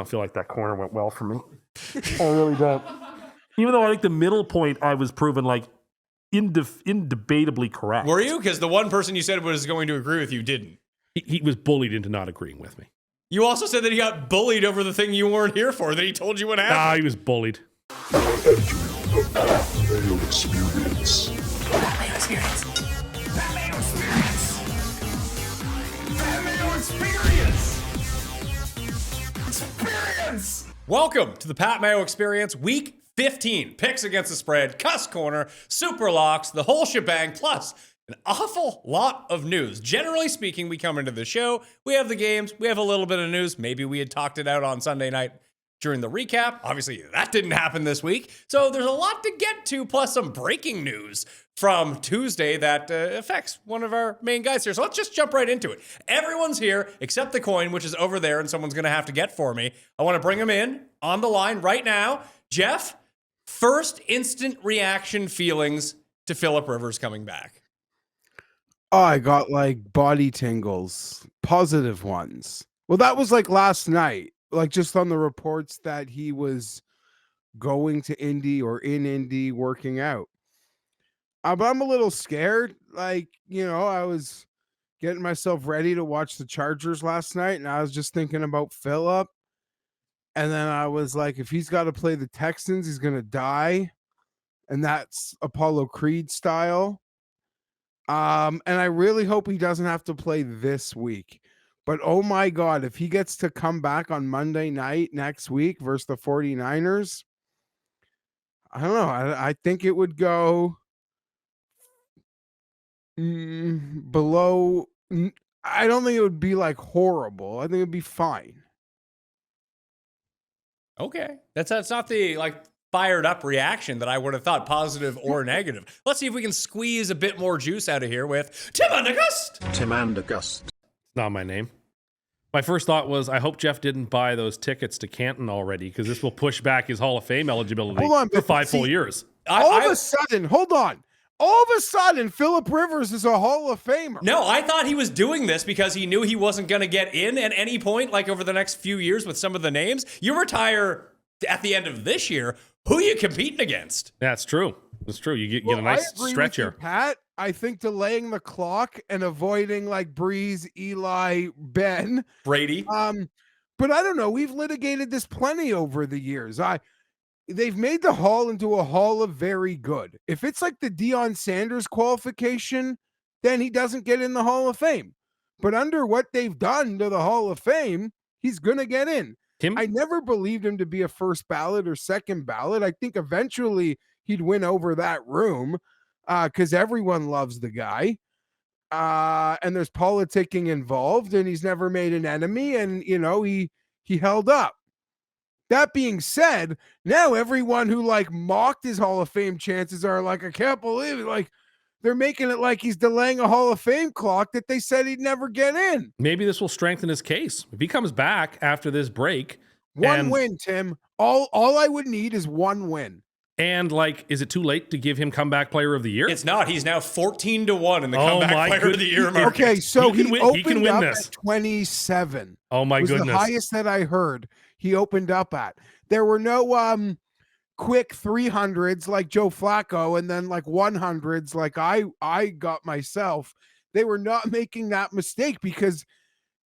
don't feel like that corner went well for me. I really don't. Even though I think the middle point I was proven like indebatably correct. Were you? Because the one person you said was going to agree with you didn't. He was bullied into not agreeing with me. You also said that he got bullied over the thing you weren't here for, that he told you what happened. Nah, he was bullied. The Mayo Experience. Mayo Experience. Mayo Experience. Mayo Experience. Experience. Welcome to the Pat Mayo Experience, Week 15. Picks against the spread, Cust Corner, Superlocks, the whole shebang, plus an awful lot of news. Generally speaking, we come into the show, we have the games, we have a little bit of news. Maybe we had talked it out on Sunday night during the recap. Obviously, that didn't happen this week. So there's a lot to get to, plus some breaking news from Tuesday that affects one of our main guys here. So let's just jump right into it. Everyone's here except the coin, which is over there and someone's going to have to get for me. I want to bring him in on the line right now. Geoff, first instant reaction feelings to Philip Rivers coming back. Oh, I got like body tingles, positive ones. Well, that was like last night, like just on the reports that he was going to Indy or in Indy working out. But I'm a little scared. Like, I was getting myself ready to watch the Chargers last night, and I was just thinking about Phillip. And then I was like, if he's got to play the Texans, he's going to die. And that's Apollo Creed style. And I really hope he doesn't have to play this week. But oh my God, if he gets to come back on Monday night next week versus the 49ers, I don't know. I think it would go below. I don't think it would be like horrible. I think it'd be fine. Okay. That's not the fired up reaction that I would have thought, positive or negative. Let's see if we can squeeze a bit more juice out of here with Tim Andergust. Tim Andergust. Not my name. My first thought was, I hope Geoff didn't buy those tickets to Canton already, because this will push back his Hall of Fame eligibility for 5 full years. All of a sudden, Philip Rivers is a Hall of Famer. No, I thought he was doing this because he knew he wasn't going to get in at any point, like over the next few years with some of the names. You retire at the end of this year. Who are you competing against? That's true. That's true. You get a nice stretch here. Pat, I think delaying the clock and avoiding like Breeze, Eli, Ben, Brady. But I don't know. We've litigated this plenty over the years. They've made the Hall into a Hall of very good. If it's like the Deion Sanders qualification, then he doesn't get in the Hall of Fame. But under what they've done to the Hall of Fame, he's gonna get in. I never believed him to be a first ballot or second ballot. I think eventually he'd win over that room because everyone loves the guy. And there's politicking involved, and he's never made an enemy, and he held up. That being said, now everyone who mocked his Hall of Fame chances are like, I can't believe it. They're making it like he's delaying a Hall of Fame clock that they said he'd never get in. Maybe this will strengthen his case. If he comes back after this break. One win, Tim. All I would need is one win. And is it too late to give him comeback player of the year? It's not. He's now 14-1 in the comeback player of the year market. Okay, so he opened up this. at 27. Oh my goodness. The highest that I heard he opened up at. There were no quick 300s like Joe Flacco and then 100s like I got myself. They were not making that mistake because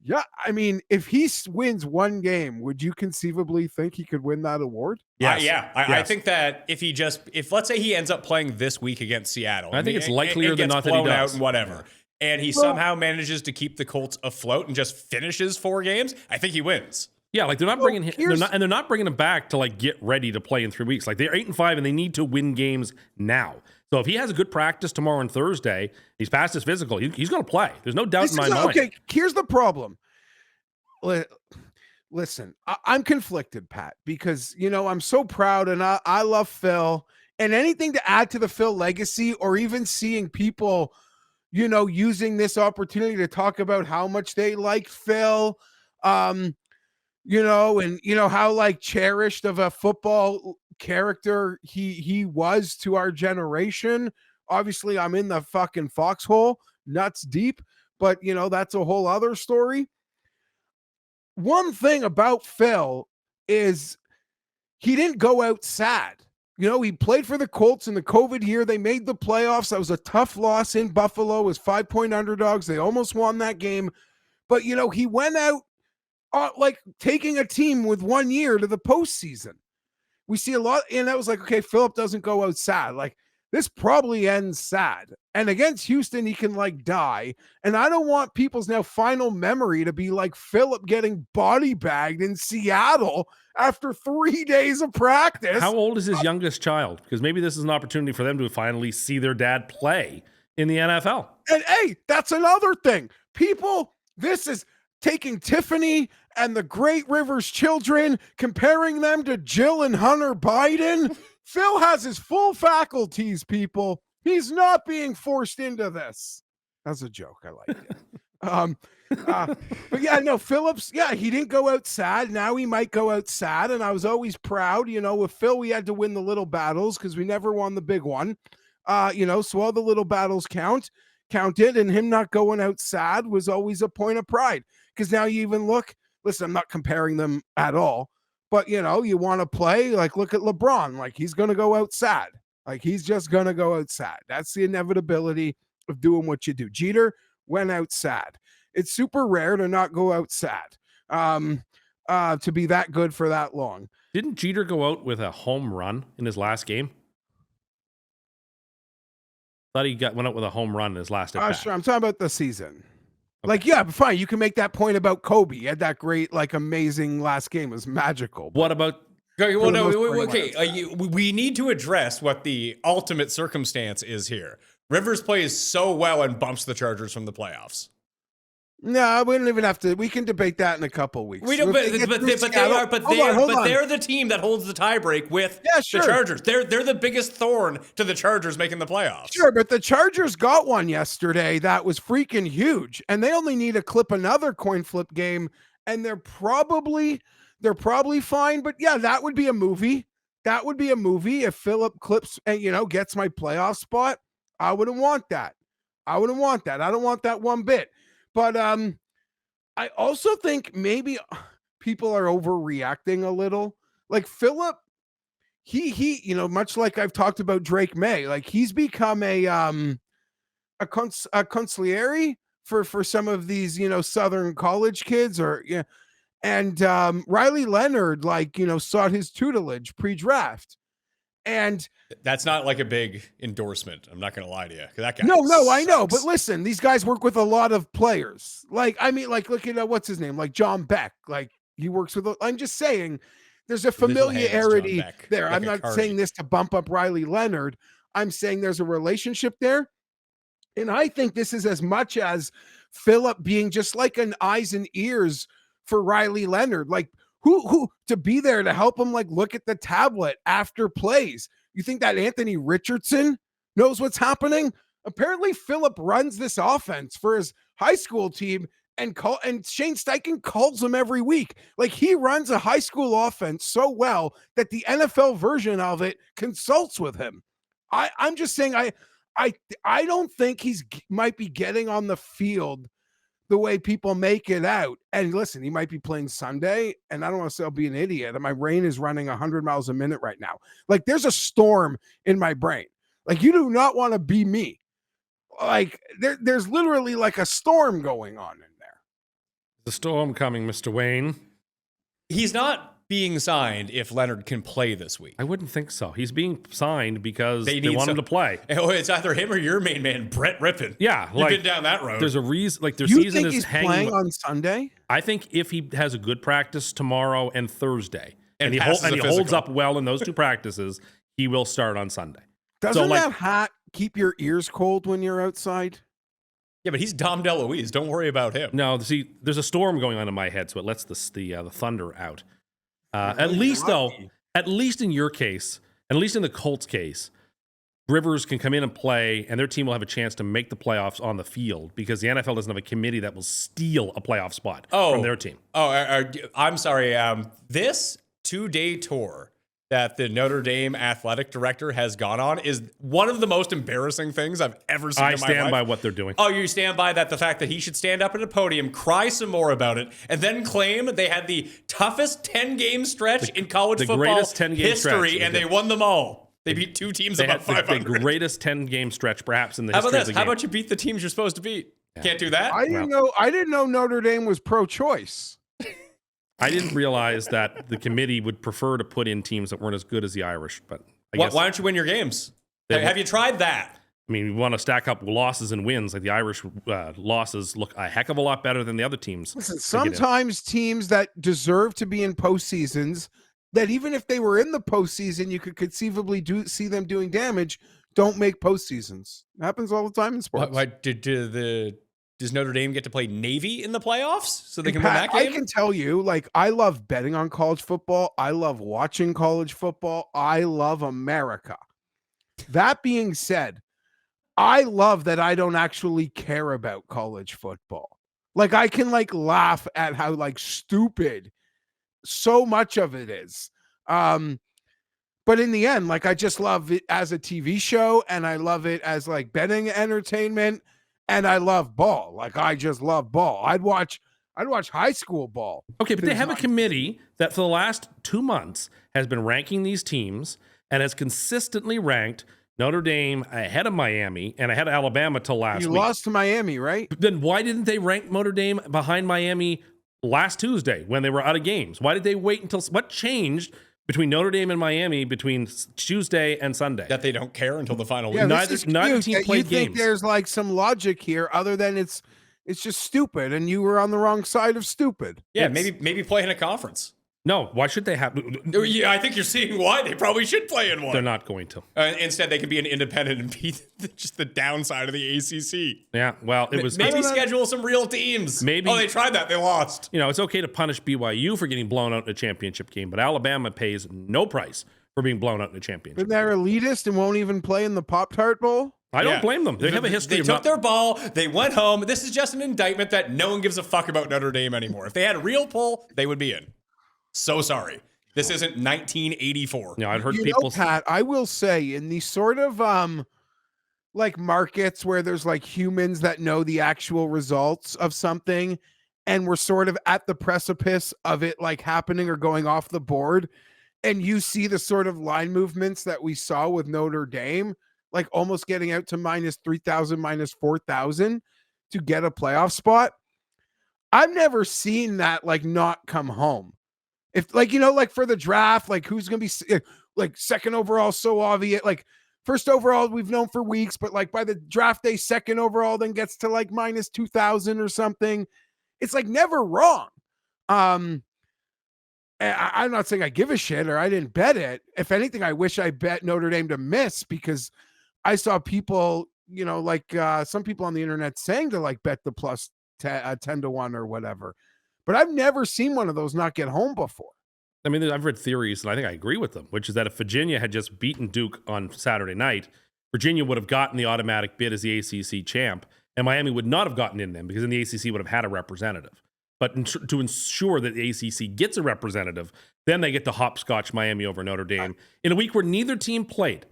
if he wins one game, would you conceivably think he could win that award? Yes. I think that if let's say he ends up playing this week against Seattle, I think it's likelier than not that he does. Out and whatever, and he somehow manages to keep the Colts afloat and just finishes 4 games, I think he wins. Yeah, they're not bringing him, they're not bringing him back to get ready to play in 3 weeks. They're 8-5 and they need to win games now. So if he has a good practice tomorrow and Thursday, he's passed his physical. He's going to play. There's no doubt in my mind. Okay, here's the problem. Listen, I'm conflicted, Pat, because I'm so proud and I love Phil, and anything to add to the Phil legacy, or even seeing people, using this opportunity to talk about how much they like Phil. And how cherished of a football character he was to our generation. Obviously, I'm in the fucking foxhole, nuts deep, but that's a whole other story. One thing about Phil is he didn't go out sad. You know, he played for the Colts in the COVID year. They made the playoffs. That was a tough loss in Buffalo. It was 5-point underdogs. They almost won that game. But, you know, he went out like taking a team with 1 year to the postseason. We see a lot, and that was like, okay, Phillip doesn't go out sad. Like, this probably ends sad. And against Houston, he can like die. And I don't want people's now final memory to be like Phillip getting body bagged in Seattle after 3 days of practice. How old is his youngest child? Because maybe this is an opportunity for them to finally see their dad play in the NFL. And hey, that's another thing. People, this is taking Tiffany and the Great Rivers children, comparing them to Jill and Hunter Biden. Phil has his full faculties, people. He's not being forced into this. That's a joke. I like it. But yeah, no, Phillips, yeah, he didn't go out sad. Now he might go out sad. And I was always proud, you know, with Phil, we had to win the little battles because we never won the big one. You know, so all the little battles counted, and him not going out sad was always a point of pride. Because now you even look, listen, I'm not comparing them at all. But, you know, you want to play, like, look at LeBron. Like, he's going to go out sad. Like, he's just going to go out sad. That's the inevitability of doing what you do. Jeter went out sad. It's super rare to not go out sad, to be that good for that long. Didn't Jeter go out with a home run in his last game? Thought he went out with a home run in his last at-bat. Sure. I'm talking about the season. Okay. Like, yeah, fine. You can make that point about Kobe. He had that great, like, amazing last game. It was magical. What about... Well, no, okay. We need to address what the ultimate circumstance is here. Rivers plays so well and bumps the Chargers from the playoffs. No, we don't even have to. We can debate that in a couple weeks. We don't, but they're the team that holds the tiebreak with the Chargers. They're the biggest thorn to the Chargers making the playoffs. Sure, but the Chargers got one yesterday that was freaking huge, and they only need to clip another coin flip game, and they're probably fine. But yeah, that would be a movie. That would be a movie if Phillip clips and, you know, gets my playoff spot. I wouldn't want that. I don't want that one bit. But I also think maybe people are overreacting a little. Like Phillip, he, you know, much like I've talked about Drake May, like he's become a consigliere for some of these, you know, Southern college kids, or yeah. And Riley Leonard, like, you know, sought his tutelage pre-draft. And that's not like a big endorsement. I'm not going to lie to you. That guy No, sucks. I know. But listen, these guys work with a lot of players. Like, I mean, like, look at what's his name? Like John Beck. Like, he works with, I'm just saying there's a familiarity there. I'm not saying this to bump up Riley Leonard. I'm saying there's a relationship there. And I think this is as much as Phillip being just like an eyes and ears for Riley Leonard. Like, who to be there to help him, like, look at the tablet after plays. You think that Anthony Richardson knows what's happening? Apparently Phillip runs this offense for his high school team, and Shane Steichen calls him every week. Like, he runs a high school offense so well that the NFL version of it consults with him. I'm just saying, I don't think he's might be getting on the field the way people make it out. And listen, he might be playing Sunday, and I don't want to say I'll be an idiot, and my brain is running 100 miles a minute right now. Like, there's a storm in my brain. Like, you do not want to be me. Like, there's literally like a storm going on in there. The storm coming, Mr. Wayne. He's not being signed if Leonard can play this week. I wouldn't think so. He's being signed because they want him to play. It's either him or your main man, Brett Rippon. Yeah. You've been down that road. There's a reason, like, their season is think he's hanging playing on Sunday? I think if he has a good practice tomorrow and Thursday, and he passes holds up well in those two practices, he will start on Sunday. Doesn't that hat keep your ears cold when you're outside? Yeah, but he's Dom DeLuise. Don't worry about him. No, see, there's a storm going on in my head, so it lets the thunder out. At least in your case, at least in the Colts case, Rivers can come in and play, and their team will have a chance to make the playoffs on the field because the NFL doesn't have a committee that will steal a playoff spot from their team. I'm sorry. This 2-day tour that the Notre Dame athletic director has gone on is one of the most embarrassing things I've ever seen in my life. I stand by what they're doing. Oh, you stand by that, the fact that he should stand up at a podium, cry some more about it, and then claim they had the toughest 10-game stretch in college football greatest 10-game history, stretch. and they won them all. They beat two teams above 500. The greatest 10-game stretch perhaps in the How history about of this? the How game. about you beat the teams you're supposed to beat? Can't do that? I didn't know Notre Dame was pro-choice. I didn't realize that the committee would prefer to put in teams that weren't as good as the Irish, but I guess, Why don't you win your games? They- Have you tried that? I mean, we want to stack up losses and wins. Like the Irish losses look a heck of a lot better than the other teams. Listen, sometimes teams that deserve to be in postseasons, that even if they were in the postseason, you could conceivably see them doing damage, don't make postseasons. It happens all the time in sports. Why does Notre Dame get to play Navy in the playoffs so they can Pat, win that game? I can tell you, like, I love betting on college football. I love watching college football. I love America. That being said, I love that I don't actually care about college football. Like, I can like laugh at how like stupid so much of it is. But in the end, like, I just love it as a TV show, and I love it as like betting entertainment, and I love ball. Like, I just love ball. I'd watch high school ball. Okay, but they There's have a not- committee that for the last 2 months has been ranking these teams and has consistently ranked Notre Dame ahead of Miami and ahead of Alabama till last You week. lost to Miami, right? Then why didn't they rank Notre Dame behind Miami last Tuesday when they were out of games? Why did they wait until what changed between Notre Dame and Miami between Tuesday and Sunday? That they don't care until the final Yeah, week. Neither this is team cute that played you think games. there's like some logic here, other than it's just stupid, and you were on the wrong side of stupid. Yeah, maybe play in a conference. No, why should they have? Yeah, I think you're seeing why they probably should play in one. They're not going to. Instead, they can be an independent and be just the downside of the ACC. Yeah, well, it was Maybe schedule some real teams. Maybe- Oh, they tried that. They lost. You know, it's okay to punish BYU for getting blown out in a championship game, but Alabama pays no price for being blown out in a championship. But they're elitist and won't even play in the Pop-Tart Bowl. I don't Yeah. blame them. They have a history They of took not. their ball. They went home. This is just an indictment that no one gives a fuck about Notre Dame anymore. If they had a real pull, they would be in. So sorry. This isn't 1984. You know, I'd heard You people. know, Pat, I will say, in these sort of like markets where there's like humans that know the actual results of something, and we're sort of at the precipice of it like happening or going off the board, and you see the sort of line movements that we saw with Notre Dame, like almost getting out to minus 3,000, minus 4,000 to get a playoff spot. I've never seen that like not come home. If like, you know, like for the draft, like who's going to be like second overall, so obvious, like first overall we've known for weeks, but like by the draft day, second overall then gets to like minus 2,000 or something. It's like never wrong. I'm not saying I give a shit or I didn't bet it. If anything, I wish I bet Notre Dame to miss, because I saw people, you know, like some people on the internet saying to like bet the plus 10 to 1 or whatever. But I've never seen one of those not get home before. I mean, I've read theories, and I think I agree with them, which is that if Virginia had just beaten Duke on Saturday night, Virginia would have gotten the automatic bid as the ACC champ, and Miami would not have gotten in them because then the ACC would have had a representative. But to ensure that the ACC gets a representative, then they get to hopscotch Miami over Notre Dame in a week where neither team played.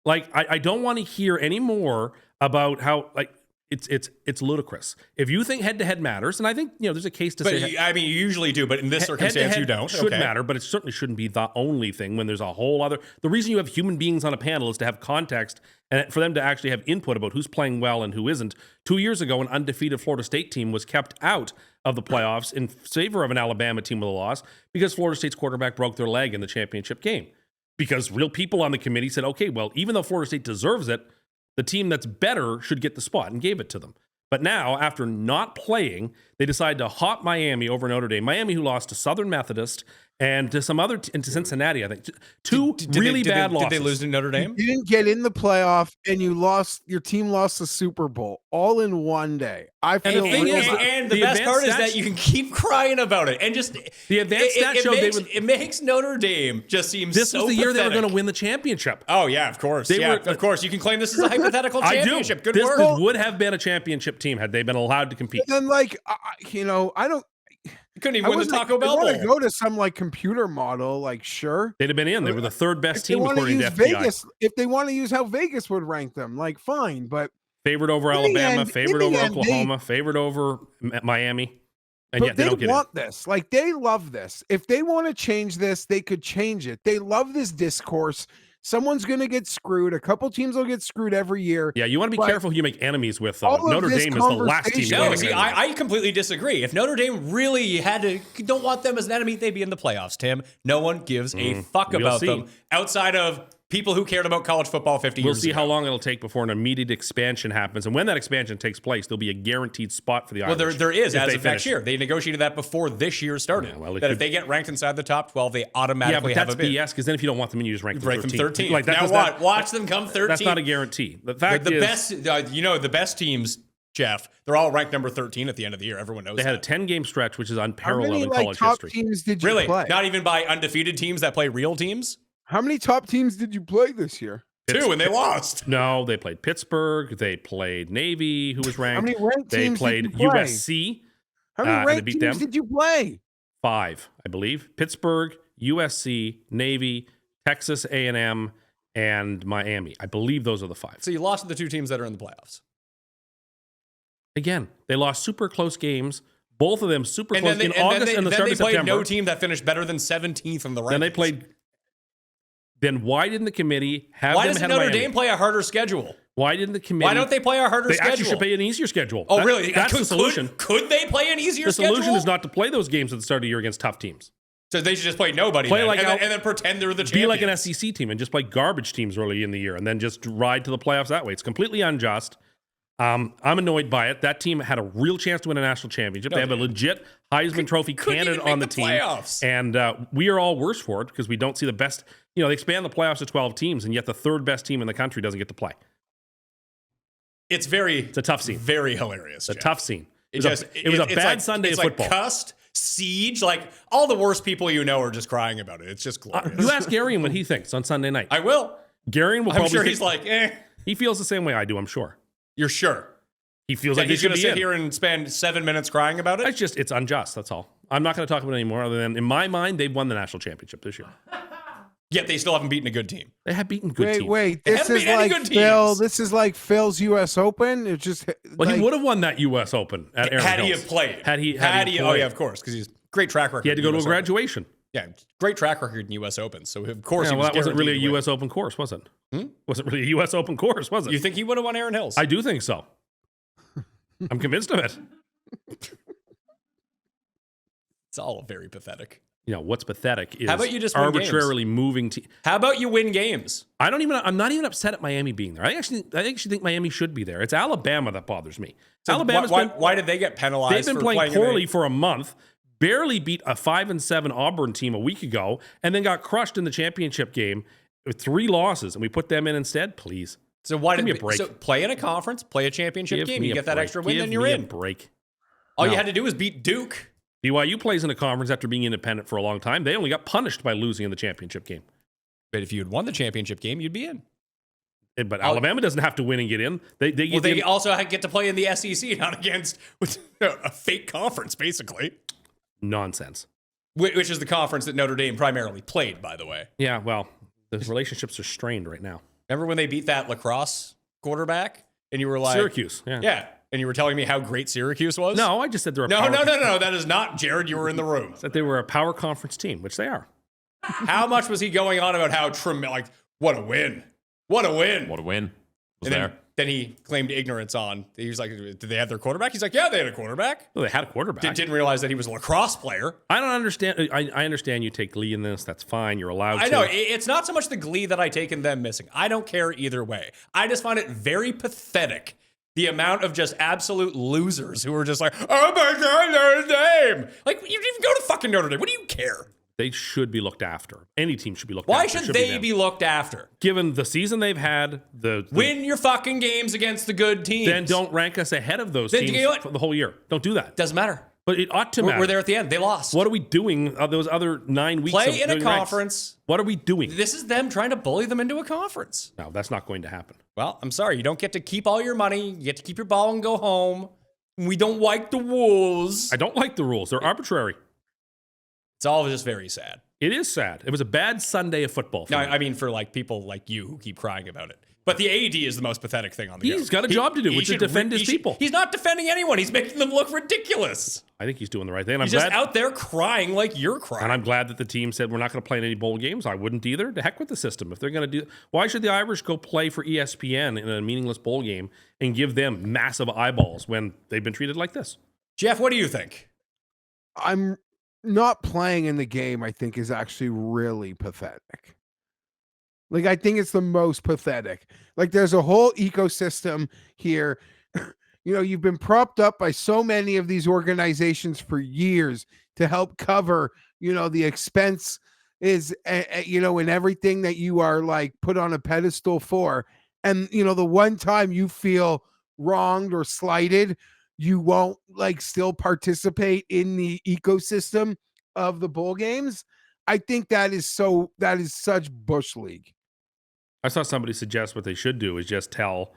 Like, I don't want to hear any more about how, like, it's ludicrous. If you think head-to-head matters, and I think, you know, there's a case to say... I mean, you usually do, but in this circumstance, you don't. Should Okay. matter, but it certainly shouldn't be the only thing when there's a whole other... The reason you have human beings on a panel is to have context and for them to actually have input about who's playing well and who isn't. 2 years ago, an undefeated Florida State team was kept out of the playoffs in favor of an Alabama team with a loss because Florida State's quarterback broke their leg in the championship game. Because real people on the committee said, okay, well, even though Florida State deserves it, the team that's better should get the spot, and gave it to them. But now, after not playing, they decide to hop Miami over Notre Dame. Miami, who lost to Southern Methodist and to some other, and to Cincinnati, I think. Two really bad losses. Did they lose to Notre Dame? You didn't get in the playoff, and your team lost the Super Bowl all in one day. I And the feel thing real is, bad. And the The best advanced part is stats- that you can keep crying about it, and just The advanced stats showed they were- it makes Notre Dame just seem This so was the year they were pathetic. going to win the championship. Oh yeah, of course. Of course. You can claim this is a hypothetical I do. championship. Good This work. would have been a championship team had they been allowed to compete. And then, like, you know, I don't. You couldn't even win the Taco Bell Want to Bowl. go to some like computer model, like sure. They'd have been in. They were the third best If they team wanna according to use FPI. Vegas, if they want to use how Vegas would rank them, like fine, but Favorite over in the Alabama, end- favorite in the over end, Oklahoma, favorite over Miami, and but yet they they don't get in. want this. Like they love this. If they want to change this, they could change it. They love this discourse. Someone's going to get screwed. A couple teams will get screwed every year. Yeah, you want to be But careful who you make enemies with, though. all of Notre this Dame is the last team. conversation- you No, wanna see, make enemies I completely disagree. If Notre Dame really don't want them as an enemy, they'd be in the playoffs, Tim. No one gives a fuck We'll about see. them outside of people who cared about college football 50 We'll years see ago. how long it'll take before an immediate expansion happens. And when that expansion takes place, there'll be a guaranteed spot for the Well, Irish. there is if as they of next finish. year. They negotiated that before this year started. Yeah, well, it that if could- they get ranked inside the top 12, they Yeah, automatically but have that's a bid. BS, because then if you don't want them in, you just rank them Rank them 13th. 13th. Like, that now does what? not- Watch them come 13th. That's not a guarantee. The fact The is, best, the best teams, Geoff, they're all ranked number 13 at the end of the year. Everyone knows they had a that. 10-game stretch, which is How unparalleled many in like college top history. teams did you Really? play? Not even by undefeated teams that play real teams? How many top teams did you play this year? 2, and they lost. No, they played Pittsburgh. They played Navy, who was ranked. many ranked They teams did played you play? USC, How many and they ranked beat teams them. did you play? 5, I believe. Pittsburgh, USC, Navy, Texas A&M, and Miami. I believe those are the 5. So you lost to the 2 teams that are in the playoffs. Again, they lost super close games. Both of them super And close then in August and the start they of played September. no team that finished better than 17th in the rankings. Then they played. Then why didn't the committee have Why them doesn't ahead of Notre Miami? Dame play a harder schedule? Why didn't the committee? Why don't they play a harder They schedule? actually should play an easier schedule. Oh, That- really? That's the solution. Could they play an easier The schedule? solution is not to play those games at the start of the year against tough teams. So they should just play nobody Play then, like and then pretend they're the champions. Be like an SEC team and just play garbage teams early in the year and then just ride to the playoffs that way. It's completely unjust. I'm annoyed by it. That team had a real chance to win a national championship. No, they have a dude. legit Heisman Trophy couldn't candidate even make on the the team. playoffs. And we are all worse for it because we don't see the best. They expand the playoffs to 12 teams, and yet the third best team in the country doesn't get to play. It's a tough scene. Very hilarious. It's a tough scene. It was a it's bad like, Sunday it's of like football. Cust, Siege, like all the worst people you know are just crying about it. It's just glorious. You ask Garion what he thinks on Sunday night. I will. Garion will I'm probably sure think- he's like, he feels the same way I do, I'm sure. You're sure? He feels That like he he's should going to be sit in. here and spend 7 minutes crying about it? It's unjust, that's all. I'm not going to talk about it anymore other than, in my mind, they've won the national championship this year. Yet they still haven't beaten a good team. They have beaten good teams. Wait, They this haven't is beat any like good Phil. teams. This is like Phil's U.S. Open. It's just Well, like, he would have won that U.S. Open at Aaron Had he Hills. have played. Had he Oh, played. yeah, of course, because he's great track record. He had to in go to a US Open. graduation. Yeah, great track record in U.S. Open. So, of course, Yeah, he well, was that wasn't really a guaranteed to win. U.S. Open course, was it? Wasn't really a U.S. Open course, was it? You think he would have won Aaron Hills? I do think so. I'm convinced of it. It's all very pathetic. What's pathetic is How about you just win arbitrarily moving teams. How about you win games? I'm not even upset at Miami being there. I actually think Miami should be there. It's Alabama that bothers me. So Alabama's why did they get penalized? They've been for playing in poorly for a month. Barely beat a 5-7 Auburn team a week ago, and then got crushed in the championship game with 3 losses. And we put them in instead. Please, So why Give did me a break. So play in a conference, play a championship give game. me You a get that break. extra win, Give then you're me in. A break. All No. you had to do was beat Duke. BYU plays in a conference after being independent for a long time. They only got punished by losing in the championship game. But if you had won the championship game, you'd be in. But Alabama doesn't have to win and get in. They They also get to play in the SEC, not against a fake conference, basically. Nonsense. Which is the conference that Notre Dame primarily played, by the way. Yeah, well, the relationships are strained right now. Remember when they beat that lacrosse quarterback? And you were like... Syracuse, yeah. Yeah. And you were telling me how great Syracuse was? No, I just said they're a No. power That is not Jared. You were in the room. that they were a power conference team, which they are. How much was he going on about how what a win? What a win. What a win. Was And there. then he claimed ignorance on. He was like, did they have their quarterback? He's like, yeah, they had a quarterback. Well, they had a quarterback. Didn't realize that he was a lacrosse player. I don't understand. I understand you take glee in this. That's fine. You're allowed to. I know. It's not so much the glee that I take in them missing. I don't care either way. I just find it very pathetic. The amount of just absolute losers who are just like, oh my God, Notre Dame. Like, you didn't even go to fucking Notre Dame. What do you care? They should be looked after. Any team should be looked Why after. should It they them. be looked after? Given the season they've had, Win your fucking games against the good teams. then don't rank us ahead of those Then teams you know what? for the whole year. Don't do that. Doesn't matter. But it ought to matter. We're there at the end. They lost. What are we doing those other 9 weeks? Play in a doing ranks? conference. What are we doing? This is them trying to bully them into a conference. No, that's not going to happen. Well, I'm sorry. You don't get to keep all your money. You get to keep your ball and go home. We don't like the Wolves. I don't like the rules. They're arbitrary. It's all just very sad. It is sad. It was a bad Sunday of football. No, me. I mean for like people like you who keep crying about it. But the AD is the most pathetic thing on the He's got a job to do, which is defend his people. He's not defending anyone. He's making them look ridiculous. I think he's doing the right thing. He's just out there crying like you're crying. And I'm glad that the team said we're not going to play in any bowl games. I wouldn't either. To heck with the system. If they're going to do, why should the Irish go play for ESPN in a meaningless bowl game and give them massive eyeballs when they've been treated like this? Geoff, what do you think? I'm not playing in the game, I think, is actually really pathetic. Like, I think it's the most pathetic. Like, there's a whole ecosystem here. You know, you've been propped up by so many of these organizations for years to help cover, you know, the expense is, you know, and everything that you are like put on a pedestal for. And, you know, the one time you feel wronged or slighted, you won't like still participate in the ecosystem of the bowl games. I think that is such Bush League. I saw somebody suggest what they should do is just tell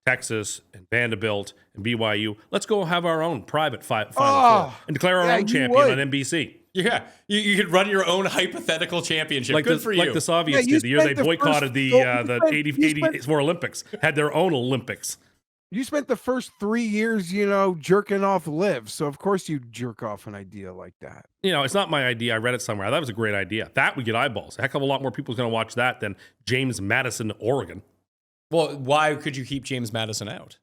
Texas and Vanderbilt and BYU, let's go have our own private Final Four and declare our own champion on NBC. Yeah, you could run your own hypothetical championship. Like Good for you. Like the Soviets did the year they boycotted the 84 Olympics, had their own Olympics. You spent the first 3 years, you know, jerking off live. So, of course, you jerk off an idea like that. You know, it's not my idea. I read it somewhere. I thought it was a great idea. That would get eyeballs. A heck of a lot more people are going to watch that than James Madison, Oregon. Well, why could you keep James Madison out?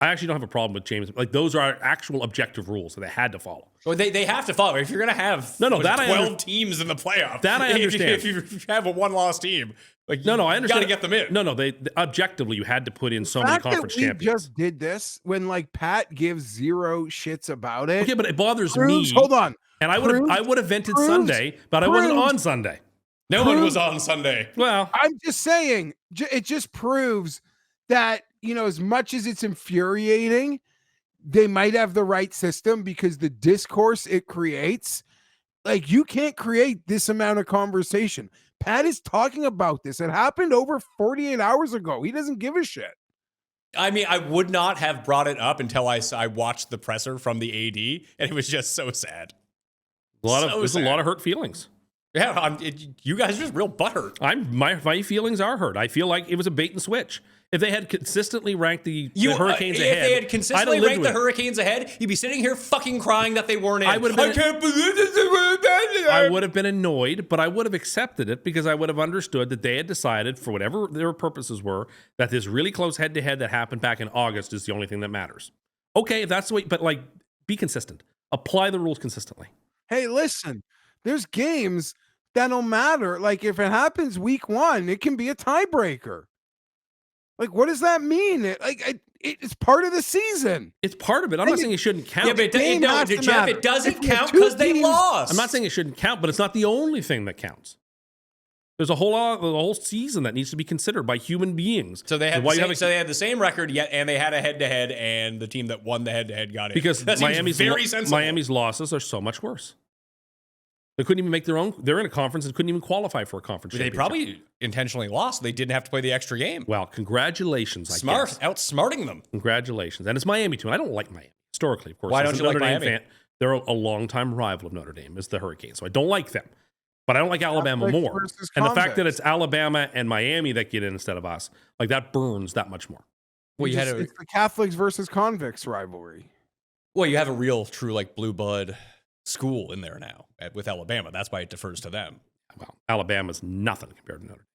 I actually don't have a problem with James. Like, those are actual objective rules that they had to follow. Well, they have to follow. If you're going to have 12 teams in the playoff, that I understand. If you have a one-loss team, like I understand. You got to get them in. No, they objectively, you had to put in so many conference champions. Just did this when like Pat gives zero shits about it. Okay, but it bothers me. Hold on. And I would have vented Sunday, but I wasn't on Sunday. No one was on Sunday. Well, I'm just saying, it just proves that, you know, as much as it's infuriating, they might have the right system because the discourse it creates, like you can't create this amount of conversation. Pat is talking about this. It happened over 48 hours ago. He doesn't give a shit. I mean, I would not have brought it up until I watched the presser from the AD, and it was just so sad. There's a lot of hurt feelings. Yeah, you guys are just real butthurt. My feelings are hurt. I feel like it was a bait and switch. If they had consistently ranked the Hurricanes ahead, if they had consistently ranked the Hurricanes ahead, you'd be sitting here fucking crying that they weren't in. I can't believe this. I would have been annoyed, but I would have accepted it because I would have understood that they had decided, for whatever their purposes were, that this really close head-to-head that happened back in August is the only thing that matters. Okay, if that's the way, but like, be consistent. Apply the rules consistently. Hey, listen, there's games that'll matter. Like if it happens week 1, it can be a tiebreaker. Like, what does that mean? It's part of the season. It's part of it. I'm not saying it shouldn't count. Yeah, but Geoff, it doesn't count because they lost. I'm not saying it shouldn't count, but it's not the only thing that counts. There's a whole season that needs to be considered by human beings. So they had the same record, yet, and they had a head-to-head, and the team that won the head-to-head got it. Because Miami's losses are so much worse. They couldn't even make their own. They're in a conference and couldn't even qualify for a conference. They probably intentionally lost. They didn't have to play the extra game. Well, congratulations. Outsmarting them. Congratulations. And it's Miami too. And I don't like Miami historically, of course. Why don't you like Miami? They're a longtime rival of Notre Dame, is the Hurricanes. So I don't like them. But I don't like Alabama more. And the fact that it's Alabama and Miami that get in instead of us, like that burns that much more. Well, it's the Catholics versus convicts rivalry. Well, you have a real, true, like blue blood school in there now with Alabama. That's why it defers to them. Well, Alabama's nothing compared to Notre Dame.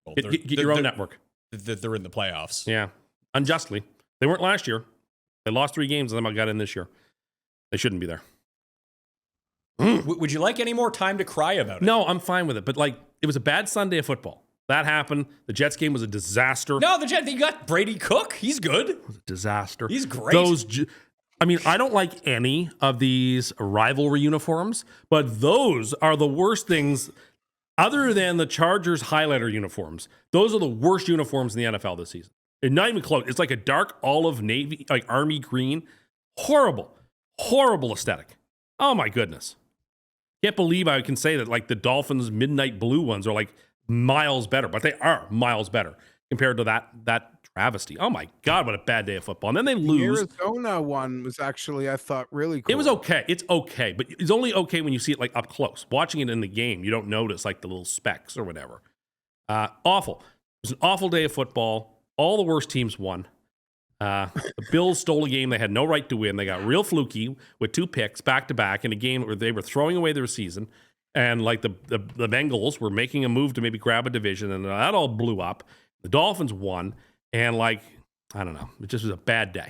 Well, get your own network. They're in the playoffs. Yeah, unjustly. They weren't last year. They lost 3 games and then got in this year. They shouldn't be there. Would you like any more time to cry about it? No, I'm fine with it. But like, it was a bad Sunday of football. That happened. The Jets game was a disaster. No, you got Brady Cook. He's good. It was a disaster. He's great. I don't like any of these rivalry uniforms, but those are the worst things other than the Chargers highlighter uniforms. Those are the worst uniforms in the NFL this season. It's not even close. It's like a dark olive navy, like army green. Horrible aesthetic. Oh my goodness. Can't believe I can say that like the Dolphins midnight blue ones are like miles better, but they are miles better compared to that travesty. Oh my God, what a bad day of football. And then they The lose. Arizona one was actually, I thought, really cool. It was okay. It's okay, but it's only okay when you see it like up close. Watching it in the game, you don't notice like the little specks or whatever. Awful. It was an awful day of football. All the worst teams won. The Bills stole a game they had no right to win. They got real fluky with 2 picks back to back in a game where they were throwing away their season. And like the Bengals were making a move to maybe grab a division, and that all blew up. The Dolphins won, and like, I don't know. It just was a bad day.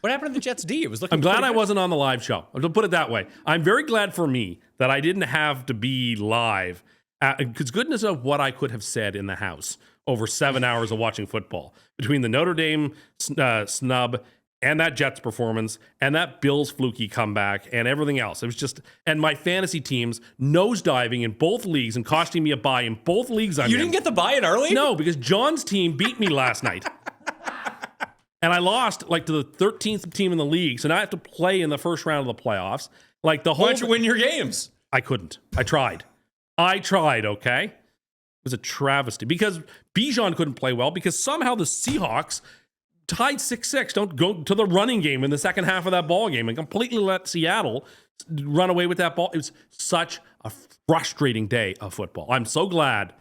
What happened to the Jets D? It was looking. I'm glad pretty I good. wasn't on the live show. I'll put it that way. I'm very glad for me that I didn't have to be live, because goodness of what I could have said in the house over 7 hours of watching football between the Notre Dame snub and that Jets performance and that Bills fluky comeback and everything else. It was just, and my fantasy teams nosediving in both leagues and costing me a bye in both leagues. You didn't get the buy-in early? No, because John's team beat me last night. And I lost like to the 13th team in the league. So now I have to play in the first round of the playoffs. Like the whole. Why don't you win your games? I couldn't. I tried, okay? It was a travesty because Bijan couldn't play well because somehow the Seahawks tied 6-6. Don't go to the running game in the second half of that ball game and completely let Seattle run away with that ball. It was such a frustrating day of football. I'm so glad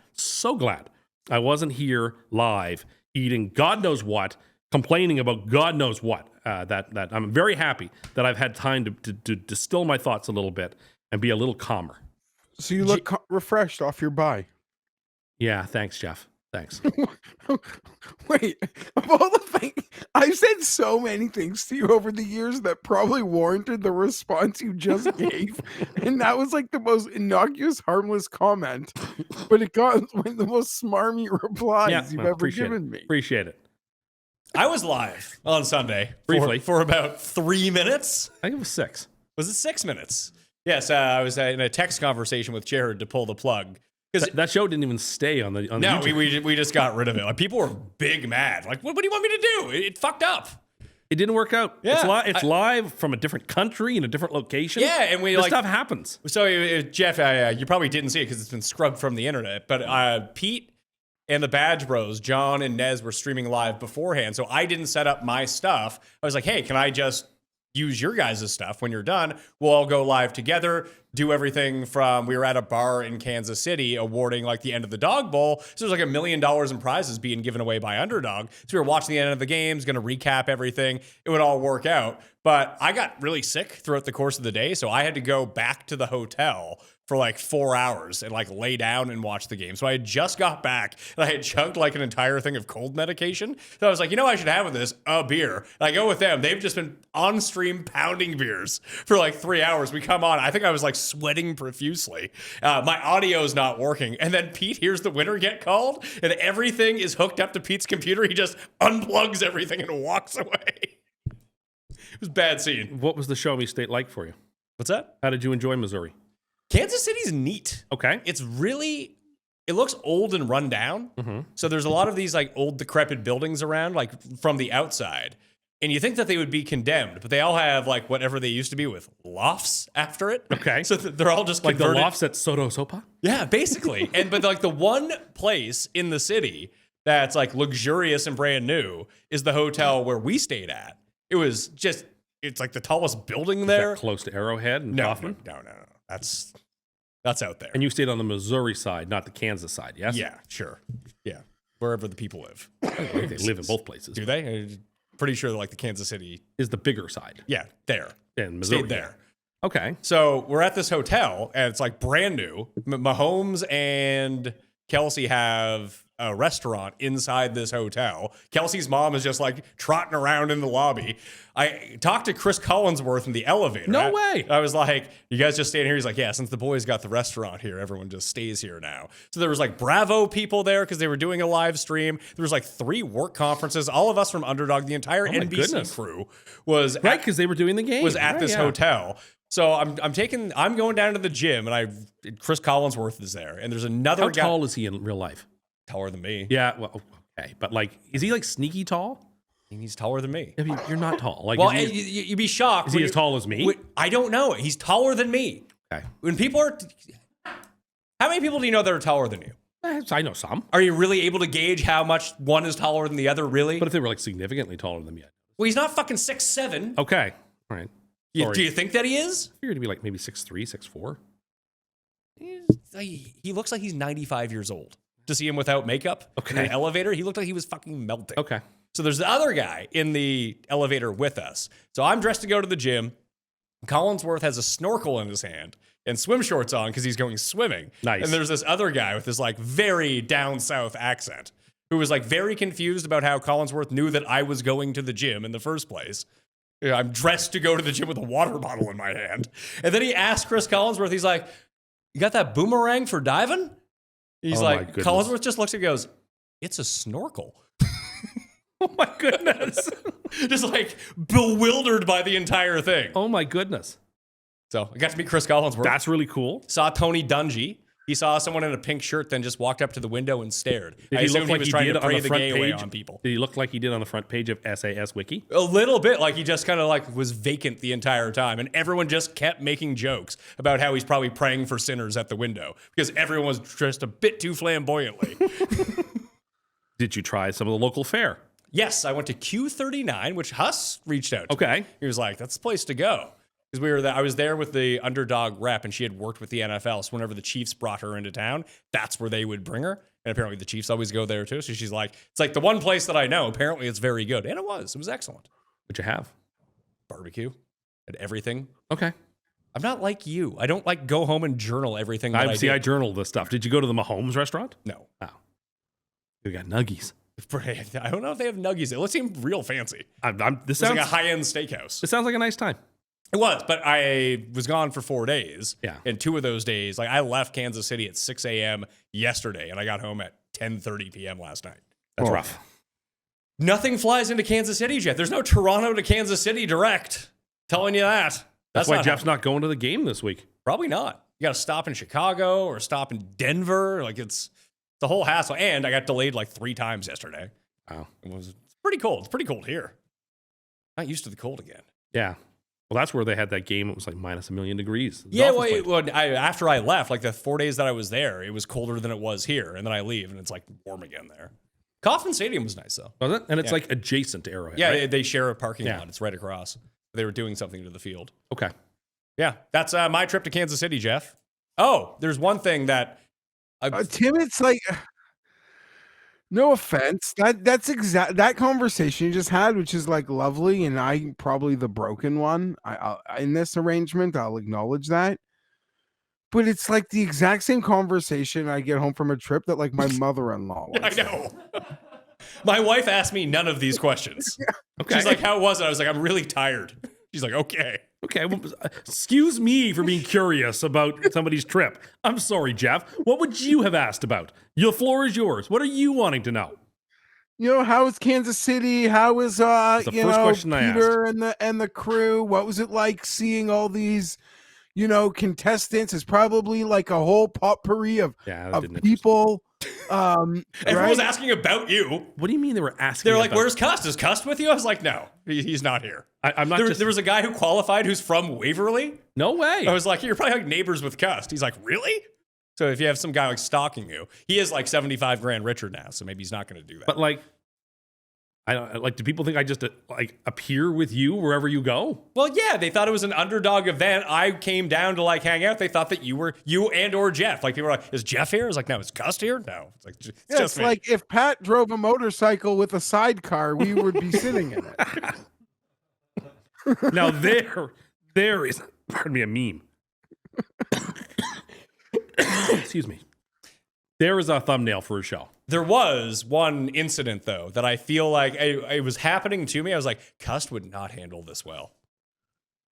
I wasn't here live eating God knows what, complaining about God knows what. That I'm very happy that I've had time to distill my thoughts a little bit and be a little calmer. So you look refreshed off your bye. Yeah, thanks, Geoff. Thanks. Wait, of all the things, I've said so many things to you over the years that probably warranted the response you just gave. And that was like the most innocuous, harmless comment. But it got one of the most smarmy replies you've ever given me. Appreciate it. I was live on Sunday Briefly. for about 3 minutes. I think it was 6. Was it 6 minutes? Yes, I was in a text conversation with Jared to pull the plug. That show didn't even stay on the No, YouTube. we just got rid of it. Like, people were big mad. Like, what do you want me to do? It fucked up. It didn't work out. Yeah, it's live from a different country in a different location. Yeah, and this stuff happens. So, Jeff, you probably didn't see it because it's been scrubbed from the internet. But Pete and the Badge Bros, John and Nez, were streaming live beforehand. So I didn't set up my stuff. I was like, hey, can I just use your guys' stuff when you're done? We'll all go live together, do everything from, we were at a bar in Kansas City awarding like the end of the Dog Bowl. So there's like $1 million in prizes being given away by Underdog. So we were watching the end of the games, going to recap everything. It would all work out. But I got really sick throughout the course of the day. So I had to go back to the hotel for like 4 hours and like lay down and watch the game. So I had just got back and I had chugged like an entire thing of cold medication. So I was like, you know what I should have with this? A beer. And I go with them. They've just been on stream pounding beers for like 3 hours. We come on. I think I was like sweating profusely. My audio is not working. And then Pete hears the winner get called and everything is hooked up to Pete's computer. He just unplugs everything and walks away. It was a bad scene. What was the Show Me State like for you? What's that? How did you enjoy Missouri? Kansas City's neat. Okay. It's really, it looks old and run down. Mm-hmm. So there's a lot of these like old decrepit buildings around, like from the outside. And you think that they would be condemned, but they all have like whatever they used to be with lofts after it. Okay. So they're all just Like the converted. lofts at Soto Sopa? Yeah, basically. But like the one place in the city that's like luxurious and brand new is the hotel where we stayed at. It was just, it's like the tallest building Is there. that close to Arrowhead and No. Kaufman? That's out there. And you stayed on the Missouri side, not the Kansas side, yes? Yeah, sure. Yeah. Wherever the people live. They live in both places. Do they? I'm pretty sure like the Kansas City. Is the bigger side. Yeah, there. And Missouri. Stayed there. Okay. So we're at this hotel and it's like brand new. Mahomes and Kelsey have a restaurant inside this hotel. Kelsey's mom is just like trotting around in the lobby. I talked to Chris Collinsworth in the elevator. No way. I was like, you guys just staying here? He's like, yeah, since the boys got the restaurant here, everyone just stays here now. So there was like Bravo people there because they were doing a live stream. There was like 3 work conferences. All of us from Underdog, the entire NBC goodness. crew was Right, because they were doing the game. was at Right, this yeah. hotel. So I'm going down to the gym and Chris Collinsworth is there. And there's another How guy tall is he in real life? taller than me. Yeah, well, okay. But like, is he like sneaky tall? He's taller than me. I mean, you're not tall. Like, Well, is he, you'd be shocked. is he when as tall as me? I don't know. He's taller than me. Okay. When people are, how many people do you know that are taller than you? I know some. Are you really able to gauge how much one is taller than the other, really? But if they were like significantly taller than me, Well, he's not fucking 6'7". okay, all right. Do you think that he is? I figured to be like maybe 6'3", 6'4". He looks like he's 95 years old. To see him without makeup in an elevator, he looked like he was fucking melting. Okay. So there's the other guy in the elevator with us. So I'm dressed to go to the gym. Collinsworth has a snorkel in his hand and swim shorts on because he's going swimming. Nice. And there's this other guy with this like very down south accent who was like very confused about how Collinsworth knew that I was going to the gym in the first place. Yeah, I'm dressed to go to the gym with a water bottle in my hand. And then he asked Chris Collinsworth, he's like, "You got that boomerang for diving?" He's like, Collinsworth just looks and goes, "It's a snorkel." Oh my goodness. Just like bewildered by the entire thing. Oh my goodness. So I got to meet Chris Collinsworth. That's really cool. Saw Tony Dungy. He saw someone in a pink shirt, then just walked up to the window and stared. Did I he look assumed like he was he trying did to on pray the the front gay away page? on people. Did he look like he did on the front page of SAS Wiki? A little bit, like he just kind of like was vacant the entire time, and everyone just kept making jokes about how he's probably praying for sinners at the window because everyone was dressed a bit too flamboyantly. Did you try some of the local fare? Yes, I went to Q39, which Huss reached out to. Okay. He was like, "That's the place to go." Because I was there with the underdog rep, and she had worked with the NFL. So whenever the Chiefs brought her into town, that's where they would bring her. And apparently the Chiefs always go there too. So she's like, "It's like the one place that I know. Apparently it's very good." And it was. It was excellent. What'd you have? Barbecue and everything. Okay. I'm not like you. I don't like go home and journal everything that I I do. journaled this stuff. Did you go to the Mahomes restaurant? No. Oh. We got nuggies. I don't know if they have nuggies. It seemed real fancy. This It's like sounds a high-end steakhouse. This sounds like a nice time. It was, but I was gone for 4 days. Yeah. And 2 of those days, like I left Kansas City at 6 a.m. yesterday, and I got home at 10:30 p.m. last night. That's rough. Nothing flies into Kansas City, Jeff. There's no Toronto to Kansas City direct. Telling you that. That's why Jeff's not going to the game this week. Probably not. You got to stop in Chicago or stop in Denver. Like it's the whole hassle. And I got delayed like 3 times yesterday. Wow. It's pretty cold. It's pretty cold here. Not used to the cold again. Yeah. Well, that's where they had that game. It was like minus 1,000,000 degrees. Yeah, after I left, like the 4 days that I was there, it was colder than it was here. And then I leave, and it's like warm again there. Kauffman Stadium was nice, though. Was it? And it's like adjacent to Arrowhead, Yeah, right? they share a parking lot. It's right across. They were doing something to the field. Okay. Yeah, that's my trip to Kansas City, Jeff. Oh, there's one thing that... Tim, it's like... No offense. That's that conversation you just had, which is like lovely, and I'm probably the broken one. I in this arrangement, I'll acknowledge that. But it's like the exact same conversation I get home from a trip that like my mother-in-law. I know. My wife asked me none of these questions. Okay. She's like, "How was it?" I was like, "I'm really tired." She's like, "Okay." Okay, well, excuse me for being curious about somebody's trip. I'm sorry, Jeff. What would you have asked about? Your floor is yours. What are you wanting to know? You know, how is Kansas City? How is question I Peter and the crew? What was it like seeing all these, contestants? It's probably like a whole potpourri of people. Everyone's asking about you. What do you mean they were asking? They're like, "Where's Cust? Is Cust with you?" I was like, "No, he's not here." I'm not. There was a guy who qualified who's from Waverly. No way. I was like, "You're probably like neighbors with Cust." He's like, "Really?" So if you have some guy like stalking you, he is like 75 grand richer now, so maybe he's not going to do that. But like, I don't like. Do people think I just like appear with you wherever you go? Well, yeah, they thought it was an underdog event. I came down to like hang out. They thought that you and or Geoff. Like people were like, "Is Geoff here?" I was like, "No, is Cust here?" No, it's like it's like if Pat drove a motorcycle with a sidecar, we would be sitting in it. Now there is, pardon me, a meme. Excuse me. There is a thumbnail for a show. There was one incident, though, that I feel like it was happening to me. I was like, Cust would not handle this well.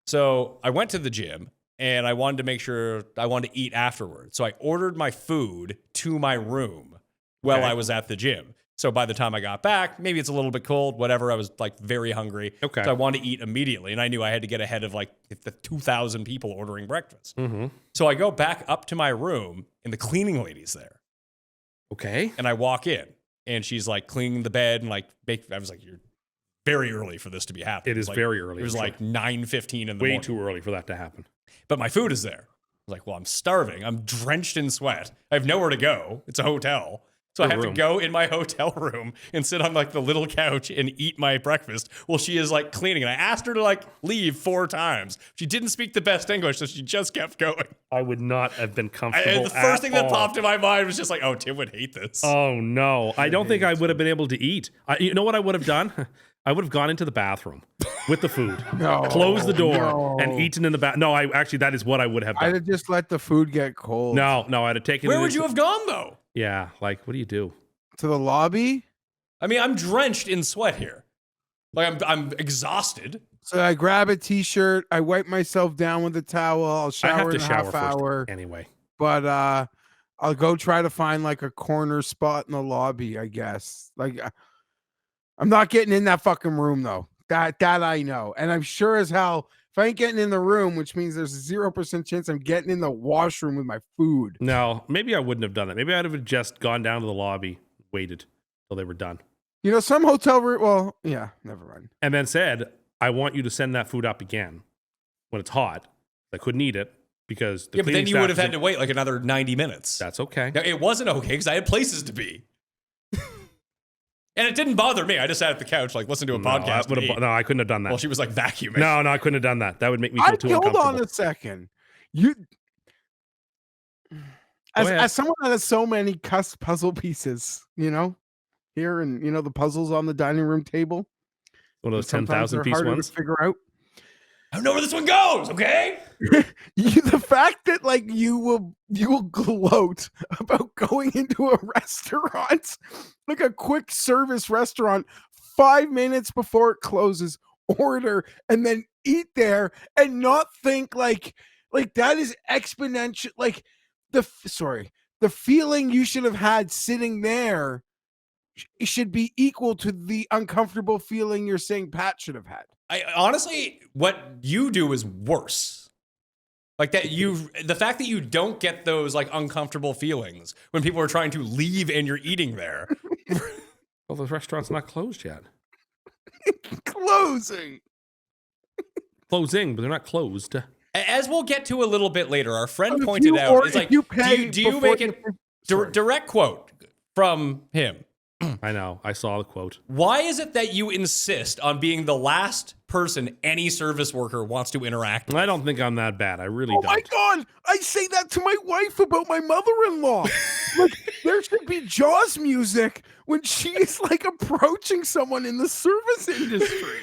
So I went to the gym, and I wanted to make sure I wanted to eat afterwards. So I ordered my food to my room while I was at the gym. So by the time I got back, maybe it's a little bit cold, whatever. I was like very hungry. Okay. So I wanted to eat immediately. And I knew I had to get ahead of like the 2,000 people ordering breakfast. Mm-hmm. So I go back up to my room, and the cleaning lady's there. Okay. And I walk in, and she's like cleaning the bed and like I was like, "You're very early for this to be happening." It is like, very early. It was like 9:15 in the way morning. too early for that to happen. But my food is there. was like, well, I'm starving. I'm drenched in sweat. I have nowhere to go. It's a hotel. So I have to go in my hotel room and sit on like the little couch and eat my breakfast while she is like cleaning. And I asked her to like leave 4 times. She didn't speak the best English, so she just kept going. I would not have been comfortable. The first thing that popped in my mind was just like, oh, Tim would hate this. Oh no, I don't think I would have been able to eat. You know what I would have done? I would have gone into the bathroom with the food, closed the door, and eaten in the bath. No, that is what I would have done. I'd have just let the food get cold. No, I'd have taken. Where would you have gone though? Yeah, like what do you do? To the lobby? I mean, I'm drenched in sweat here. Like I'm exhausted. So I grab a t-shirt, I wipe myself down with a towel, I'll shower in a half hour. Anyway. But I'll go try to find like a corner spot in the lobby, I guess. Like I'm not getting in that fucking room though. That I know. And I'm sure as hell if I ain't getting in the room, which means there's a 0% chance I'm getting in the washroom with my food. No, maybe I wouldn't have done that. Maybe I'd have just gone down to the lobby, waited till they were done. You know, some hotel room, well, yeah, never mind. And then said, I want you to send that food up again when it's hot. I couldn't eat it because but then you would have had to wait like another 90 minutes. That's okay. Now, it wasn't okay because I had places to be. And it didn't bother me. I just sat at the couch, like, listen to a podcast. No, I couldn't have done that. Well, she was like vacuuming. No, I couldn't have done that. That would make me feel too uncomfortable. Hold on a second. As someone that has so many Cust puzzle pieces, you know, here and, you know, the puzzles on the dining room table. One of those 10,000 piece ones. To figure out. I don't know where this one goes, okay? The fact that like you will gloat about going into a restaurant, like a quick service restaurant, 5 minutes before it closes, order and then eat there and not think like that is exponential. Like the feeling you should have had sitting there should be equal to the uncomfortable feeling you're saying Pat should have had. I honestly, what you do is worse. Like that the fact that you don't get those like uncomfortable feelings when people are trying to leave and you're eating there. Well, the restaurant's not closed yet. Closing, but they're not closed. As we'll get to a little bit later, our friend pointed out, it's like, do you make it direct quote from him? I know. I saw the quote. Why is it that you insist on being the last person any service worker wants to interact with? I don't think I'm that bad. I really don't. Oh my God. I say that to my wife about my mother-in-law. Like, there should be Jaws music when she is like approaching someone in the service industry.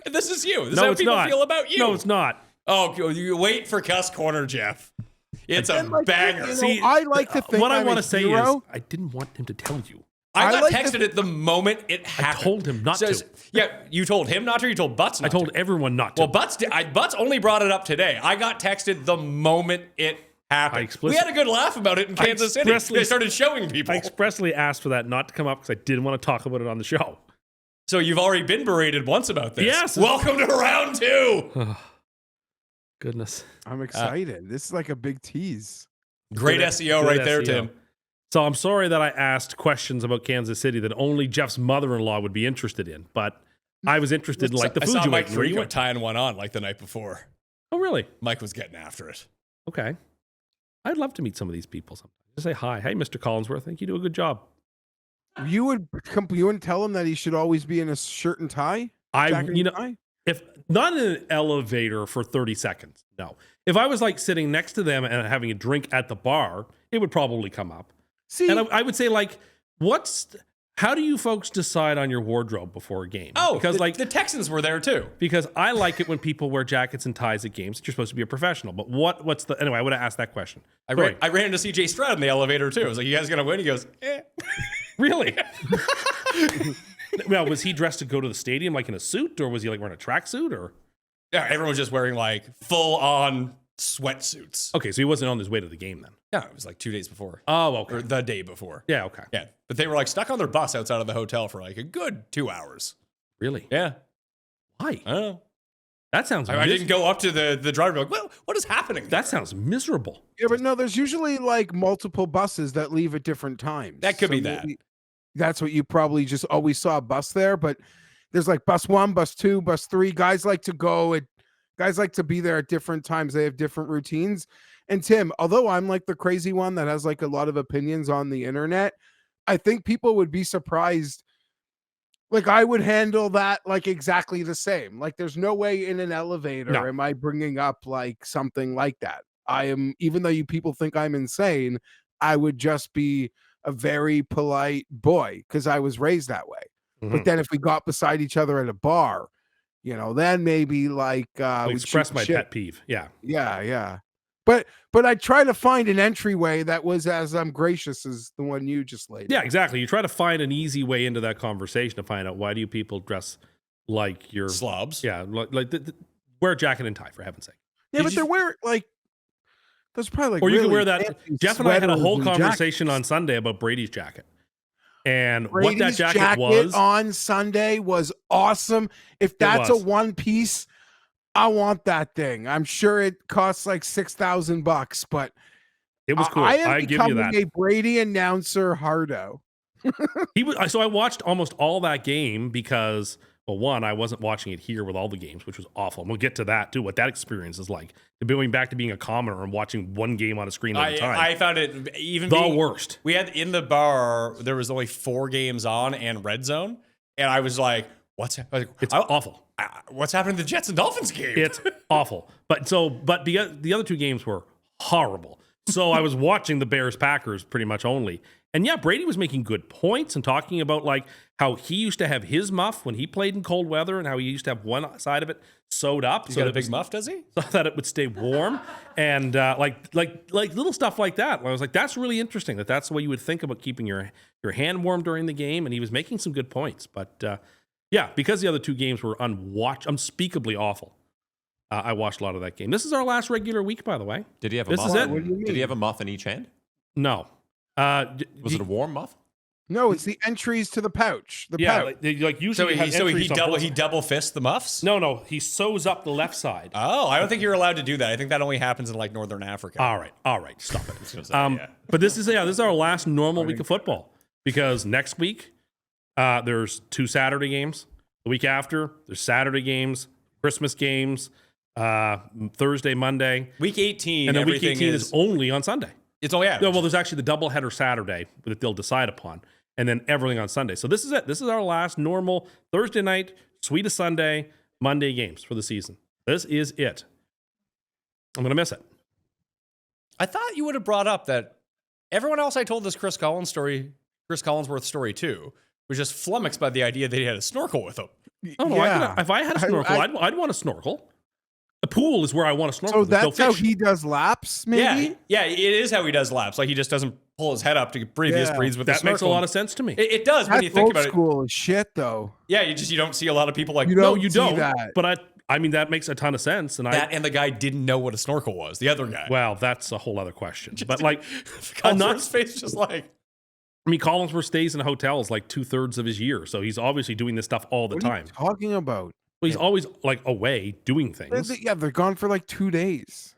This is you. This is how people feel about you. No, it's not. Oh, you wait for Cust Corner, Geoff. It's a banger. You know, see, I like to think what I want to say is I didn't want him to tell you. I got texted it the moment it happened. I told him not to. Yeah, you told him not to. You told Butts not to. I told everyone not to. Well, Butts only brought it up today. I got texted the moment it happened. We had a good laugh about it in Kansas City. They started showing people. I expressly asked for that not to come up because I didn't want to talk about it on the show. So you've already been berated once about this. Yes. Welcome to round 2. Goodness. I'm excited. This is like a big tease. Great SEO right there, Tim. So I'm sorry that I asked questions about Kansas City that only Jeff's mother-in-law would be interested in, but I was interested in like the food I saw you Mike ate. tying one on like the night before. Oh, really? Mike was getting after it. Okay. I'd love to meet some of these people sometime. Just say hi. Hey, Mr. Collinsworth. I think you do a good job. You wouldn't tell him that he should always be in a shirt and tie? Tie? If not in an elevator for 30 seconds, no. If I was like sitting next to them and having a drink at the bar, it would probably come up. See, and I would say like, how do you folks decide on your wardrobe before a game? Oh, because the Texans were there too. Because I like it when people wear jackets and ties at games. You're supposed to be a professional. But anyway, I would have asked that question. I ran into CJ Stroud in the elevator too. I was like, you guys gonna win? He goes, eh. Really? Well, was he dressed to go to the stadium like in a suit, or was he like wearing a tracksuit, or? Yeah, everyone was just wearing like full on sweatsuits. Okay, so he wasn't on his way to the game then. Yeah, it was like 2 days before. Oh, okay. Or the day before. Yeah, okay. Yeah, but they were like stuck on their bus outside of the hotel for like a good 2 hours. Really? Yeah. Why? I don't know. That sounds. I didn't go up to the driver like, well, what is happening? That sounds miserable. Yeah, but no, there's usually like multiple buses that leave at different times. That could be that. That's what you probably just always saw a bus there, but there's like bus 1, bus 2, bus 3. Guys like to go Guys like to be there at different times. They have different routines. And Tim, although I'm like the crazy one that has like a lot of opinions on the internet, I think people would be surprised. Like I would handle that like exactly the same. Like there's no way in an elevator am I bringing up like something like that. I am, even though you people think I'm insane, I would just be a very polite boy because I was raised that way. But then if we got beside each other at a bar, then maybe like express my pet peeve. Yeah. Yeah. But I try to find an entryway that was as gracious as the one you just laid. Yeah, exactly. You try to find an easy way into that conversation to find out why do you people dress like you're slobs. Yeah, like wear a jacket and tie for heaven's sake. Yeah, but they're wearing like those probably like or you really can wear that. Jeff and I had a whole conversation jackets. on Sunday about Brady's jacket. And Brady's what that jacket was on Sunday was awesome. If that's a one piece, I want that thing. I'm sure it costs like $6,000, but it was cool. I am I give you that. a Brady announcer hardo. So I watched almost all that game because, well, one, I wasn't watching it here with all the games, which was awful. And we'll get to that too, what that experience is like. Going back to being a commoner and watching one game on a screen at a time. I found it even worst. We had in the bar, there was only 4 games on and Red Zone. And I was like, it's awful. What's happening to the Jets and Dolphins game? It's awful. But the other 2 games were horrible. So I was watching the Bears-Packers pretty much only. And yeah, Brady was making good points and talking about like how he used to have his muff when he played in cold weather and how he used to have one side of it sewed up. He's got a big muff, does he? So that it would stay warm. And like little stuff like that. And I was like, that's really interesting that's the way you would think about keeping your hand warm during the game. And he was making some good points. But yeah, because the other 2 games were unspeakably awful. I watched a lot of that game. This is our last regular week, by the way. Did he have a muff? Did he have a muff in each hand? No. Was it a warm muff? No, it's the entries to the pouch. Pouch. Usually he double fists the muffs? No, he sews up the left side. Oh, I don't think you're allowed to do that. I think that only happens in like Northern Africa. All right, stop it. But this is our last normal week of football because next week there's 2 Saturday games. The week after there's Saturday games, Christmas games, Thursday, Monday. Week 18, and then week 18 is only on Sunday. It's only no, well, there's actually the doubleheader Saturday that they'll decide upon, and then everything on Sunday. So this is it. This is our last normal Thursday night, sweetest Sunday, Monday games for the season. This is it. I'm gonna miss it. I thought you would have brought up that everyone else I told this Chris Collinsworth story too, was just flummoxed by the idea that he had a snorkel with him. Oh no! Yeah. If I had a snorkel, I'd want a snorkel. The pool is where I want to snorkel. So that's how he does laps, maybe? Yeah, it is how he does laps. Like he just doesn't pull his head up to breathe. He just breathes with the snorkel. That makes a lot of sense to me. It does when you think about it. Old school as shit, though. Yeah, you don't see a lot of people like you don't. That. But I mean that makes a ton of sense. And and the guy didn't know what a snorkel was. The other guy. Well, that's a whole other question. But like, Collinsworth's face just like. I mean, Collinsworth stays in hotels like 2/3 of his year, so he's obviously doing this stuff all the time. What are you talking about? Well, he's always like away doing things. They're gone for like 2 days.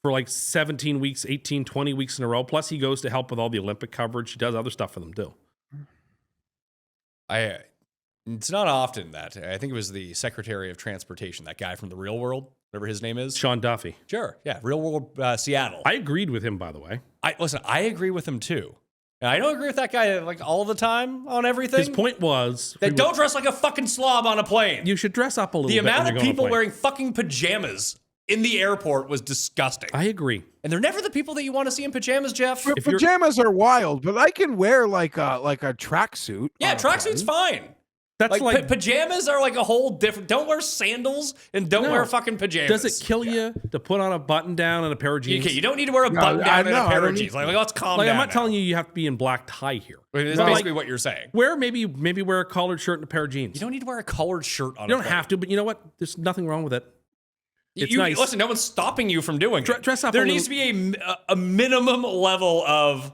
For like 17 weeks, 18, 20 weeks in a row. Plus, he goes to help with all the Olympic coverage. He does other stuff for them too. It's not often that. I think it was the Secretary of Transportation, that guy from the Real World, whatever his name is. Sean Duffy. Sure, yeah, Real World Seattle. I agreed with him, by the way. I agree with him too. And I don't agree with that guy like all the time on everything. His point was that don't dress like a fucking slob on a plane. You should dress up a little bit. The amount of people wearing fucking pajamas in the airport was disgusting. I agree. And they're never the people that you want to see in pajamas, Jeff. Pajamas are wild, but I can wear like a tracksuit. Yeah, tracksuit's fine. That's like pajamas are like a whole different. Don't wear sandals and don't wear fucking pajamas. Does it kill you to put on a button down and a pair of jeans? Okay, you don't need to wear a button down and a pair of jeans. Like let's calm down. I'm not telling you have to be in black tie here. That's basically what you're saying. Maybe wear a collared shirt and a pair of jeans. You don't need to wear a collared shirt on. You don't have to, but you know what? There's nothing wrong with it. It's nice. Listen, no one's stopping you from doing it. Dress up. There needs to be a minimum level of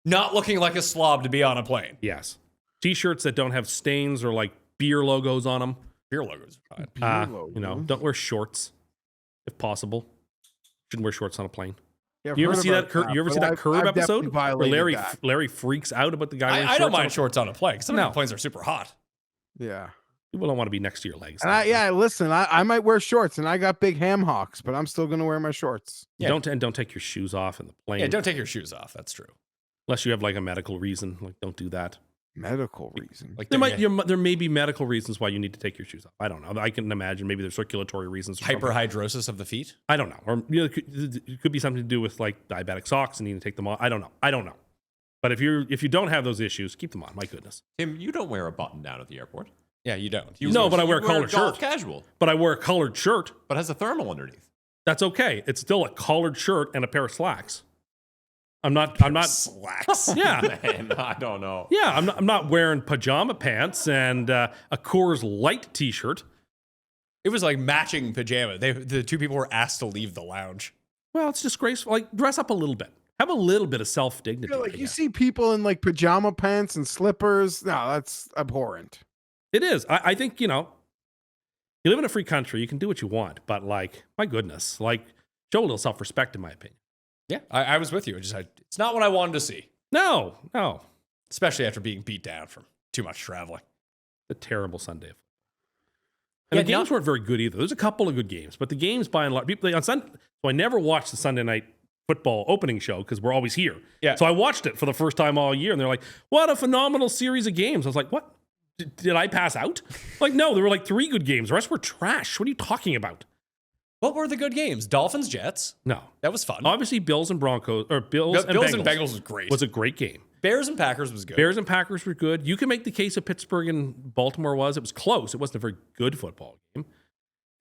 not looking like a slob to be on a plane. Yes. T-shirts that don't have stains or like beer logos on them. Beer logos are fine. Don't wear shorts if possible. Shouldn't wear shorts on a plane. Yeah, you ever see that? You ever see that Curb episode where Larry freaks out about the guy? I don't mind shorts on a plane. Some of the planes are super hot. Yeah. People don't want to be next to your legs. And listen, I might wear shorts, and I got big ham hocks, but I'm still gonna wear my shorts. Yeah. Don't take your shoes off in the plane. Yeah, don't take your shoes off. That's true. Unless you have like a medical reason. Like, don't do that. Medical reason. Like There may be medical reasons why you need to take your shoes off. I don't know. I can imagine maybe there's circulatory reasons. Or hyperhidrosis of the feet. I don't know. Or it could be something to do with like diabetic socks and needing to take them off. I don't know. But if you don't have those issues, keep them on. My goodness. Tim, you don't wear a button down at the airport. Yeah, you don't. But I wear a collared golf shirt. Casual. But I wear a collared shirt. But has a thermal underneath. That's okay. It's still a collared shirt and a pair of slacks. I'm not slacks. Yeah. Man, I don't know. Yeah, I'm not wearing pajama pants and a Coors Light t-shirt. It was like matching pajama. The two people were asked to leave the lounge. Well, it's disgraceful. Like, dress up a little bit. Have a little bit of self-dignity. You see people in like pajama pants and slippers. No, that's abhorrent. It is. I think, you live in a free country. You can do what you want. But, like, my goodness. Like, show a little self-respect, in my opinion. Yeah, I was with you. It's not what I wanted to see. No. Especially after being beat down from too much traveling. A terrible Sunday. And the games weren't very good either. There's a couple of good games. But the games, by and large, on Sunday, so I never watched the Sunday night football opening show because we're always here. Yeah. So I watched it for the first time all year. And they're like, what a phenomenal series of games. I was like, what? Did I pass out? Like, no, there were like 3 good games. The rest were trash. What are you talking about? What were the good games? Dolphins, Jets. No. That was fun. Obviously, Bills and Bengals was great. Was a great game. Bears and Packers was good. Bears and Packers were good. You can make the case of Pittsburgh and Baltimore was. It was close. It wasn't a very good football game.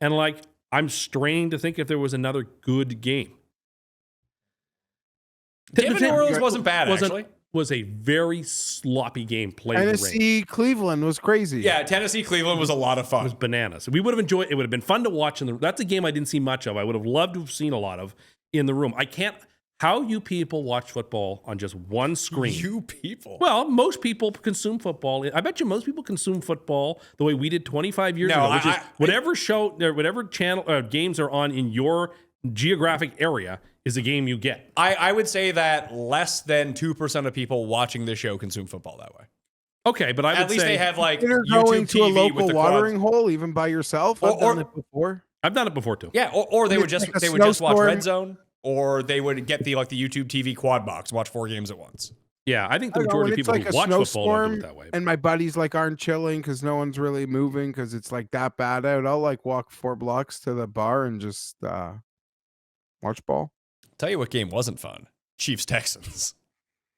And like, I'm straining to think if there was another good game. Game in New Orleans wasn't bad, actually. Was a very sloppy game played in the rain. Tennessee, Cleveland was crazy. Yeah, Tennessee, Cleveland was a lot of fun. It was bananas. We would have enjoyed. It would have been fun to watch. That's a game I didn't see much of. I would have loved to have seen a lot of in the room. I can't. How you people watch football on just one screen? You people. Well, most people consume football. I bet you most people consume football the way we did 25 years ago, which is whatever show or whatever channel games are on in your geographic area is the game you get. I would say that less than 2% of people watching this show consume football that way. Okay, but I would at least say they have like you're YouTube going to TV a local with watering hole even by yourself. I've done it before. I've done it before too. Yeah, or they would just like watch Red Zone, or they would get the YouTube TV quad box, watch 4 games at once. Yeah, I think the majority of people like who watch football don't do it that way. And my buddies like aren't chilling because no one's really moving because it's like that bad out. I'll like walk 4 blocks to the bar and just watch ball. Tell you what game wasn't fun. Chiefs Texans.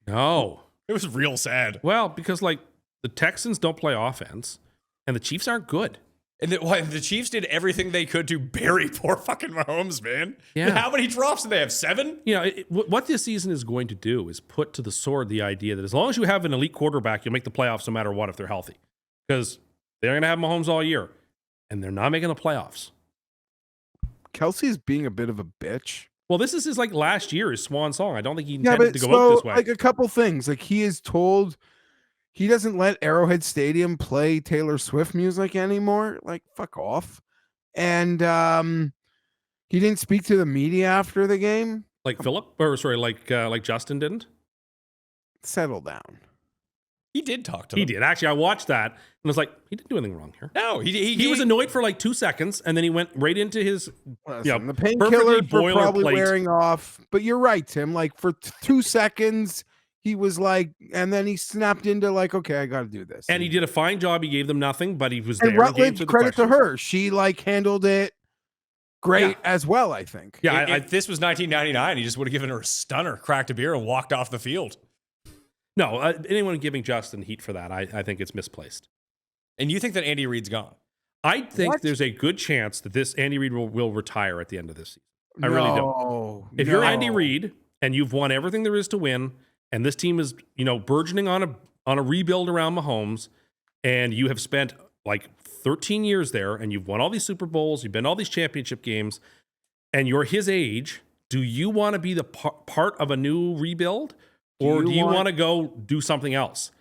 No. It was real sad. Well, because like the Texans don't play offense and the Chiefs aren't good. And the Chiefs did everything they could to bury poor fucking Mahomes, man. Yeah. How many drops did they have? 7? What this season is going to do is put to the sword the idea that as long as you have an elite quarterback, you'll make the playoffs no matter what if they're healthy. Because they're going to have Mahomes all year. And they're not making the playoffs. Kelsey's being a bit of a bitch. Well, this is his like last year, his swan song. I don't think he intended to go out this way. Like a couple things. Like he is told he doesn't let Arrowhead Stadium play Taylor Swift music anymore. Like fuck off. And he didn't speak to the media after the game. Like like Justin didn't. Settle down. He did talk to them. He did. Actually, I watched that and was like, he didn't do anything wrong here. No, he was annoyed for like 2 seconds, and then he went right into his the painkillers were probably wearing off. But you're right, Tim. Like for 2 seconds, he was like, and then he snapped into like, okay, I got to do this. And he did a fine job. He gave them nothing, but he was there. And Rutledge, credit to her. She like handled it great as well, I think. Yeah, if this was 1999, he just would have given her a stunner, cracked a beer, and walked off the field. No, anyone giving Justin heat for that, I think it's misplaced. And you think that Andy Reid's gone? I think there's a good chance that this Andy Reid will retire at the end of this season. I really do. If you're Andy Reid and you've won everything there is to win, and this team is burgeoning on a rebuild around Mahomes, and you have spent like 13 years there, and you've won all these Super Bowls, you've been to all these championship games, and you're his age, do you want to be the part of a new rebuild? Or do you want to go do something else?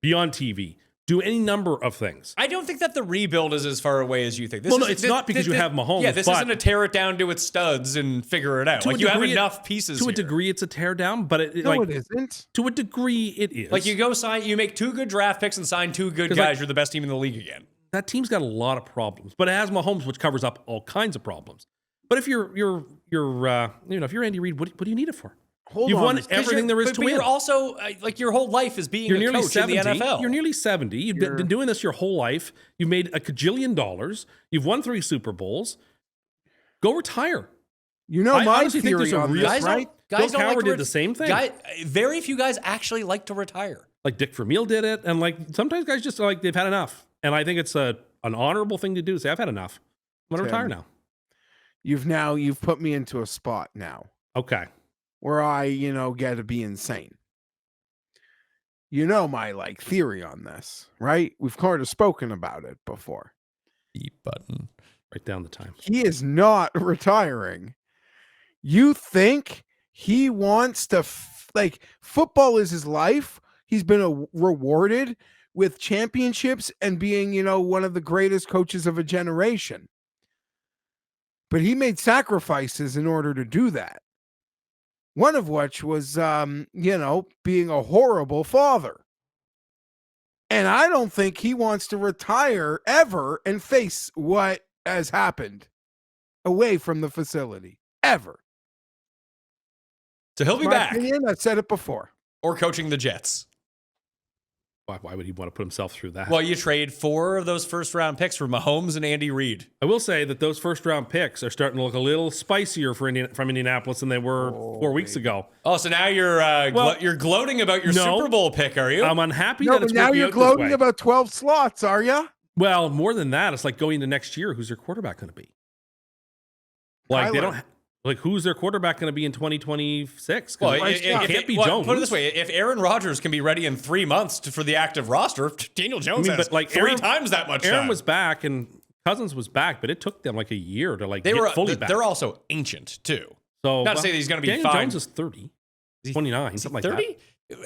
Be on TV. Do any number of things. I don't think that the rebuild is as far away as you think. It's not because you have Mahomes. Yeah, this isn't a tear it down to its studs and figure it out. Like you have enough pieces. To a degree, it's a tear down, but it isn't. To a degree, it is. Like you make 2 good draft picks and sign 2 good guys. You're the best team in the league again. that team's got a lot of problems. But it has Mahomes, which covers up all kinds of problems. But if you're if you're Andy Reid, what do you need it for? You've won everything there is to win. But you're also like your whole life is being a coach 70, in the NFL. You're nearly 70. You've been doing this your whole life. You've made a cajillion dollars. You've won 3 Super Bowls. Go retire. You know, I my honestly think there's theory a on real this, right? Guys Bill don't Cowher like to did the same thing. Very few guys actually like to retire. Like Dick Vermeil did it, and like sometimes guys just like they've had enough. And I think it's an honorable thing to do. Say, I've had enough. I'm gonna retire now. You've put me into a spot now. Okay. Where I, get to be insane. You know my theory on this, right? We've kind of spoken about it before. Beep button. Write down the time. He is not retiring. You think he wants to football is his life. He's been rewarded with championships and being, one of the greatest coaches of a generation. But he made sacrifices in order to do that. One of which was, being a horrible father. And I don't think he wants to retire ever and face what has happened away from the facility. Ever. So he'll be back. I've said it before. Or coaching the Jets. Why would he want to put himself through that? Well, you trade 4 of those first-round picks for Mahomes and Andy Reid. I will say that those first-round picks are starting to look a little spicier from Indianapolis than they were 4 weeks ago. Oh, so now you're gloating about your Super Bowl pick, are you? I'm unhappy No, that but it's now working you're out this way. gloating about 12 slots, are you? Well, more than that, it's like going into next year. Who's their quarterback going to be? Like they Kyler. don't. Like, who's their quarterback going to be in 2026? Well, it can't be Jones. Put it this way: if Aaron Rodgers can be ready in 3 months for the active roster, Daniel Jones has three times that much Aaron time. was back and Cousins was back, but it took them like a year to they get were fully back. They're also ancient too. So not to say that he's going to be Daniel fine. Jones is 30, 29, something like 30?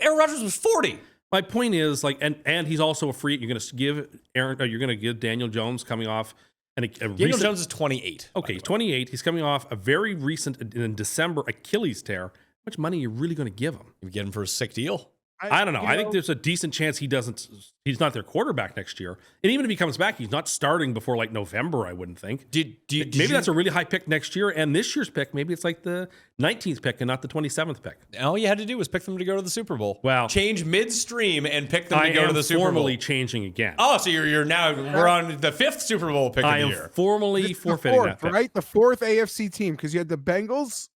Aaron Rodgers was 40. My point is and he's also a free. You're going to give you're going to give Daniel Jones coming off. And Daniel Jones is 28. Okay, he's 28. He's coming off a very recent in December Achilles tear. How much money are you really going to give him? You get him for a sick deal. I don't know. I think there's a decent chance he's not their quarterback next year. And even if he comes back, he's not starting before like November, I wouldn't think. Maybe that's a really high pick next year. And this year's pick, maybe it's like the 19th pick and not the 27th pick. All you had to do was pick them to go to the Super Bowl. Well, change midstream and pick them to go to the Super Bowl. Formally changing again. Oh, so you're now we're on the 5th Super Bowl pick of the year. I am formally forfeiting that pick. Right? The 4th AFC team, because you had the Bengals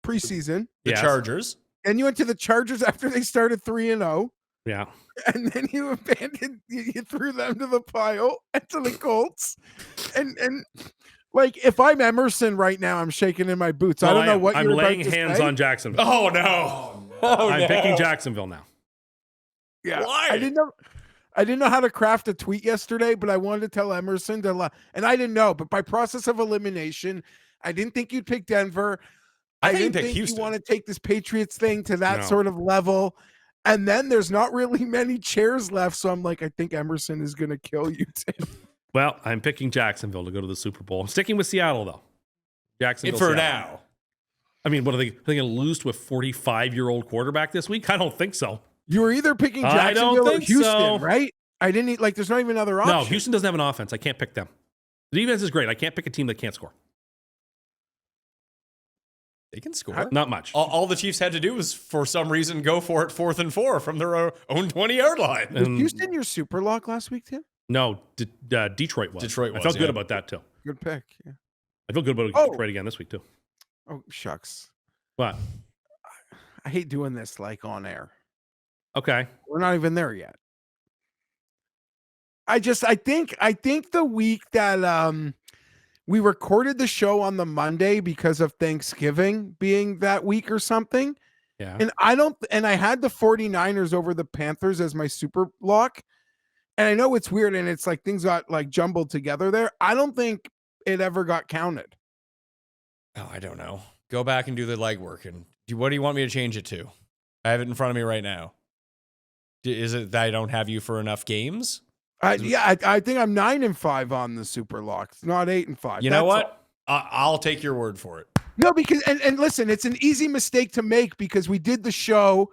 preseason. The Chargers. And you went to the Chargers after they started 3-0. Yeah. And then you abandoned, you threw them to the pile and to the Colts. And like, if I'm Emerson right now, I'm shaking in my boots. I don't know what you're laying about to hands say. on Jacksonville. Oh, no. I'm picking Jacksonville now. Yeah. Why? I didn't know how to craft a tweet yesterday, but I wanted to tell Emerson and I didn't know, but by process of elimination, I didn't think you'd pick Denver. I didn't think Houston. you want to take this Patriots thing to that sort of level. And then there's not really many chairs left. So I'm like, I think Emerson is going to kill you, Tim. Well, I'm picking Jacksonville to go to the Super Bowl. I'm sticking with Seattle, though. Jacksonville For Seattle. now. I mean, what are they going to lose to a 45-year-old quarterback this week? I don't think so. You were either picking I don't Jacksonville or think Houston, so. right? I didn't there's not even another option. No, Houston doesn't have an offense. I can't pick them. The defense is great. I can't pick a team that can't score. They can score. Not much. All the Chiefs had to do was, for some reason, go for it 4th and 4 from their own 20-yard line. Was Houston your super lock last week, Tim? No, Detroit was. Detroit was, I felt yeah. good about that, too. Good pick. Yeah. I feel good about Detroit again this week, too. Oh, shucks. What? I hate doing this on air. Okay. We're not even there yet. I think the week that we recorded the show on the Monday because of Thanksgiving being that week or something. Yeah. And I had the 49ers over the Panthers as my super lock. And I know it's weird and it's like things got like jumbled together there. I don't think it ever got counted. Oh, I don't know. Go back and do the legwork. And what do you want me to change it to? I have it in front of me right now. Is it that I don't have you for enough games? I think I'm 9-5 on the super locks, not 8-5. You know what? I'll take your word for it. No, because and listen, it's an easy mistake to make because we did the show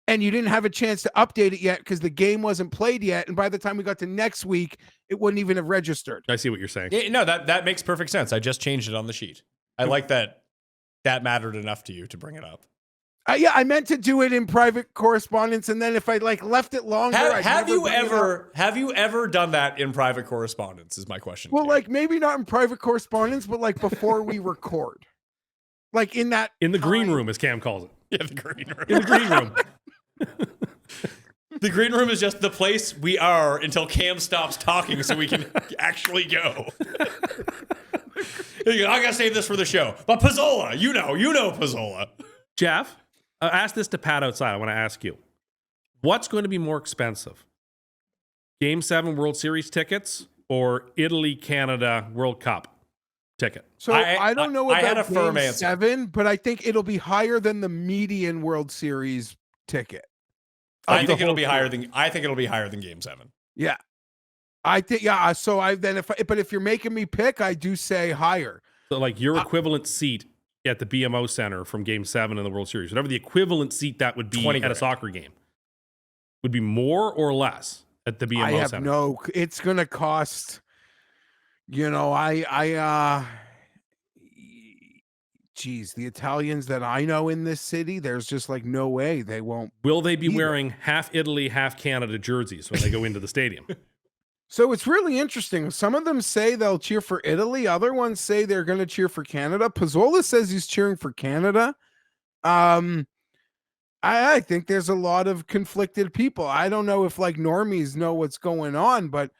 and you didn't have a chance to update it yet because the game wasn't played yet. And by the time we got to next week, it wouldn't even have registered. I see what you're saying. Yeah, no, that makes perfect sense. I just changed it on the sheet. I like that mattered enough to you to bring it up. Yeah, I meant to do it in private correspondence, and then if I left it longer, Have you ever done that in private correspondence? Is my question. Well, maybe not in private correspondence, but before we record, in the green room, as Cam calls it. Yeah, the green room. In the green room. The green room is just the place we are until Cam stops talking, so we can actually go. I gotta save this for the show. But Pizzola, you know Pizzola. Geoff, ask this to Pat outside. I want to ask you, what's going to be more expensive? Game 7 World Series tickets or Italy-Canada World Cup ticket? So I don't know about I had a firm Game answer. 7, but I think it'll be higher than the median World Series ticket. I think it'll be higher than Game 7. Yeah. I think so but if you're making me pick, I do say higher. So your equivalent seat at the BMO Center from Game 7 in the World Series, whatever the equivalent seat that would be at a soccer game, would be more or less at the BMO Center? It's going to cost, geez, the Italians that I know in this city, there's just no way they won't. Will they be wearing half Italy, half Canada jerseys when they go into the stadium? So it's really interesting. Some of them say they'll cheer for Italy. Other ones say they're going to cheer for Canada. Pizzola says he's cheering for Canada. I think there's a lot of conflicted people. I don't know if normies know what's going on, but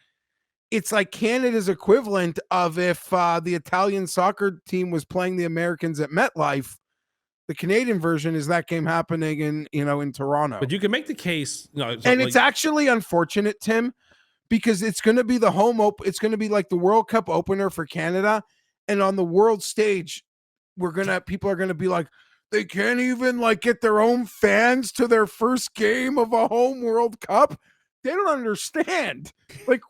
it's Canada's equivalent of if the Italian soccer team was playing the Americans at MetLife. The Canadian version is that game happening in Toronto. But you can make the case. It's actually unfortunate, Tim, because it's going to be the home open. It's going to be the World Cup opener for Canada. And on the world stage, people are going to be they can't even get their own fans to their first game of a home World Cup. They don't understand.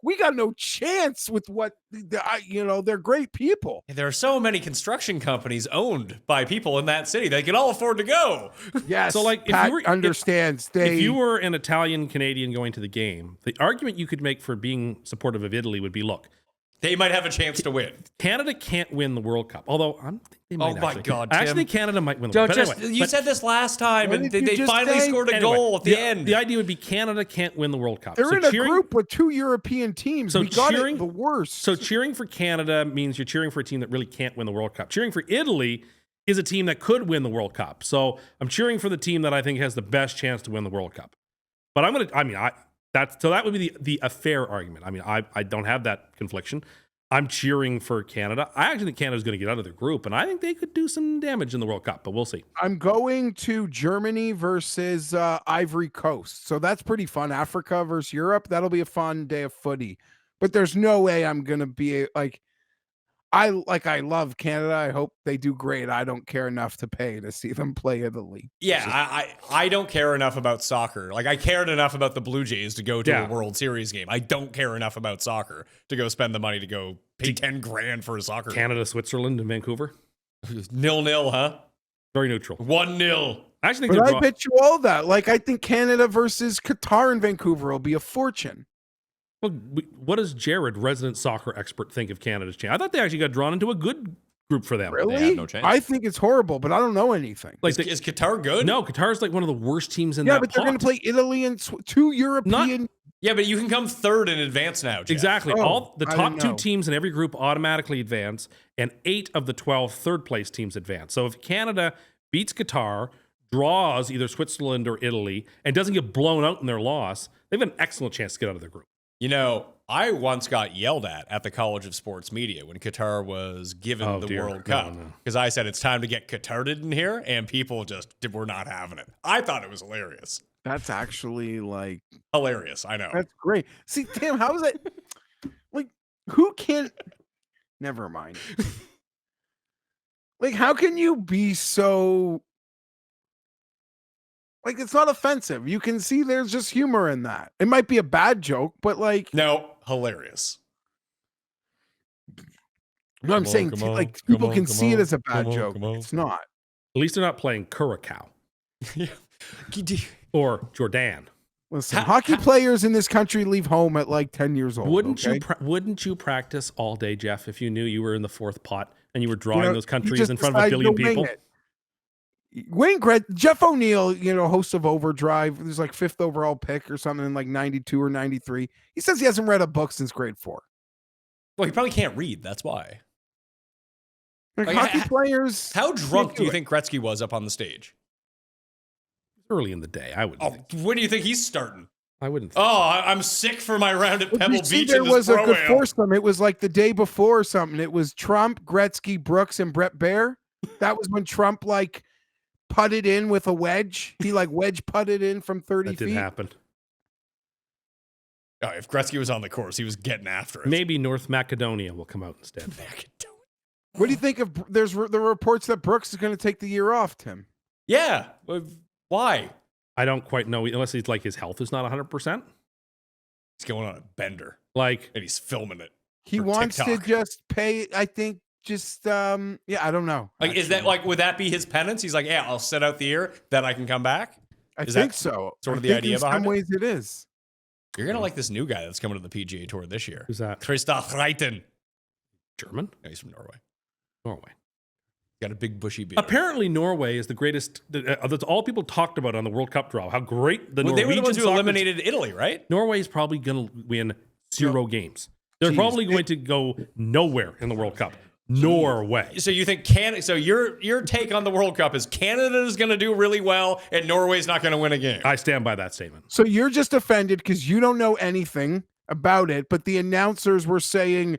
We got no chance with what, they're great people. There are so many construction companies owned by people in that city. They can all afford to go. Yes. So Pat understands. If you were an Italian Canadian going to the game, the argument you could make for being supportive of Italy would be, look, they might have a chance to win. Canada can't win the World Cup, although I think they might. Oh my God, Tim. I actually think Canada might win the World Cup. You said this last time, and they just finally say? scored a goal at the end. The idea would be Canada can't win the World Cup. They're in a group with 2 European teams. We got it the worst. So cheering for Canada means you're cheering for a team that really can't win the World Cup. Cheering for Italy is a team that could win the World Cup. So I'm cheering for the team that I think has the best chance to win the World Cup. But that would be a fair argument. I don't have that confliction. I'm cheering for Canada. I actually think Canada's going to get out of their group, and I think they could do some damage in the World Cup, but we'll see. I'm going to Germany versus Ivory Coast. So that's pretty fun. Africa versus Europe. That'll be a fun day of footy. But there's no way I'm going to be I love Canada. I hope they do great. I don't care enough to pay to see them play Italy. Yeah, I don't care enough about soccer. I cared enough about the Blue Jays to go to a World Series game. I don't care enough about soccer to go spend the money to go pay $10,000 for a soccer game. Canada, Switzerland, and Vancouver? 0-0, huh? Very neutral. 1-0. I actually think I bet you all that. I think Canada versus Qatar and Vancouver will be a fortune. Well, what does Jared, resident soccer expert, think of Canada's chance? I thought they actually got drawn into a good group for them. Really? They had no chance. I think it's horrible, but I don't know anything. Is Qatar good? No, Qatar's one of the worst teams in that but they're going to play Italy and 2 European. Yeah, but you can come third in advance now, Geoff. Exactly. All the top 2 know. teams in every group automatically advance, and 8 of the 12 third-place teams advance. So if Canada beats Qatar, draws either Switzerland or Italy, and doesn't get blown out in their loss, they have an excellent chance to get out of their group. I once got yelled at the College of Sports Media when Qatar was given the World Cup because I said it's time to get Qatarded in here, and people just were not having it. I thought it was hilarious. That's actually Hilarious, I know. That's great. See, Tim, how is it? Who can? Never mind. How can you be so? It's not offensive. You can see there's just humor in that. It might be a bad joke, but no, hilarious. No, I'm saying people can see it as a bad joke. It's not. At least they're not playing Curacao. Or Jordan. Listen, hockey players in this country leave home at like 10 years old. Wouldn't you practice all day, Geoff, if you knew you were in the fourth pot and you were drawing those countries in front of a billion people? Jeff O'Neill, host of Overdrive, there's like 5th overall pick or something in like 92 or 93. He says he hasn't read a book since grade 4. Well, he probably can't read. That's why. Hockey players. How drunk do you think Gretzky was up on the stage? Early in the day, I would. Oh, when do you think he's starting? I wouldn't. I'm sick for my round at Pebble Beach. There was a good foursome. It was like the day before or something. It was Trump, Gretzky, Brooks, and Brett Baer. That was when Trump putted in with a wedge. He wedge putted in from 30 feet. That didn't happen. Oh, if Gretzky was on the course, he was getting after it. Maybe North Macedonia will come out instead. Macedonia. What do you think of? There's the reports that Brooks is going to take the year off, Tim. Yeah. Why? I don't quite know, unless he's his health is not 100%. He's going on a bender. And he's filming it. He wants TikTok. To just pay, I think, I don't know. Is that would that be his penance? He's like, yeah, I'll sit out the year, then I can come back? I think so. Sort of the idea behind it? In some ways it is. You're going to like this new guy that's coming to the PGA Tour this year. Who's that? Christoph Reiten. German? No, he's from Norway. Norway. Got a big bushy beard. Apparently, Norway is the greatest. That's all people talked about on the World Cup draw. How great the Norwegian they were the ones who eliminated Italy, right? Norway is probably going to win 0 games. They're probably going to go nowhere in the World Cup. Norway. So you think Canada? So your take on the World Cup is Canada is going to do really well and Norway's not going to win a game. I stand by that statement. So you're just offended because you don't know anything about it, but the announcers were saying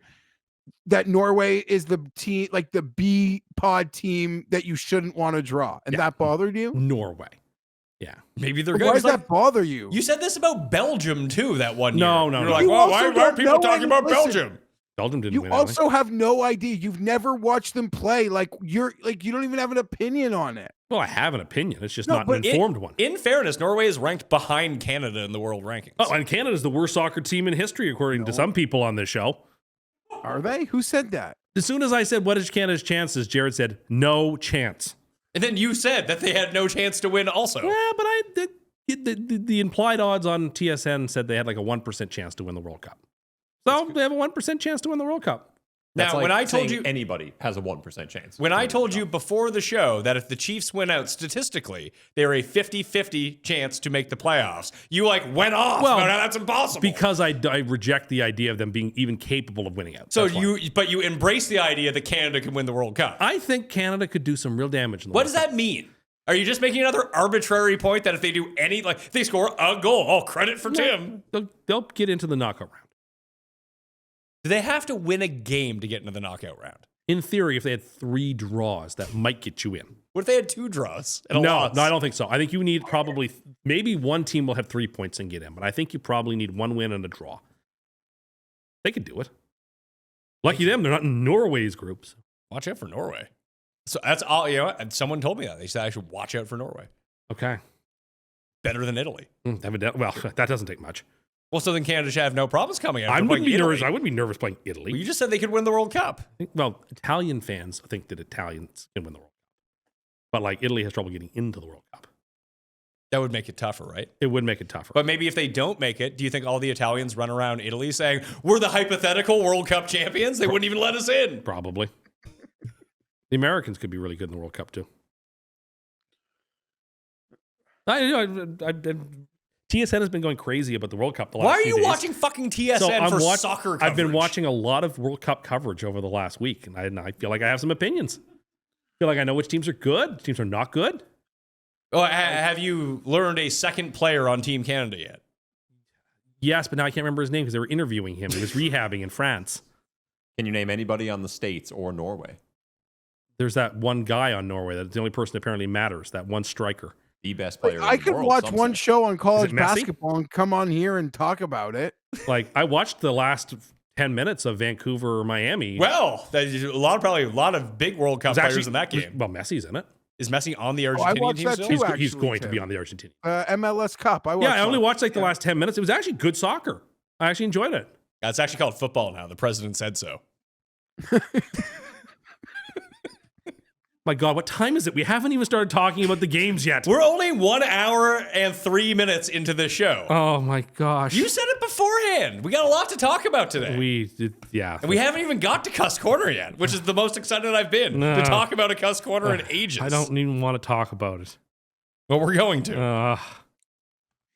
that Norway is the team, the B pod team that you shouldn't want to draw, and that bothered you. Norway. Yeah, maybe they're good. Why does that bother you? You said this about Belgium too that one year. No. You're like, well, why are people talking about Belgium? Belgium didn't win. You also have no idea. You've never watched them play. You don't even have an opinion on it. Well, I have an opinion. It's just not an informed one. In fairness, Norway is ranked behind Canada in the world rankings. Oh, and Canada's the worst soccer team in history, according to some people on this show. Are they? Who said that? As soon as I said, what is Canada's chances? Jared said, no chance. And then you said that they had no chance to win also. Yeah, but the implied odds on TSN said they had a 1% chance to win the World Cup. So they have a 1% chance to win the World Cup. Now, when I told you anybody has a 1% chance. When I told you before the show that if the Chiefs win out statistically, they're a 50-50 chance to make the playoffs, you went off. Well, no, that's impossible. Because I reject the idea of them being even capable of winning out. So you embrace the idea that Canada can win the World Cup. I think Canada could do some real damage in the What World does Cup. that mean? Are you just making another arbitrary point that if they do if they score a goal, credit for Tim? They'll get into the knockout round. Do they have to win a game to get into the knockout round? In theory, if they had 3 draws, that might get you in. What if they had 2 draws and a No, loss? I don't think so. I think you need maybe one team will have 3 points and get in, but I think you probably need 1 win and a draw. They could do it. Lucky them, they're not in Norway's groups. Watch out for Norway. So that's all, and someone told me that. They said I should watch out for Norway. Okay. Better than Italy. Evidently, well, that doesn't take much. Well, so then Canada should have no problems coming out. I wouldn't be nervous. I wouldn't be nervous playing Italy. Well, you just said they could win the World Cup. Well, Italian fans think that Italians can win the World Cup, but Italy has trouble getting into the World Cup. That would make it tougher, right? It would make it tougher. But maybe if they don't make it, do you think all the Italians run around Italy saying we're the hypothetical World Cup champions? They wouldn't even let us in. Probably. The Americans could be really good in the World Cup too. TSN has been going crazy about the World Cup the last Why are few you days. watching fucking TSN for soccer coverage? I've been watching a lot of World Cup coverage over the last week, and I feel like I have some opinions. I feel like I know which teams are good, which teams are not good. Oh, have you learned a second player on Team Canada yet? Yes, but now I can't remember his name because they were interviewing him. He was rehabbing in France. Can you name anybody on the States or Norway? There's that one guy on Norway that's the only person that apparently matters, that one striker. The best player I in the could world, watch some one say. show on college Messi? basketball and come on here and talk about it. I watched the last 10 minutes of Vancouver or Miami. Well, there's probably a lot of big World Cup players in that game. Well, Messi's in it. Is Messi on the I Argentinian watched team that still? too. He's actually, going to Tim. be on the Argentinian. MLS Cup. I only watched the last 10 minutes. It was actually good soccer. I actually enjoyed it. It's actually called football now. The president said so. My God, what time is it? We haven't even started talking about the games yet. We're only 1 hour and 3 minutes into the show. Oh my gosh. You said it beforehand. We got a lot to talk about today. And we haven't even got to Cust Corner yet, which is the most excited I've been to talk about a Cust Corner in ages. I don't even want to talk about it. But we're going to.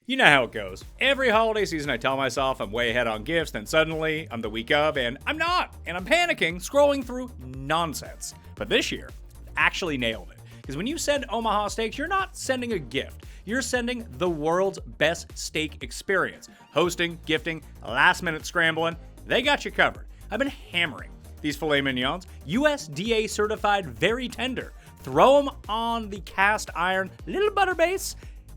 You know how it goes. Every holiday season, I tell myself I'm way ahead on gifts, then suddenly I'm the week of, and I'm not. And I'm panicking, scrolling through nonsense. But this year, actually nailed it. Because when you send Omaha Steaks, you're not sending a gift. You're sending the world's best steak experience. Hosting, gifting, last-minute scrambling, they got you covered. I've been hammering these filet mignons, USDA certified, very tender. Throw them on the cast iron, little butter base.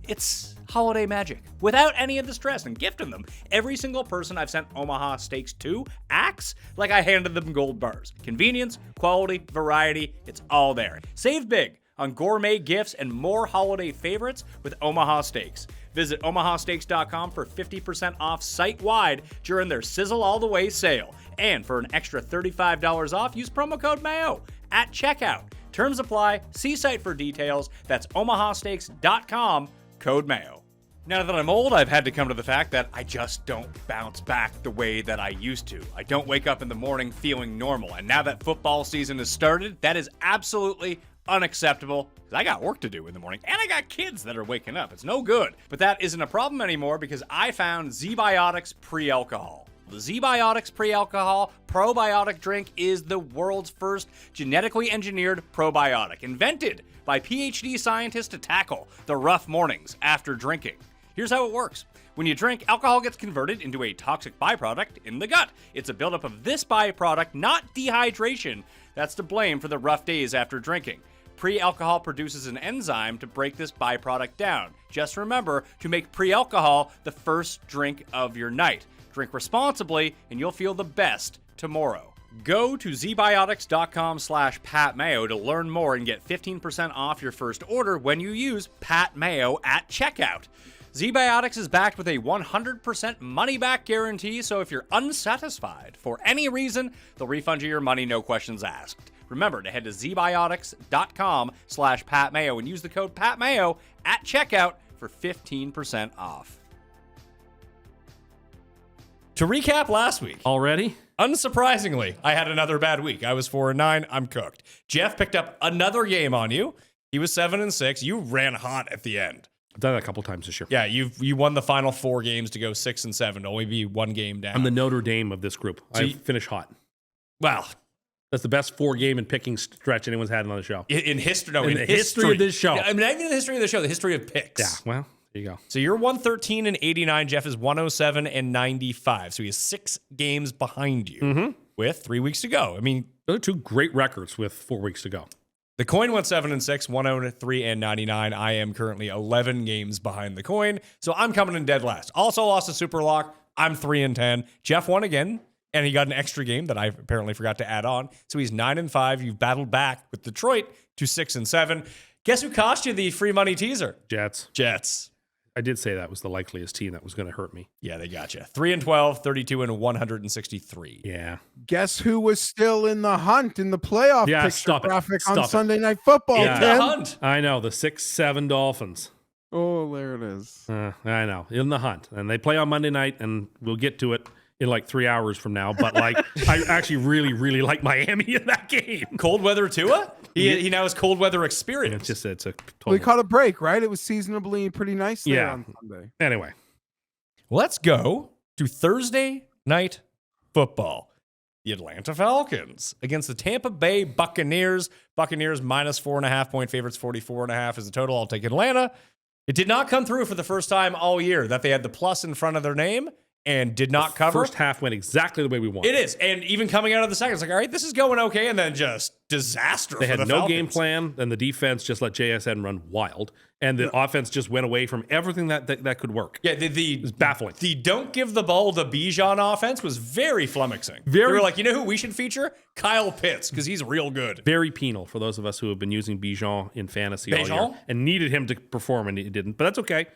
It's holiday magic without any of the stress, and gifting them. Every single person I've sent Omaha Steaks to acts like I handed them gold bars. Convenience, quality, variety, it's all there. Save big on gourmet gifts and more holiday favorites with Omaha Steaks. Visit omahasteaks.com for 50% off site-wide during their Sizzle All the Way sale. And for an extra $35 off, use promo code Mayo at checkout. Terms apply. See site for details. That's omahasteaks.com, code Mayo. Now that I'm old, I've had to come to the fact that I just don't bounce back the way that I used to. I don't wake up in the morning feeling normal. And now that football season has started, that is absolutely unacceptable. I got work to do in the morning, and I got kids that are waking up. It's no good. But that isn't a problem anymore because I found ZBiotics Pre-Alcohol. The ZBiotics Pre-Alcohol probiotic drink is the world's first genetically engineered probiotic, invented by PhD scientists to tackle the rough mornings after drinking. Here's how it works. When you drink, alcohol gets converted into a toxic byproduct in the gut. It's a buildup of this byproduct, not dehydration, that's to blame for the rough days after drinking. Pre-alcohol produces an enzyme to break this byproduct down. Just remember to make pre-alcohol the first drink of your night. Drink responsibly, and you'll feel the best tomorrow. Go to zbiotics.com/PatMayo to learn more and get 15% off your first order when you use Pat Mayo at checkout. ZBiotics is backed with a 100% money-back guarantee, so if you're unsatisfied for any reason, they'll refund you your money, no questions asked. Remember to head to zbiotics.com/PatMayo and use the code PatMayo at checkout for 15% off. To recap last week. Already? Unsurprisingly, I had another bad week. I was 4-9. I'm cooked. Geoff picked up another game on you. He was 7-6. You ran hot at the end. I've done that a couple times this year. Yeah, you won the final 4 games to go 6-7, to only be 1 game down. I'm the Notre Dame of this group. So I finish hot. Wow. That's the best 4-game and picking stretch anyone's had on the show. In history. No, in the history of this show. I mean, not even in the history of the show, the history of picks. Yeah, well, there you go. So you're 113-89. Geoff is 107-95. So he has 6 games behind you with 3 weeks to go. I mean, those are 2 great records with 4 weeks to go. The Coin went 7-6, 103-99. I am currently 11 games behind the Coin, so I'm coming in dead last. Also lost a Superlock. I'm 3-10. Geoff won again, and he got an extra game that I apparently forgot to add on. So he's 9-5. You've battled back with Detroit to 6-7. Guess who cost you the free money teaser? Jets. I did say that was the likeliest team that was going to hurt me. Yeah, they got you. 3-12, 32-163. Yeah. Guess who was still in the hunt in the playoff picture graphic on Sunday Night Football? In the hunt. I know, the 6-7 Dolphins. Oh, there it is. I know, in the hunt. And they play on Monday night, and we'll get to it in like 3 hours from now. But like, I actually really, really like Miami in that game. Cold weather Tua? He now has cold weather experience. It's a total... Well, he caught a break, right? It was seasonably pretty nice there on Sunday. Anyway. Let's go to Thursday Night Football. The Atlanta Falcons against the Tampa Bay Buccaneers. Buccaneers minus 4.5-point favorites, 44.5 is the total. I'll take Atlanta. It did not come through for the first time all year that they had the plus in front of their name and did not cover. First half went exactly the way we wanted. It is. And even coming out of the second, it's like, all right, this is going okay. And then just disaster They for had the no Falcons. game plan, and the defense just let JSN run wild. And the offense just went away from everything that could work. Yeah, it was baffling. The don't give the ball to Bijan offense was very flummoxing. They were like, you know who we should feature? Kyle Pitts, because he's real good. Very penal for those of us who have been using Bijan in fantasy all year and needed him to perform, and he didn't. But that's okay.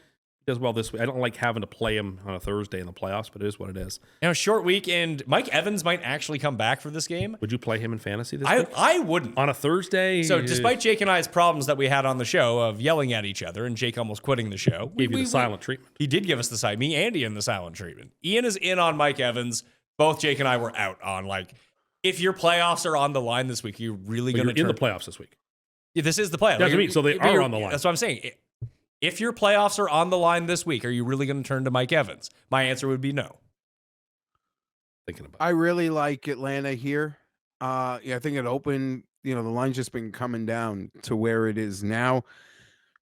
does well this week. I don't like having to play him on a Thursday in the playoffs, but it is what it is. Short week, and Mike Evans might actually come back for this game. Would you play him in fantasy this week? I wouldn't. On a Thursday? So despite Jake and I's problems that we had on the show of yelling at each other and Jake almost quitting the show. Gave you the silent treatment. He did give us the silent. Me and Ian the silent treatment. Ian is in on Mike Evans. Both Jake and I were out on, like, if your playoffs are on the line this week, you're really going to in the playoffs this week. Yeah, this is the playoffs. That's what I mean. So they are on the line. That's what I'm saying. If your playoffs are on the line this week, are you really going to turn to Mike Evans? My answer would be no. Thinking about I really like Atlanta here. I think it opened, the line's just been coming down to where it is now.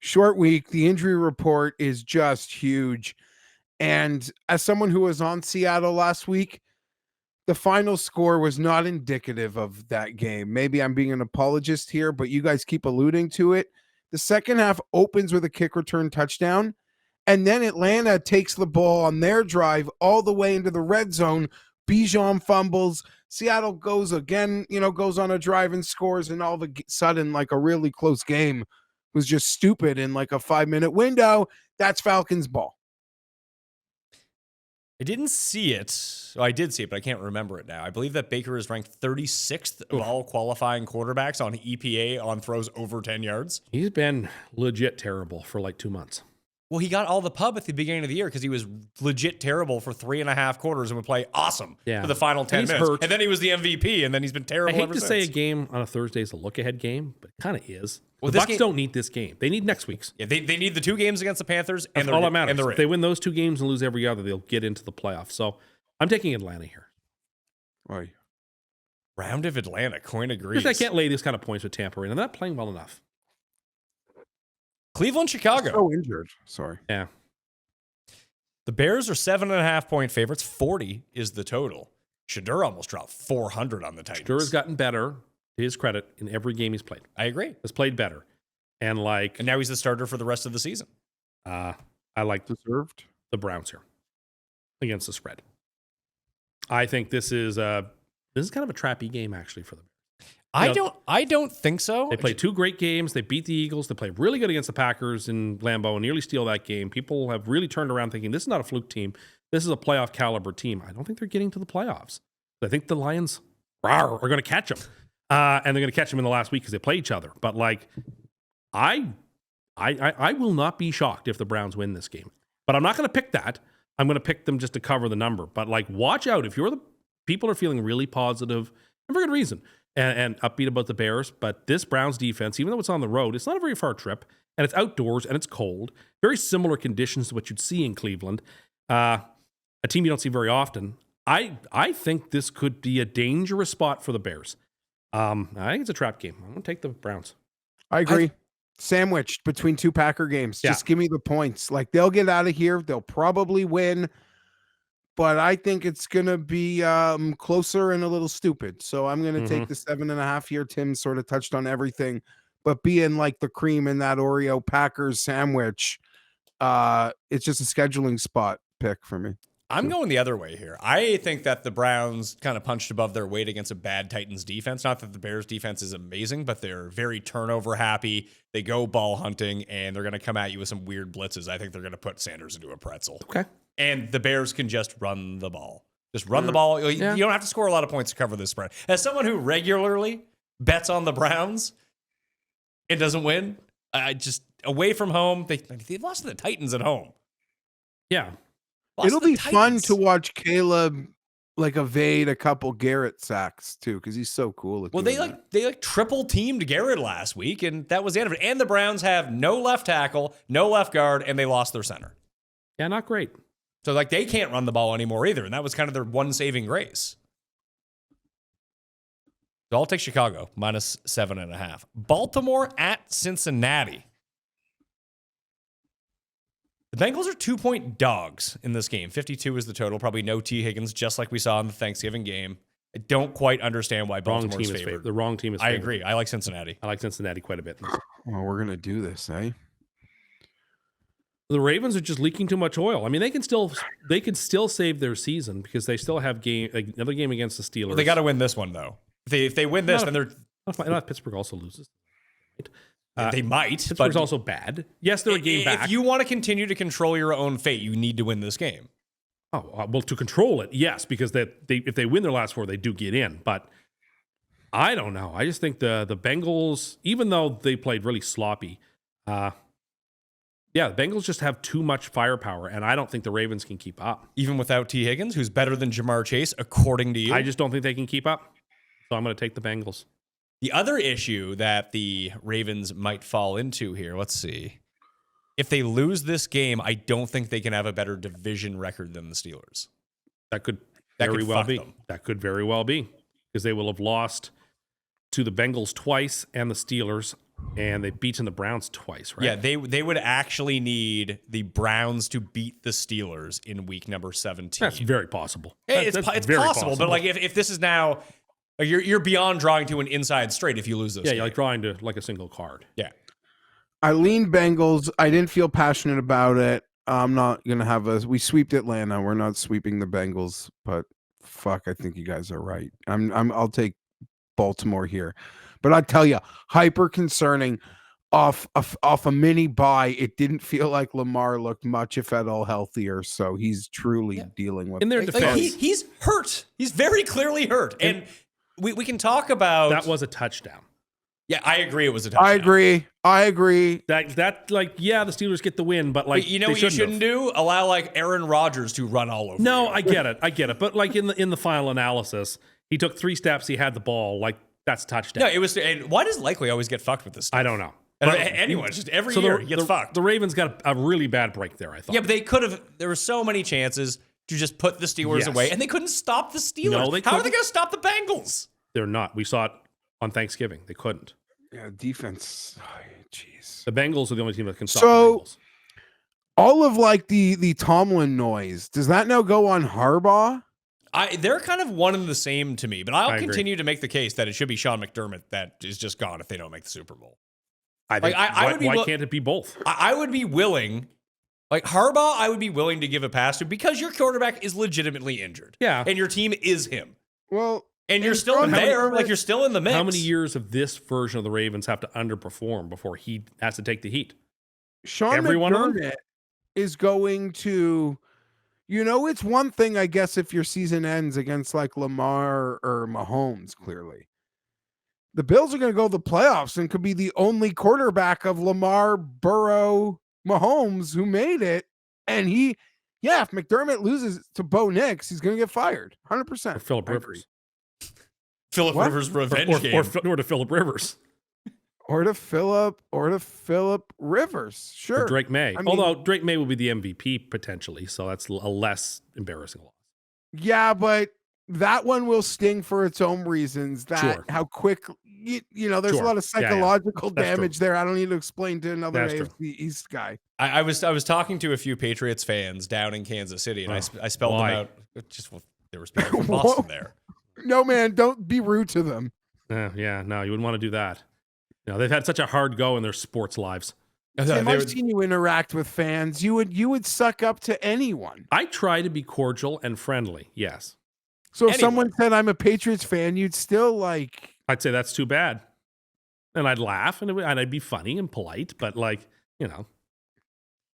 Short week, the injury report is just huge. And as someone who was on Seattle last week, the final score was not indicative of that game. Maybe I'm being an apologist here, but you guys keep alluding to it. The second half opens with a kick return touchdown, and then Atlanta takes the ball on their drive all the way into the red zone. Bijan fumbles. Seattle goes again, goes on a drive and scores, and all of a sudden, like a really close game was just stupid in like a 5-minute window. That's Falcons ball. I didn't see it. Well, I did see it, but I can't remember it now. I believe that Baker is ranked 36th of all qualifying quarterbacks on EPA on throws over 10 yards. He's been legit terrible for like 2 months. Well, he got all the pub at the beginning of the year because he was legit terrible for 3.5 quarters and would play awesome for the final 10 minutes. Hurt. And then he was the MVP, and then he's been terrible ever since. I hate to say a game on a Thursday is a look-ahead game, but it kind of is. Well, the Bucs don't need this game. They need next week's. Yeah, they need the 2 games against the Panthers and all that matters. And if they win those 2 games and lose every other, they'll get into the playoffs. So I'm taking Atlanta here. Right. Round of Atlanta, coin agrees. I can't lay these kind of points with Tampa, and they're not playing well enough. Cleveland, Chicago. So injured. Sorry. Yeah. The Bears are 7.5-point favorites. 40 is the total. Shedeur almost dropped 400 on the Titans. Shedeur has gotten better, to his credit, in every game he's played. I agree. Has played better. And now he's the starter for the rest of the season. I like deserved the Browns here against the spread. I think this is kind of a trappy game actually for them. I don't think so. They played 2 great games. They beat the Eagles. They played really good against the Packers in Lambeau and nearly steal that game. People have really turned around thinking this is not a fluke team. This is a playoff caliber team. I don't think they're getting to the playoffs. I think the Lions are going to catch them. And they're going to catch them in the last week because they play each other. But like, I will not be shocked if the Browns win this game. But I'm not going to pick that. I'm going to pick them just to cover the number. But like, watch out. If you're the people are feeling really positive, and for good reason, and upbeat about the Bears, but this Browns defense, even though it's on the road, it's not a very far trip, and it's outdoors, and it's cold. Very similar conditions to what you'd see in Cleveland. A team you don't see very often. I think this could be a dangerous spot for the Bears. I think it's a trap game. I'm going to take the Browns. I agree. Sandwiched between 2 Packer games. Just give me the points. Like, they'll get out of here. They'll probably win. But I think it's going to be closer and a little stupid. So I'm going to take the 7.5 here. Tim sort of touched on everything. But being like the cream in that Oreo Packers sandwich, it's just a scheduling spot pick for me. I'm going the other way here. I think that the Browns kind of punched above their weight against a bad Titans defense. Not that the Bears defense is amazing, but they're very turnover happy. They go ball hunting, and they're going to come at you with some weird blitzes. I think they're going to put Sanders into a pretzel. Okay. And the Bears can just run the ball. Just run the ball. You don't have to score a lot of points to cover this spread. As someone who regularly bets on the Browns and doesn't win, I just away from home, they lost to the Titans at home. Yeah. It'll be fun to watch Caleb like evade a couple Garrett sacks too, because he's so cool. Well, they triple teamed Garrett last week, and that was the end of it. And the Browns have no left tackle, no left guard, and they lost their center. Yeah, not great. So like they can't run the ball anymore either, and that was kind of their one saving grace. So I'll take Chicago minus 7.5. Baltimore at Cincinnati. The Bengals are 2-point dogs in this game. 52 is the total. Probably no T. Higgins, just like we saw in the Thanksgiving game. I don't quite understand why Baltimore's favored. The wrong team is favored. favored. I agree. I like Cincinnati. I like Cincinnati quite a bit. Well, we're going to do this, eh? The Ravens are just leaking too much oil. I mean, they can still save their season because they still have another game against the Steelers. Well, they got to win this one, though. If they win this, then they're... Not Pittsburgh also loses. Right? They might, Pittsburgh's but also bad. Yes, they're a game back. If you want to continue to control your own fate, you need to win this game. Oh, well, to control it, yes, because if they win their last 4, they do get in. But I don't know. I just think the Bengals, even though they played really sloppy, the Bengals just have too much firepower, and I don't think the Ravens can keep up. Even without T. Higgins, who's better than Jamar Chase, according to you? I just don't think they can keep up. So I'm going to take the Bengals. The other issue that the Ravens might fall into here, let's see. If they lose this game, I don't think they can have a better division record than the Steelers. That could very well be. That could very well be, because they will have lost to the Bengals twice and the Steelers, and they've beaten the Browns twice, right? Yeah, they would actually need the Browns to beat the Steelers in week number 17. That's very possible. It's very possible, but like if this is now, you're beyond drawing to an inside straight if you lose this. Yeah, game. you're like drawing to like a single card. Yeah. I lean Bengals. I didn't feel passionate about it. I'm not gonna have we sweeped Atlanta. We're not sweeping the Bengals, but fuck, I think you guys are right. I'll take Baltimore here, but I tell you, hyper concerning. Off a mini bye, it didn't feel like Lamar looked much, if at all, healthier. So he's truly dealing with. In their defense, he's hurt. He's very clearly hurt, and we can talk about that was a touchdown. Yeah, I agree. It was a touchdown. I agree. That like, yeah, the Steelers get the win, but like, you know what you shouldn't do? Allow like Aaron Rodgers to run all over. No, you. I get it. But like in the final analysis, he took 3 steps. He had the ball. Like, that's a touchdown. No, it was. And why does Likely always get fucked with this stuff? I don't know. But anyone, just every year he gets fucked. The Ravens got a really bad break there, I thought. Yeah, but they could have. There were so many chances to just put the Steelers away, and they couldn't stop the Steelers. No, How are they going to stop the Bengals? They're not. We saw it on Thanksgiving. They couldn't. Yeah, defense. Jeez. The Bengals are the only team that can stop the Bengals. All of like the Tomlin noise, does that now go on Harbaugh? They're kind of one and the same to me, but I'll agree. continue to make the case that it should be Sean McDermott that is just gone if they don't make the Super Bowl. I think, why can't it be both? I would be willing, like Harbaugh, I would be willing to give a pass to because your quarterback is legitimately injured. Yeah. And your team is him. Well, and you're still there, like you're still in the mix. How many years of this version of the Ravens have to underperform before he has to take the heat? Sean McDermott is going to, it's one thing, I guess, if your season ends against like Lamar or Mahomes, clearly. The Bills are going to go to the playoffs and could be the only quarterback of Lamar, Burrow, Mahomes who made it. And if McDermott loses to Bo Nix, he's going to get fired. 100%. Or Phillip Rivers. Phillip Rivers revenge game. Or to Phillip Rivers. Or to Phillip Rivers. Sure. Or Drake May. Although Drake May will be the MVP potentially, so that's a less embarrassing loss. Yeah, but that one will sting for its own reasons. How quick, there's a lot of psychological damage there. I don't need to explain to another AFC East guy. I was talking to a few Patriots fans down in Kansas City, and I spelled them out. There was people from Boston there. No, man, don't be rude to them. No, you wouldn't want to do that. They've had such a hard go in their sports lives. Tim, I've seen you interact with fans. You would suck up to anyone. I try to be cordial and friendly, yes. So if someone said I'm a Patriots fan, you'd still like... I'd say that's too bad. And I'd laugh, and I'd be funny and polite, but You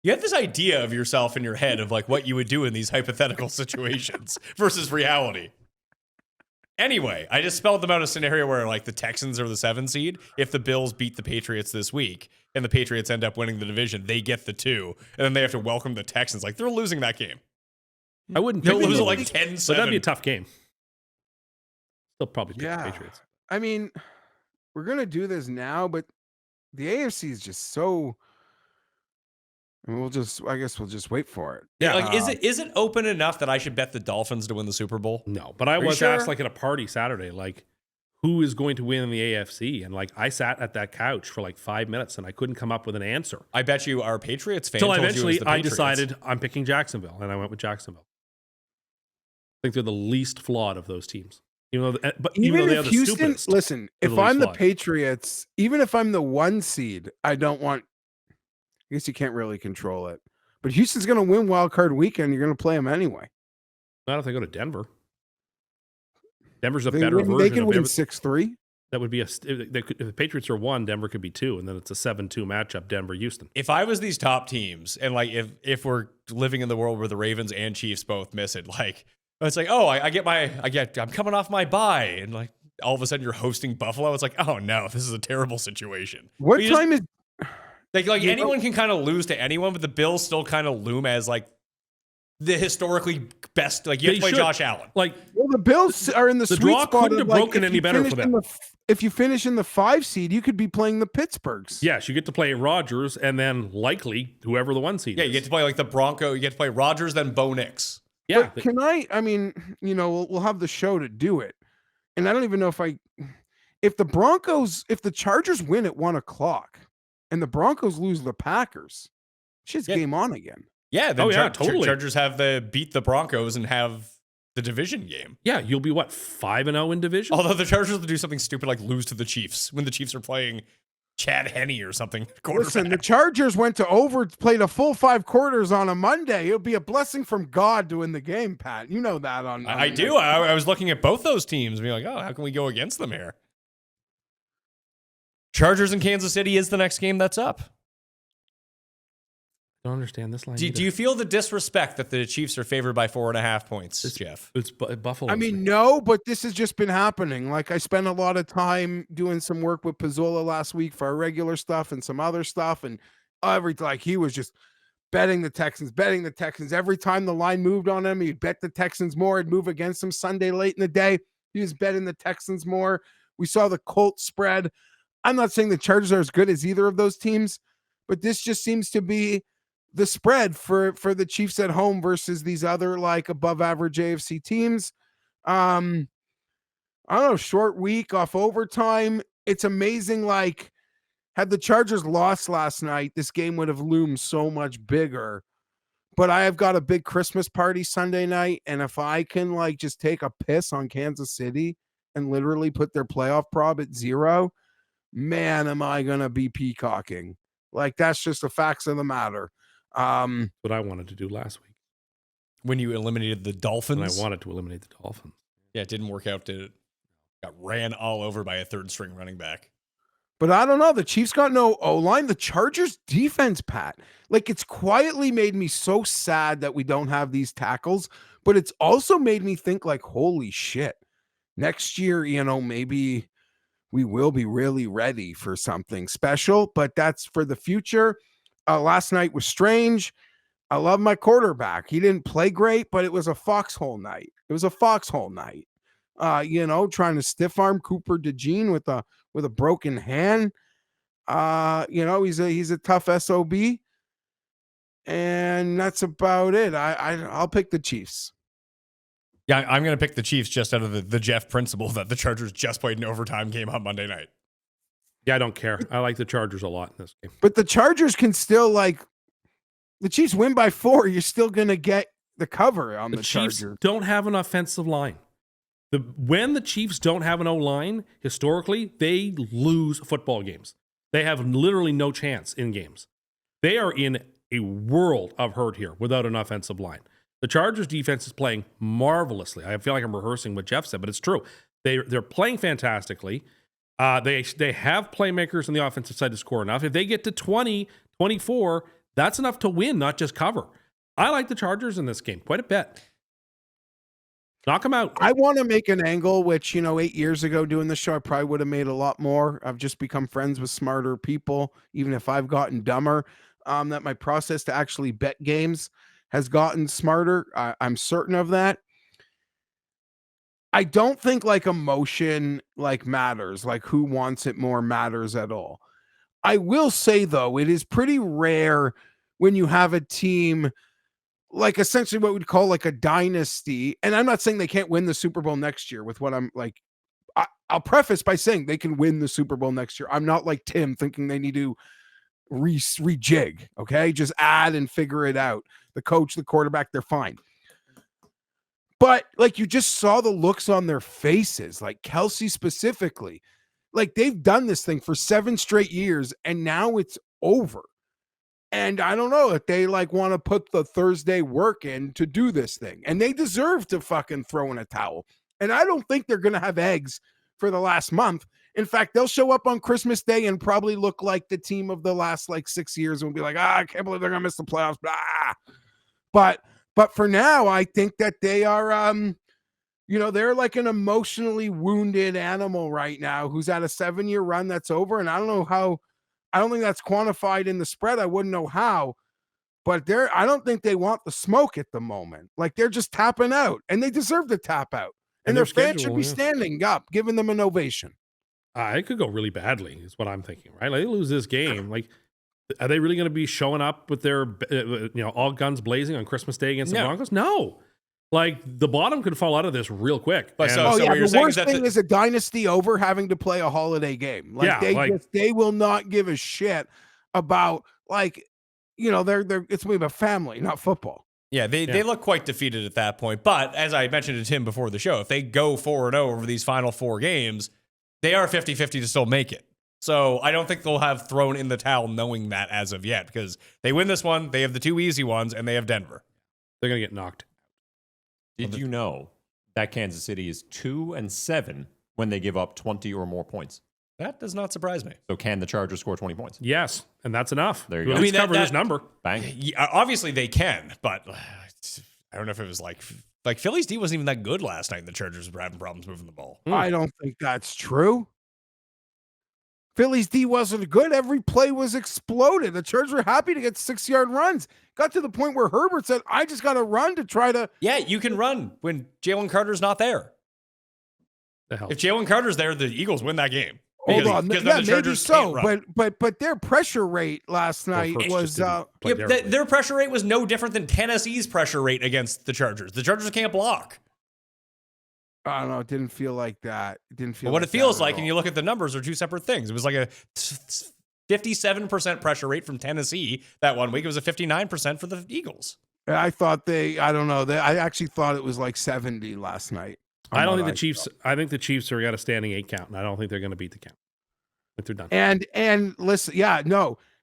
have this idea of yourself in your head of like what you would do in these hypothetical situations versus reality. Anyway, I just spelled them out a scenario where like the Texans are the 7 seed. If the Bills beat the Patriots this week and the Patriots end up winning the division, they get the 2. And then they have to welcome the Texans. Like they're losing that game. I wouldn't. They'll lose it like 10-7. But that'd be a tough game. They'll probably pick the Patriots. I mean, we're going to do this now, but the AFC is just so... I guess we'll just wait for it. Yeah. Like, is it open enough that I should bet the Dolphins to win the Super Bowl? No, but I was asked like at a party Saturday, like who is going to win in the AFC? And like I sat at that couch for like 5 minutes and I couldn't come up with an answer. I bet you our Patriots fan. Until eventually I decided I'm picking Jacksonville, and I went with Jacksonville. I think they're the least flawed of those teams. Even though they are the stupidest. Listen, if I'm the Patriots, even if I'm the 1 seed, I don't want. I guess you can't really control it. But Houston's going to win wild card weekend. You're going to play them anyway. Not if they go to Denver. Denver's a better version. They can win 6-3. That would be if the Patriots are 1, Denver could be 2, and then it's a 7-2 matchup, Denver-Houston. If I was these top teams, and like if we're living in the world where the Ravens and Chiefs both miss it, like it's like, oh, I'm coming off my bye, and like all of a sudden you're hosting Buffalo. It's like, oh no, this is a terrible situation. What time is like anyone can kind of lose to anyone, but the Bills still kind of loom as like the historically best. Like you have to play Josh Allen. Like, well, the Bills are in the sweet draw spot. couldn't have broken any better for them. If you finish in the 5 seed, you could be playing the Pittsburghs. Yes, you get to play Rodgers and then likely whoever the 1 seed is. You get to play like the Bronco. You get to play Rodgers, then Bo Nix. Yeah. But I mean, we'll have the show to do it. And I don't even know if the Chargers win at 1:00 and the Broncos lose the Packers, shit's game on again. Yeah. Totally. Chargers have beat the Broncos and have the division game. Yeah, you'll be 5-0 in division. Although the Chargers will do something stupid like lose to the Chiefs when the Chiefs are playing Chad Henne or something. Listen, the Chargers played a full 5 quarters on a Monday. It'll be a blessing from God to win the game, Pat. You know that. I do. I was looking at both those teams and being like, oh, how can we go against them here? Chargers in Kansas City is the next game that's up. I don't understand this line. Do you feel the disrespect that the Chiefs are favored by 4.5 points, Geoff? It's Buffalo. I mean, no, but this has just been happening. Like I spent a lot of time doing some work with Pizzola last week for our regular stuff and some other stuff, and he was just betting the Texans. Every time the line moved on him, he'd bet the Texans more. He'd move against them Sunday late in the day. He was betting the Texans more. We saw the Colts spread. I'm not saying the Chargers are as good as either of those teams, but this just seems to be the spread for the Chiefs at home versus these other like above average AFC teams. I don't know, short week off overtime. It's amazing. Like, had the Chargers lost last night, this game would have loomed so much bigger. But I have got a big Christmas party Sunday night, and if I can like just take a piss on Kansas City and literally put their playoff prob at 0, man, am I gonna be peacocking. Like, that's just the facts of the matter. What I wanted to do last week when you eliminated the Dolphins. And I wanted to eliminate the Dolphins. Yeah, it didn't work out. Got ran all over by a 3rd-string running back. But I don't know. The Chiefs got no O-line. The Chargers defense, Pat. Like, it's quietly made me so sad that we don't have these tackles, but it's also made me think like, holy shit. Next year, maybe we will be really ready for something special, but that's for the future. Last night was strange. I love my quarterback. He didn't play great, but it was a foxhole night. Trying to stiff arm Cooper DeJean with a broken hand. He's a tough SOB. And that's about it. I'll pick the Chiefs. Yeah, I'm going to pick the Chiefs just out of the Geoff principle that the Chargers just played an overtime game on Monday night. Yeah, I don't care. I like the Chargers a lot in this game. But the Chargers can still, like, the Chiefs win by 4. You're still going to get the cover on the Chiefs Chargers. Don't have an offensive line. When the Chiefs don't have an O-line, historically, they lose football games. They have literally no chance in games. They are in a world of hurt here without an offensive line. The Chargers defense is playing marvelously. I feel like I'm rehearsing what Geoff said, but it's true. They're playing fantastically. They have playmakers on the offensive side to score enough. If they get to 20, 24, that's enough to win, not just cover. I like the Chargers in this game quite a bit. Knock them out. I want to make an angle, which, 8 years ago doing the show, I probably would have made a lot more. I've just become friends with smarter people, even if I've gotten dumber, that my process to actually bet games has gotten smarter. I'm certain of that. I don't think like emotion matters, like who wants it more matters at all. I will say though, it is pretty rare when you have a team like essentially what we'd call like a dynasty. And I'm not saying they can't win the Super Bowl next year with what I'm like. I'll preface by saying they can win the Super Bowl next year. I'm not like Tim thinking they need to rejig. Okay. Just add and figure it out. The coach, the quarterback, they're fine. But like you just saw the looks on their faces, like Kelsey specifically, like they've done this thing for 7 straight years and now it's over. And I don't know if they like want to put the Thursday work in to do this thing, and they deserve to fucking throw in a towel. And I don't think they're going to have eggs for the last month. In fact, they'll show up on Christmas Day and probably look like the team of the last like 6 years and be like, I can't believe they're gonna miss the playoffs. But for now, I think that they are they're like an emotionally wounded animal right now who's at a 7-year run that's over. And I don't think that's quantified in the spread. I wouldn't know how. But I don't think they want the smoke at the moment. Like they're just tapping out, and they deserve to tap out. And their fans should be standing up, giving them an ovation. It could go really badly, is what I'm thinking, right? Like they lose this game. Like, are they really going to be showing up with their, all guns blazing on Christmas Day against the Broncos? No. Like the bottom could fall out of this real quick. But the worst thing is a dynasty over having to play a holiday game. Like they will not give a shit about it's maybe a family, not football. Yeah, they look quite defeated at that point. But as I mentioned to Tim before the show, if they go 4-0 over these final 4 games, they are 50-50 to still make it. So I don't think they'll have thrown in the towel knowing that as of yet, because they win this one, they have the 2 easy ones, and they have Denver. They're going to get knocked. Did you know that Kansas City is 2-7 when they give up 20 or more points? That does not surprise me. So can the Chargers score 20 points? Yes, and that's enough. There you go. I mean, cover this number. Bang. Yeah, obviously they can, but I don't know if it was like Philly's D wasn't even that good last night, and the Chargers were having problems moving the ball. I don't think that's true. Philly's D wasn't good. Every play was exploded. The Chargers were happy to get 6-yard runs. Got to the point where Herbert said, I just got to run to try to. Yeah, you can run when Jalen Carter's not there. If Jalen Carter's there, the Eagles win that game. Hold on, maybe so, but their pressure rate last night was their pressure rate was no different than Tennessee's pressure rate against the Chargers. The Chargers can't block. I don't know. It didn't feel like that. It didn't feel. But what it feels like, and you look at the numbers, are two separate things. It was like a 57% pressure rate from Tennessee that one week. It was a 59% for the Eagles. I thought I don't know. I actually thought it was like 70 last night. I don't think the Chiefs. I think the Chiefs are got a standing 8 count, and I don't think they're going to beat the count. But they're done. And listen,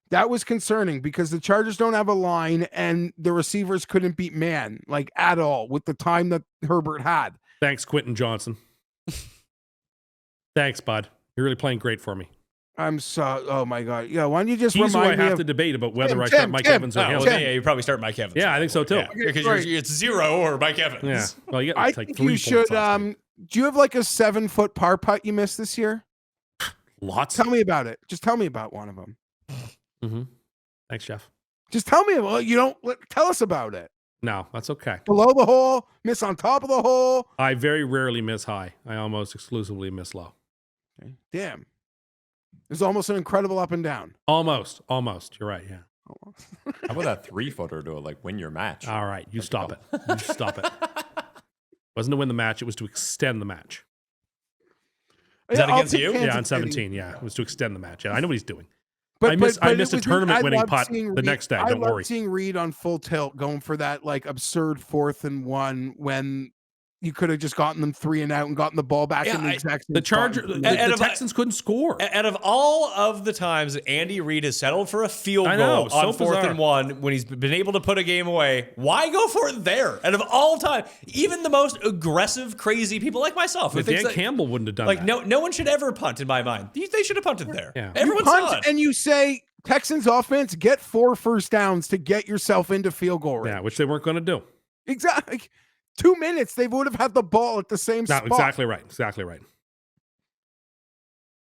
that was concerning because the Chargers don't have a line, and the receivers couldn't beat man like at all with the time that Herbert had. Thanks, Quentin Johnson. Thanks, bud. You're really playing great for me. I'm so. Oh my god. Yeah. Why don't you just remind me? I have of to debate about whether I start Mike Evans or him. Yeah, you probably start Mike Evans. Yeah, I think so too. Yeah, because it's 0 or Mike Evans. Yeah. Well, you got I like think 3 you should. points Do you have like a 7-foot par putt you missed this year? Lots. Tell me about it. Just tell me about one of them. Mm-hmm. Thanks, Geoff. Just tell me. Well, you don't tell us about it. No, that's okay. Below the hole, miss on top of the hole. I very rarely miss high. I almost exclusively miss low. Okay. Damn. It's almost an incredible up and down. Almost. You're right. Yeah. How about that 3-footer to win your match? All right, you stop it. You stop it. Wasn't to win the match; it was to extend the match. Is that against you? Yeah, on 17. Yeah, it was to extend the match. Yeah, I know what he's doing. I missed a tournament-winning putt the next day. Don't worry. Seeing Reed on full tilt going for that absurd 4th and 1 when you could have just gotten them 3 and out and gotten the ball back in the exact same the Chargers, the Texans couldn't score. Out of all of the times that Andy Reid has settled for a field goal on 4th and 1 when he's been able to put a game away, why go for it there? Out of all time, even the most aggressive, crazy people like myself, but Dan Campbell wouldn't have done that. No one should ever punt in my mind. They should have punted there. Yeah. Everyone saw it. And you say Texans offense, get 4 first downs to get yourself into field goal range. Yeah, which they weren't going to do. Exactly. 2 minutes, they would have had the ball at the same spot. Exactly right. Exactly right.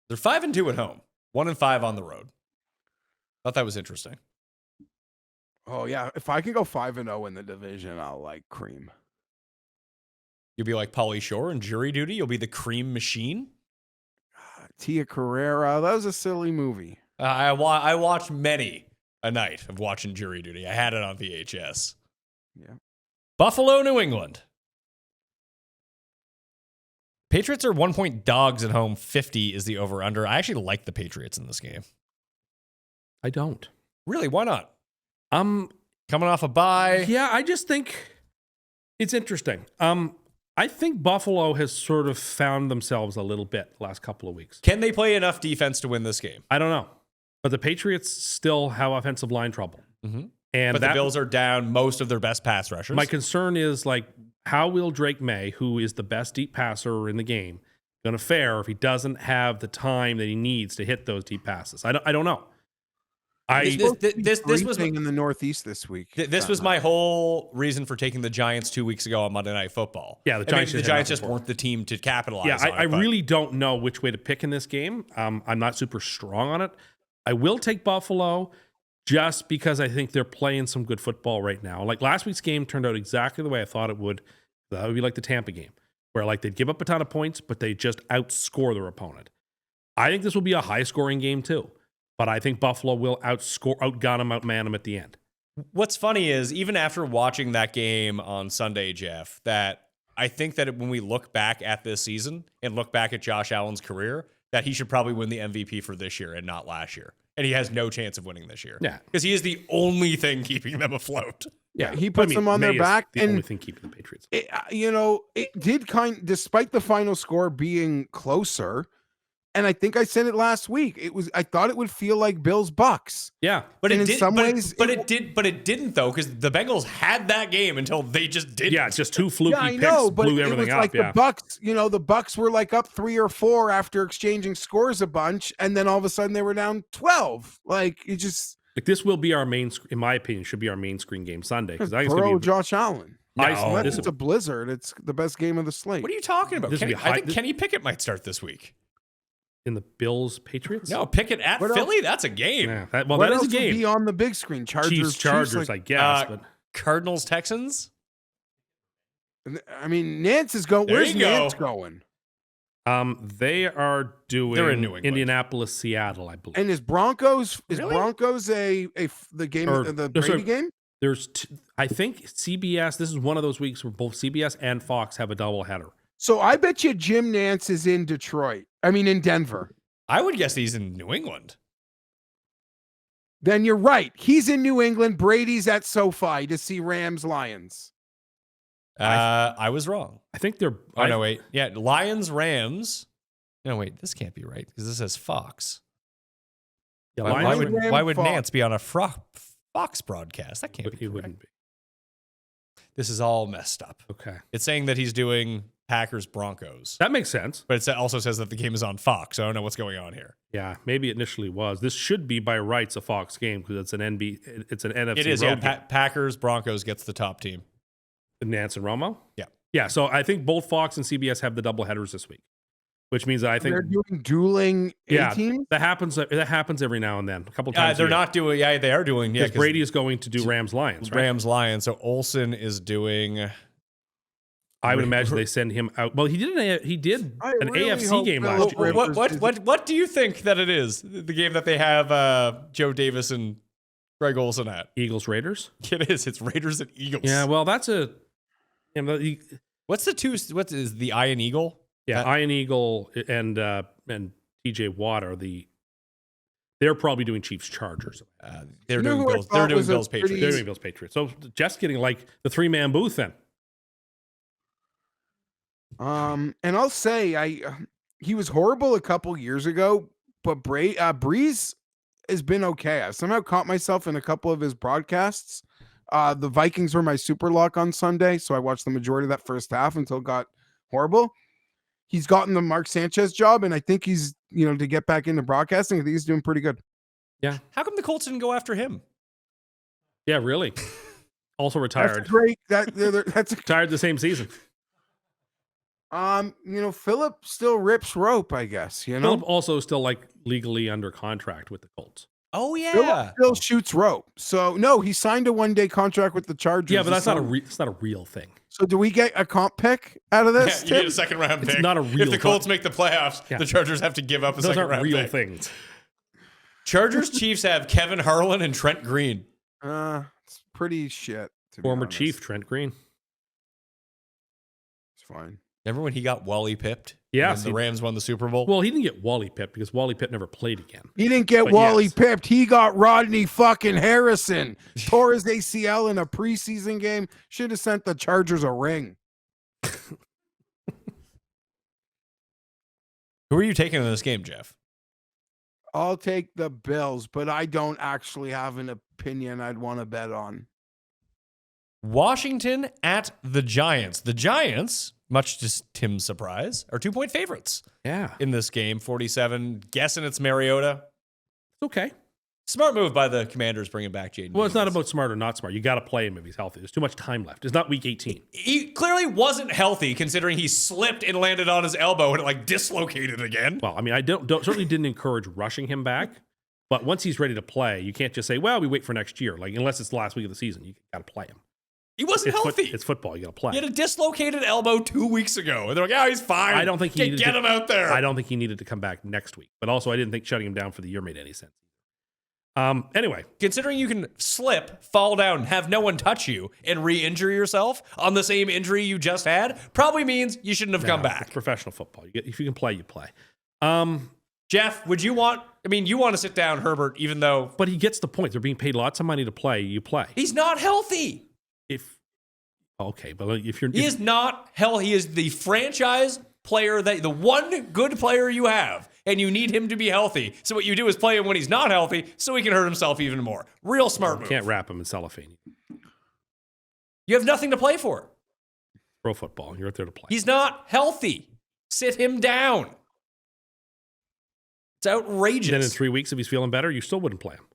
They're 5-2 at home, 1-5 on the road. Thought that was interesting. Oh yeah, if I can go 5-0 in the division, I'll cream. You'll be like Pauly Shore in Jury Duty. You'll be the cream machine. Tia Carrera. That was a silly movie. I watched many a night of watching Jury Duty. I had it on VHS. Yeah. Buffalo, New England. Patriots are 1-point dogs at home. 50 is the over-under. I actually like the Patriots in this game. I don't. Really? Why not? Coming off a bye. Yeah, I just think it's interesting. I think Buffalo has sort of found themselves a little bit the last couple of weeks. Can they play enough defense to win this game? I don't know. But the Patriots still have offensive line trouble. Mm-hmm. But the Bills are down most of their best pass rushers. My concern is how will Drake May, who is the best deep passer in the game, going to fare if he doesn't have the time that he needs to hit those deep passes? I don't know. This was Thing in the Northeast this week. This was my whole reason for taking the Giants 2 weeks ago on Monday Night Football. Yeah, the Giants just weren't the team to capitalize. Yeah, on I really don't know which way to pick in this game. I'm not super strong on it. I will take Buffalo just because I think they're playing some good football right now. Like last week's game turned out exactly the way I thought it would. That would be like the Tampa game, where like they'd give up a ton of points, but they just outscore their opponent. I think this will be a high-scoring game too. But I think Buffalo will outgun them, outman them at the end. What's funny is, even after watching that game on Sunday, Geoff, that I think that when we look back at this season and look back at Josh Allen's career, that he should probably win the MVP for this year and not last year. And he has no chance of winning this year. Yeah. Because he is the only thing keeping them afloat. Yeah, he puts them on their back. The only thing keeping the Patriots. It did despite the final score being closer. And I think I said it last week. I thought it would feel like Bills Bucks. Yeah, but and it did. But it didn't though, because the Bengals had that game until they just didn't. Yeah, just two fluky picks but blew it everything was up. like the Bucks. The Bucks were like up 3 or 4 after exchanging scores a bunch, and then all of a sudden they were down 12. Like it just. Like this will be our main, in my opinion, should be our main screen game Sunday because I think it's Burrow, going to be Josh Allen. This It's a blizzard. It's the best game of the slate. What are you talking about? This would be I think Kenny Pickett might start this week. in the Bills Patriots. No, Pickett at What Philly. That's a game. Yeah, What that is else a game. would be on the big screen? Chiefs, I guess. But Cardinals, Texans. I mean, Nance is going. There Where's you go. Nance going? they are doing They're in New England. Indianapolis, Seattle, I believe. And is Broncos Really? the game Or- the no, Brady sorry. game? There's, I think CBS. This is one of those weeks where both CBS and Fox have a doubleheader. So I bet you Jim Nance is in Detroit. I mean, in Denver. I would guess he's in New England. Then you're right. He's in New England. Brady's at SoFi to see Rams Lions. I was wrong. I think they're. Oh, no, wait. Yeah, Lions, Rams. No, wait. This can't be right because this says Fox. Yeah, Why Lions would, Rams, why would Fox. Nance be on a Fox broadcast? That can't be he correct. wouldn't be. This is all messed up. Okay, It's saying that he's doing Packers Broncos, that makes sense. but it also says that the game is on Fox. So I don't know what's going on here. Yeah, maybe it initially was. This should be by rights a Fox game because it's an It's an NFC. It is. road Yeah, game. Packers Broncos gets the top team. Nance and Romo. Yeah. Yeah. So I think both Fox and CBS have the double headers this week, which means that I think They're doing dueling teams. that happens. That happens every now and then. A couple times. They're not doing. Yeah, they are doing. Yeah, Because Brady is going to do Rams Lions. Right? Rams Lions. So Olsen is doing. I would imagine they send him out. Well, he did I an really AFC hope game Phillip last year. Rivers What do you think that it is? The game that they have Joe Davis and Greg Olsen at. Eagles Raiders. It is. It's Raiders and Eagles. Yeah. Well, that's a. What's the two? What is the Iron Eagle? Iron Eagle and TJ Watt are the. They're probably doing Chiefs Chargers. They're You know doing who I Bills. thought They're doing was a Bills pretty- They're Patriots. doing Bills Patriots. So Jeff's getting like the 3-man booth then. And I'll say he was horrible a couple years ago, but Breeze has been okay. I somehow caught myself in a couple of his broadcasts. The Vikings were my super lock on Sunday, so I watched the majority of that first half until it got horrible. He's gotten the Mark Sanchez job, and I think he's, to get back into broadcasting, I think he's doing pretty good. How come the Colts didn't go after him? Yeah, really. Also retired. That's great. That's Retired the same season. Philip still rips rope, I guess. Philip also still like legally under contract with the Colts. Oh Philip still shoots rope. So no, he signed a 1-day contract with the Chargers. Yeah, but that's not a real thing. So do we get a comp pick out of this? You get a second round pick. It's not a real If the Colts make the playoffs, Yeah. the Chargers have to give up a Those second aren't round real pick. things. Chargers Chiefs have Kevin Harlan and Trent Green. It's pretty shit. To be Former honest. Chief Trent Green. It's fine. Remember when he got Wally pipped? Yes, And the Rams won the Super Bowl? Well, he didn't get Wally pipped because Wally Pipp never played again. He didn't get But Wally yes. pipped. He got Rodney fucking Harrison. Tore his ACL in a preseason game. Should have sent the Chargers a ring. Who are you taking in this game, Jeff? I'll take the Bills, but I don't actually have an opinion I'd want to bet on. Washington at the Giants. The Giants, much to Tim's surprise, are 2-point favorites. Yeah. In this game, 47. Guessing it's Mariota. Okay. Smart move by the Commanders bringing back Jaden. Well, it's not Daniels. about smart or not smart. You got to play him if he's healthy. There's too much time left. It's not week 18. He clearly wasn't healthy considering he slipped and landed on his elbow and it like dislocated again. Well, I mean, I certainly didn't encourage rushing him back. But once he's ready to play, you can't just say, well, we wait for next year. Like, unless it's the last week of the season, you got to play him. He wasn't healthy. It's football. You got to play. He had a dislocated elbow 2 weeks ago. And they're like, oh, he's fine. I don't think he needed get him out there. I don't think he needed to come back next week. But also, I didn't think shutting him down for the year made any sense. Anyway. Considering you can slip, fall down, have no one touch you, and re-injure yourself on the same injury you just had, probably means you shouldn't have come back. It's professional football. If you can play, you play. Jeff, would you want... I mean, you want to sit down Herbert, even though... But he gets the point. They're being paid lots of money to play. You play. He's not healthy. Okay, but if you're... He is not healthy. He is the franchise player, the one good player you have, and you need him to be healthy. So what you do is play him when he's not healthy so he can hurt himself even more. Real smart move. Can't wrap him in cellophane. You have nothing to play for. Pro football. You're out there to play. He's not healthy. Sit him down. It's outrageous. Then in 3 weeks, if he's feeling better, you still wouldn't play him.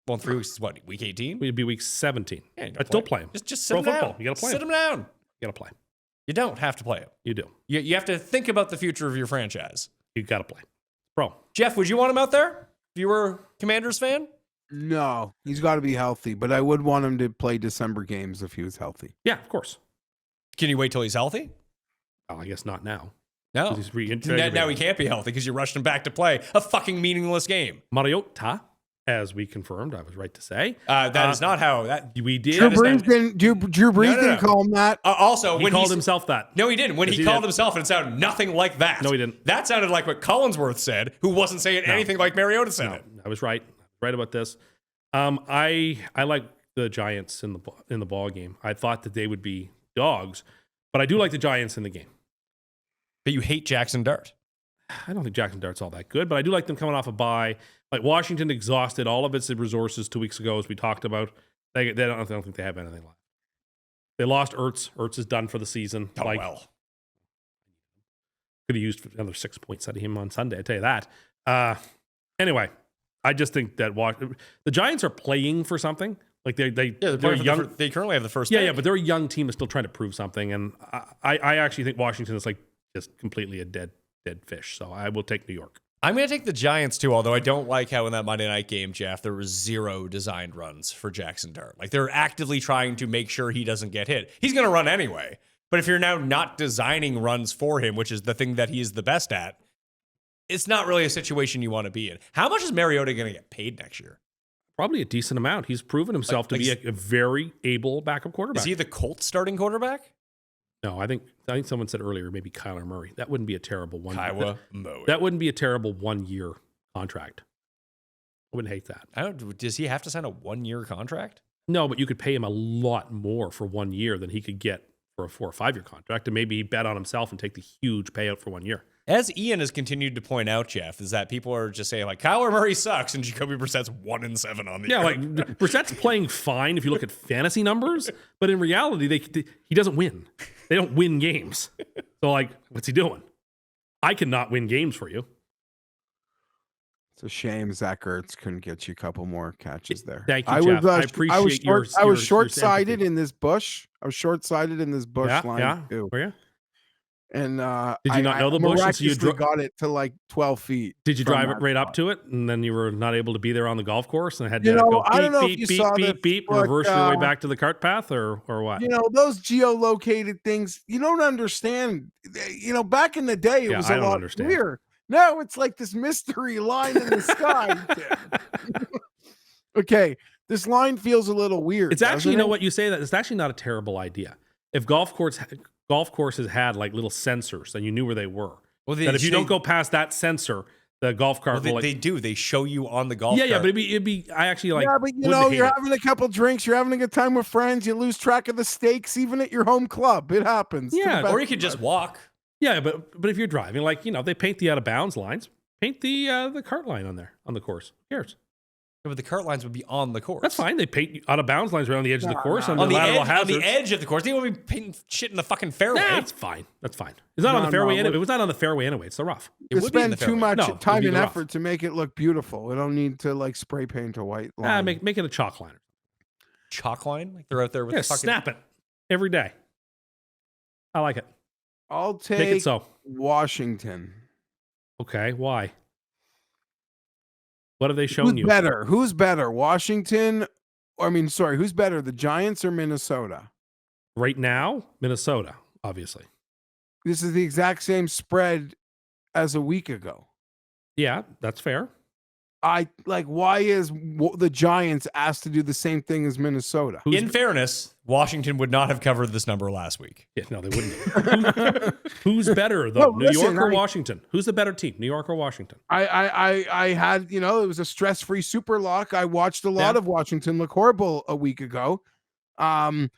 Well, in 3 weeks is what, week 18? It'd be week 17. Yeah, I'd still play him. Just sit Pro him football. down. You got to play Sit him. him down. You got to play him. You don't have to play him. You do. You have to think about the future of your franchise. You got to play. Pro. Jeff, would you want him out there if you were a Commanders fan? No, he's got to be healthy, but I would want him to play December games if he was healthy. Yeah, of course. Can you wait till he's healthy? Well, I guess not now. No. 'Cause he's Now he can't be healthy because you rushed him back to play a fucking meaningless game. Mariota, as we confirmed, I was right to say. That is not how that. We did. Drew Brees didn't call him that. Also, He when called himself that. No, he didn't. When Yes, he he called did. himself, and it sounded nothing like that. No, he didn't. That sounded like what Collinsworth said, who wasn't saying anything like Mariota said it. I was right. Right about this. I like the Giants in the ball game. I thought that they would be dogs, but I do like the Giants in the game. But you hate Jackson Dart. I don't think Jackson Dart's all that good, but I do like them coming off a bye. Like Washington exhausted all of its resources 2 weeks ago, as we talked about. I don't think they have anything left. They lost Ertz. Ertz is done for the season. Oh, well. Could have used another 6 points out of him on Sunday, I tell you that. Anyway, I just think that the Giants are playing for something. Like they're young. They currently have the first Yeah, pick. yeah, but they're a young team that's still trying to prove something. And I actually think Washington is like just completely a dead fish. So I will take New York. I'm going to take the Giants too, although I don't like how in that Monday night game, Jeff, there was 0 designed runs for Jackson Dart. Like they're actively trying to make sure he doesn't get hit. He's going to run anyway. But if you're now not designing runs for him, which is the thing that he is the best at, it's not really a situation you want to be in. How much is Mariota going to get paid next year? Probably a decent amount. He's proven himself to be a very able backup quarterback. Is he the Colts starting quarterback? No, I think someone said earlier maybe Kyler Murray. That wouldn't be a terrible one. Murray. That wouldn't be a terrible 1 year contract. I wouldn't hate that. Does he have to sign a 1 year contract? No, but you could pay him a lot more for 1 year than he could get for a 4 or 5 year contract, and maybe bet on himself and take the huge payout for 1 year. As Ian has continued to point out, Jeff, is that people are just saying like Kyler Murray sucks and Jacoby Brissett's 1-7 on the year. Yeah, like Brissett's playing fine if you look at fantasy numbers, but in reality, he doesn't win. They don't win games. So, like, what's he doing? I cannot win games for you. It's a shame Zach Ertz couldn't get you a couple more catches there. Thank you, Jeff. I appreciate I was your short-sighted sympathy. in this bush. I was short-sighted in this bush line too. Were you? And did you not know the bush? So you got it to like 12 feet. Did you from drive that it right up spot. to it, and then you were not able to be there on the golf course, and had to You know, go I don't know if beep, you beep, saw beep, this, beep, but, reverse your way back to the cart path, or what? You know, those geolocated things, you don't understand. You know, back in the day, it was I a don't lot understand. clearer. Now it's like this mystery line in the sky. Okay, this line feels a little weird. It's actually, you doesn't know it? what you say that it's actually not a terrible idea. If golf courses had like little sensors, and you knew where they were. Well, That if you don't go past that sensor, the golf cart will like. they do. They show you on the golf Yeah, cart. but it'd be. I actually like. Yeah, but you wouldn't know, hate you're it. having a couple drinks, you're having a good time with friends, you lose track of the stakes, even at your home club. It happens. to the Yeah, best Or you could of just us. walk. Yeah, but if you're driving, like they paint the out of bounds lines, paint the cart line on there on the course. Who cares? But the cart lines would be on the course. That's fine. They paint out of bounds lines around the edge of the course on the On the, lateral edge, on hazards. the edge of the course. They don't want to be painting shit in the fucking fairway. Nah, that's fine. That's fine. It's not on the fairway anyway. It was not on the fairway anyway. It's the rough. It You would be in spend the too fairway. much No, it would time be and the rough. effort to make it look beautiful. We don't need to like spray paint a white line. Make it a chalk liner. Chalk line? Like they're out there with Yeah, the fucking... snap it every day. I like it. I'll Make take it so. Washington. Okay, why? What have they shown Who's you? better? Who's better? Washington? Who's better? The Giants or Minnesota? Right now, Minnesota, obviously. This is the exact same spread as a week ago. Yeah, that's fair. Why is the Giants asked to do the same thing as Minnesota? In fairness, Washington would not have covered this number last week. Yeah, no, they wouldn't. Who's better, though? No, New listen, York or Washington? Who's the better team, New York or Washington? I had, it was a stress-free super lock. I watched a lot of Washington look horrible a week ago. The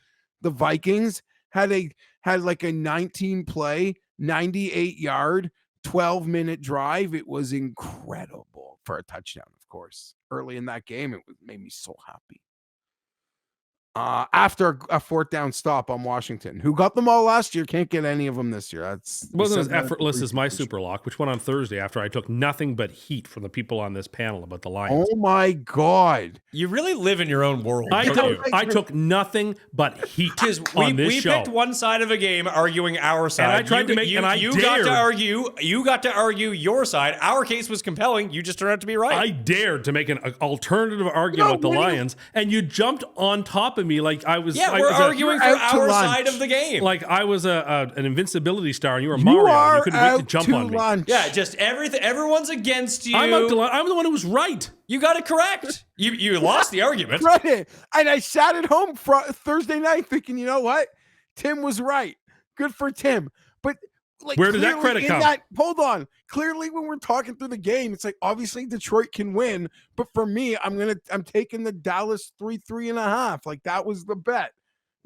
Vikings had like a 19 play, 98 yard, 12-minute drive. It was incredible for a touchdown, of course. Early in that game, it made me so happy. After a fourth down stop on Washington, who got them all last year, can't get any of them this year. It wasn't as effortless as my super lock, which went on Thursday after I took nothing but heat from the people on this panel about the Lions. Oh my God. You really live in your own world. I don't you? took nothing but heat on this we show. picked one side of a game, arguing our side. And I tried to make, you, and I you dared. got to argue your side. Our case was compelling. You just turned out to be right. I dared to make an alternative argument with the Lions, and you jumped on top of me like I was. Yeah, we're arguing for our side of the game. Like I was an invincibility star, and you were You Mario. are You couldn't wait to out jump to on me. lunch. Yeah, just everything. Everyone's against you. I'm the one who was right. You got it correct. You lost the argument. Right. And I sat at home Thursday night thinking, you know what? Tim was right. Good for Tim. But Where did that credit come? Hold on. Clearly, when we're talking through the game, it's like obviously Detroit can win, but for me, I'm taking the Dallas 3.5. Like that was the bet.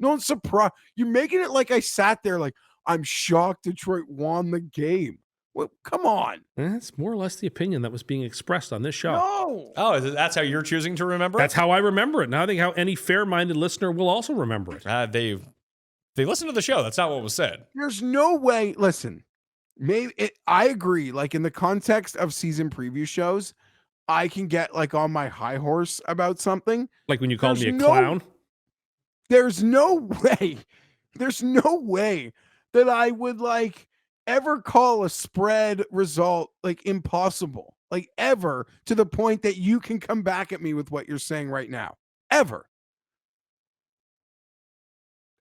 No one's surprised. You're making it like I sat there like I'm shocked Detroit won the game. Well, come on. That's more or less the opinion that was being expressed on this show. No. Oh, that's how you're choosing to remember That's how I remember it. And I think how any fair-minded listener will also remember it. They listen to the show. That's not what was said. There's no way. Listen, I agree. Like in the context of season preview shows, I can get like on my high horse about something. Like when you called me a There's clown. There's no way. There's no way that I would like ever call a spread result like impossible, like ever, to the point that you can come back at me with what you're saying right now. Ever.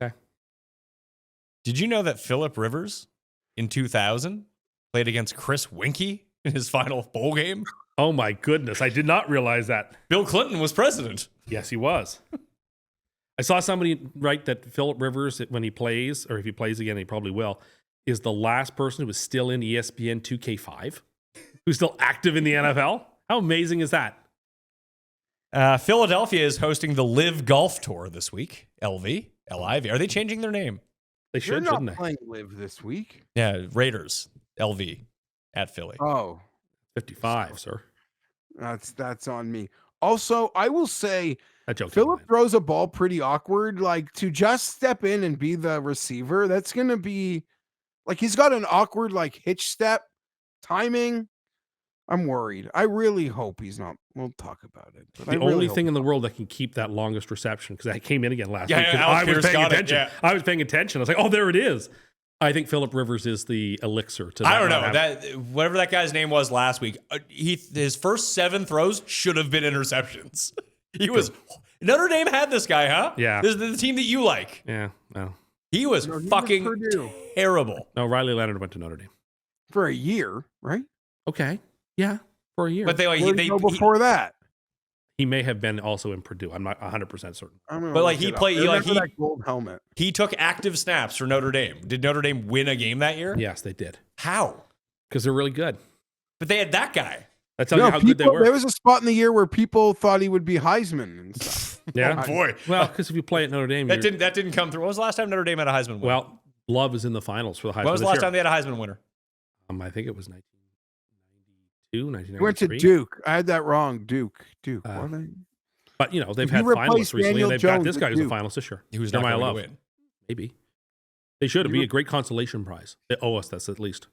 Okay. Did you know that Phillip Rivers in 2000 played against Chris Winkie in his final bowl game? Oh my goodness. I did not realize that. Bill Clinton was president. Yes, he was. I saw somebody write that Phillip Rivers, when he plays, or if he plays again, he probably will, is the last person who is still in ESPN 2K5, who's still active in the NFL. How amazing is that? Philadelphia is hosting the Live Golf Tour this week. LIV. Are they changing their name? They You're should, not shouldn't they? playing live this week. Yeah, Raiders. LV at Philly. Oh, 55, sir. that's on me. Also, I will say That joke. Phillip throws a ball pretty awkward. Like to just step in and be the receiver, that's going to be like he's got an awkward like hitch step timing. I'm worried. I really hope he's not. We'll talk about it. But The only thing in the world that can keep that longest reception, because I came in again last week. Yeah, I was paying attention. Yeah. I was paying attention. I was like, oh, there it is. I think Phillip Rivers is the elixir to that. I don't know that whatever that guy's name was last week. His first 7 throws should have been interceptions. He was Notre Dame had this guy, huh? Yeah. This is the team that you like. Yeah, no. He was fucking terrible. No, Riley Leonard went to Notre Dame. for a year, right? Okay. Yeah, for a year. But Where'd he go before that. He may have been also in Purdue. I'm not 100% certain. But like he played, that gold helmet. He took active snaps for Notre Dame. Did Notre Dame win a game that year? Yes, they did. How? Because they're really good. But they had that guy. That's how good they were. There was a spot in the year where people thought he would be Heisman and stuff. Yeah. Oh boy. Well, because if you play at Notre Dame, that didn't come through. When was the last time Notre Dame had a Heisman winner? Well, Love is in the finals for the Heisman. When was the last time they had a Heisman winner? I think it was He went to 1993. Duke. I had that wrong. Duke. Uh, What? But, you know, they've If had you replace finalists recently, Daniel and they've got Jones this at guy who's a Duke. finalist this year. He was Jeremiah not going Love. to win. Maybe. They should. It'd be a great consolation prize. They owe us this at least.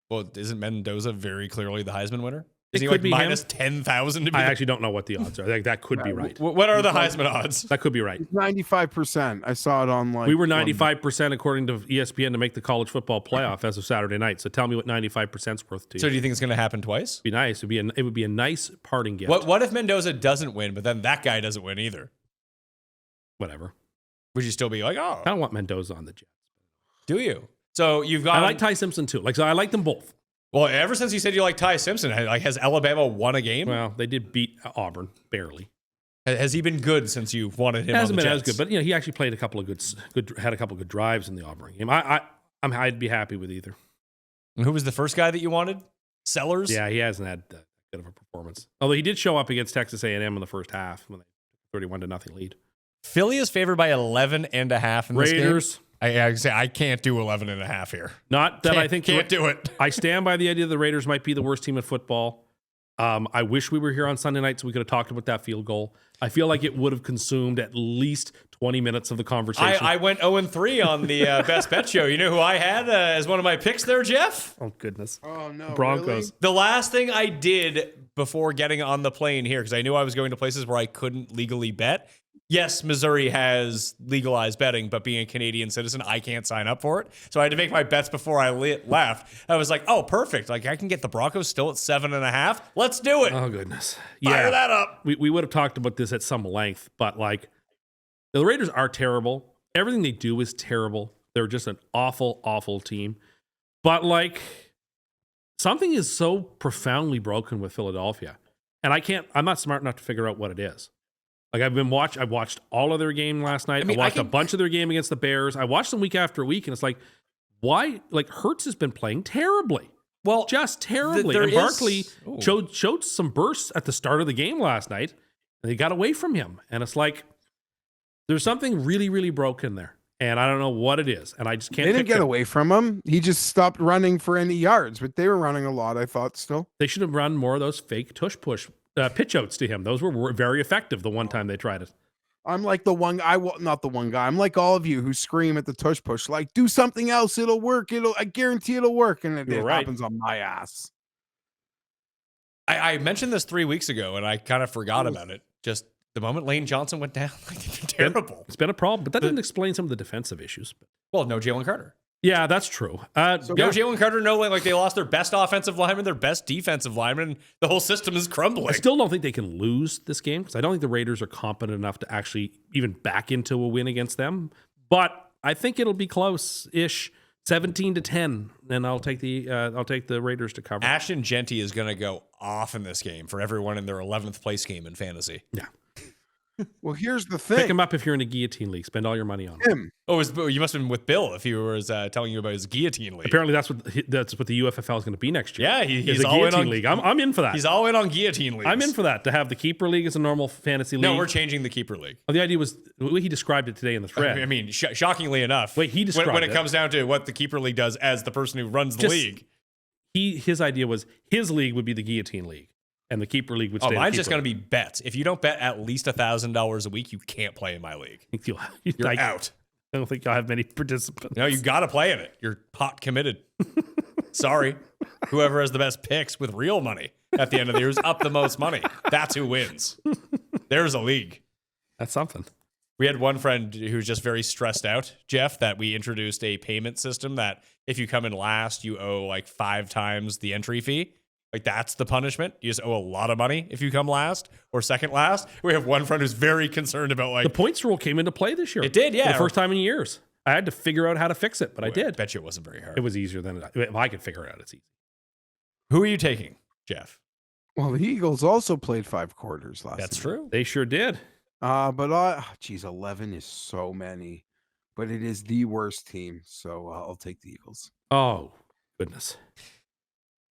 Well, isn't Mendoza very clearly the Heisman winner? It Is he could like be minus him. 10,000 to be? I actually don't know what the odds are. That could be right. What are the Heisman odds? That could be right. 95%. I saw it online. We were 95% according to ESPN to make the college football playoff as of Saturday night. So tell me what 95% is worth to you. So do you think it's going to happen twice? It'd be nice. It would be a nice parting gift. What if Mendoza doesn't win, but then that guy doesn't win either? Whatever. Would you still be like, oh, I don't want Mendoza on the Jets. do you? So you've got. I like Ty Simpson too. So I like them both. Well, ever since you said you like Ty Simpson, has Alabama won a game? Well, they did beat Auburn barely. Has he been good since you wanted him? It hasn't on the been as Jets? good, but you know he actually played a couple of had a couple of good drives in the Auburn game. I'd be happy with either. And who was the first guy that you wanted? Sellers? Yeah, he hasn't had that good of a performance. Although he did show up against Texas A&M in the first half when they 31-0 lead. Philly is favored by 11.5 in this Raiders. game. I can't do 11.5 here. Not that I think can't do it. I stand by the idea the Raiders might be the worst team in football. I wish we were here on Sunday night so we could have talked about that field goal. I feel like it would have consumed at least 20 minutes of the conversation. I went 0-3 on the Best Bet Show. You know who I had as one of my picks there, Geoff? Oh, goodness. Oh, no. Broncos. Really? The last thing I did before getting on the plane here, because I knew I was going to places where I couldn't legally bet. Yes, Missouri has legalized betting, but being a Canadian citizen, I can't sign up for it. So I had to make my bets before I left. I was like, oh, perfect. Like, I can get the Broncos still at 7.5. Let's do it. Oh, goodness. Fire that up. We would have talked about this at some length, but like the Raiders are terrible. Everything they do is terrible. They're just an awful, awful team. But like something is so profoundly broken with Philadelphia. And I'm not smart enough to figure out what it is. Like I watched all of their game last night. I watched a bunch of their game against the Bears. I watched them week after week, and it's like, why? Like Hurts has been playing terribly. Well, just terribly. And Barkley showed some bursts at the start of the game last night, and they got away from him. And it's like, there's something really, really broken there. And I don't know what it is. And I just can't. They didn't get away from him. He just stopped running for any yards, but they were running a lot, I thought, still. They should have run more of those fake tush push pitch outs to him. Those were very effective the one time they tried it. I'm like the one guy, not the one guy. I'm like all of you who scream at the tush push, like, do something else. It'll work. I guarantee it'll work. And it happens on my ass. I mentioned this 3 weeks ago, and I kind of forgot about it. Just the moment Lane Johnson went down, like, terrible. It's been a problem, but that doesn't explain some of the defensive issues. Well, no Jalen Carter. Yeah, that's true. No Jalen Carter, no, like they lost their best offensive lineman, their best defensive lineman, and the whole system is crumbling. I still don't think they can lose this game because I don't think the Raiders are competent enough to actually even back into a win against them. But I think it'll be close-ish, 17-10, and I'll take the Raiders to cover. Ashton Genty is going to go off in this game for everyone in their 11th place game in fantasy. Yeah. Well, here's the thing. Pick him up if you're in a guillotine league. Spend all your money on him. Oh, you must have been with Bill if he was telling you about his guillotine league. Apparently, that's what the UFFL is going to be next year. Yeah, he's a all in guillotine on league. I'm in for that. He's all in on guillotine leagues. I'm in for that. To have the keeper league as a normal fantasy league. No, we're changing the keeper league. Oh, the idea was he described it today in the thread. I mean, shockingly enough. Wait, he described when it comes down to what the keeper league does as the person who runs the league. His idea was his league would be the guillotine league. And the keeper league would stay. Mine's just going to be bets. If you don't bet at least $1,000 a week, you can't play in my league. You're out. I don't think I'll have many participants. No, you got to play in it. You're pot committed. Sorry. Whoever has the best picks with real money at the end of the year is up the most money. That's who wins. There's a league. That's something. We had one friend who's just very stressed out, Geoff, that we introduced a payment system that if you come in last, you owe like 5 times the entry fee. Like, that's the punishment. You just owe a lot of money if you come last or second last. We have one friend who's very concerned about, like... The points rule came into play this year. It did, yeah. For the first time in years. I had to figure out how to fix it, but I did. I bet you it wasn't very hard. It was easier than... If I could figure it out, it's easy. Who are you taking, Geoff? Well, the Eagles also played 5 quarters last That's night. true. They sure did. But 11 is so many. But it is the worst team, so I'll take the Eagles. Oh, goodness.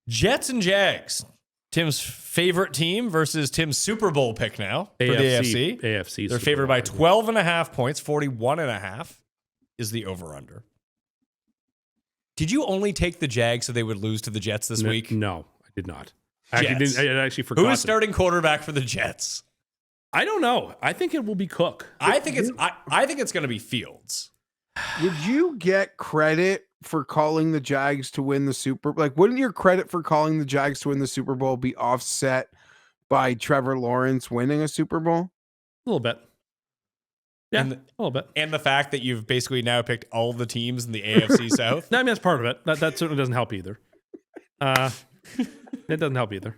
Jets and Jags. Tim's favorite team versus Tim's Super Bowl pick now for the AFC. AFC. They're favored by 12.5 points. 41.5 is the over-under. Did you only take the Jags so they would lose to the Jets this week? No, I did not. Jets. I actually forgot. Who is starting quarterback for the Jets? I don't know. I think it will be Cook. I think it's going to be Fields. Would you get credit for calling the Jags to win the Super Bowl? Like, wouldn't your credit for calling the Jags to win the Super Bowl be offset by Trevor Lawrence winning a Super Bowl? A little bit. Yeah, a little bit. And the fact that you've basically now picked all the teams in the AFC South. No, I mean, that's part of it. That certainly doesn't help either. It doesn't help either.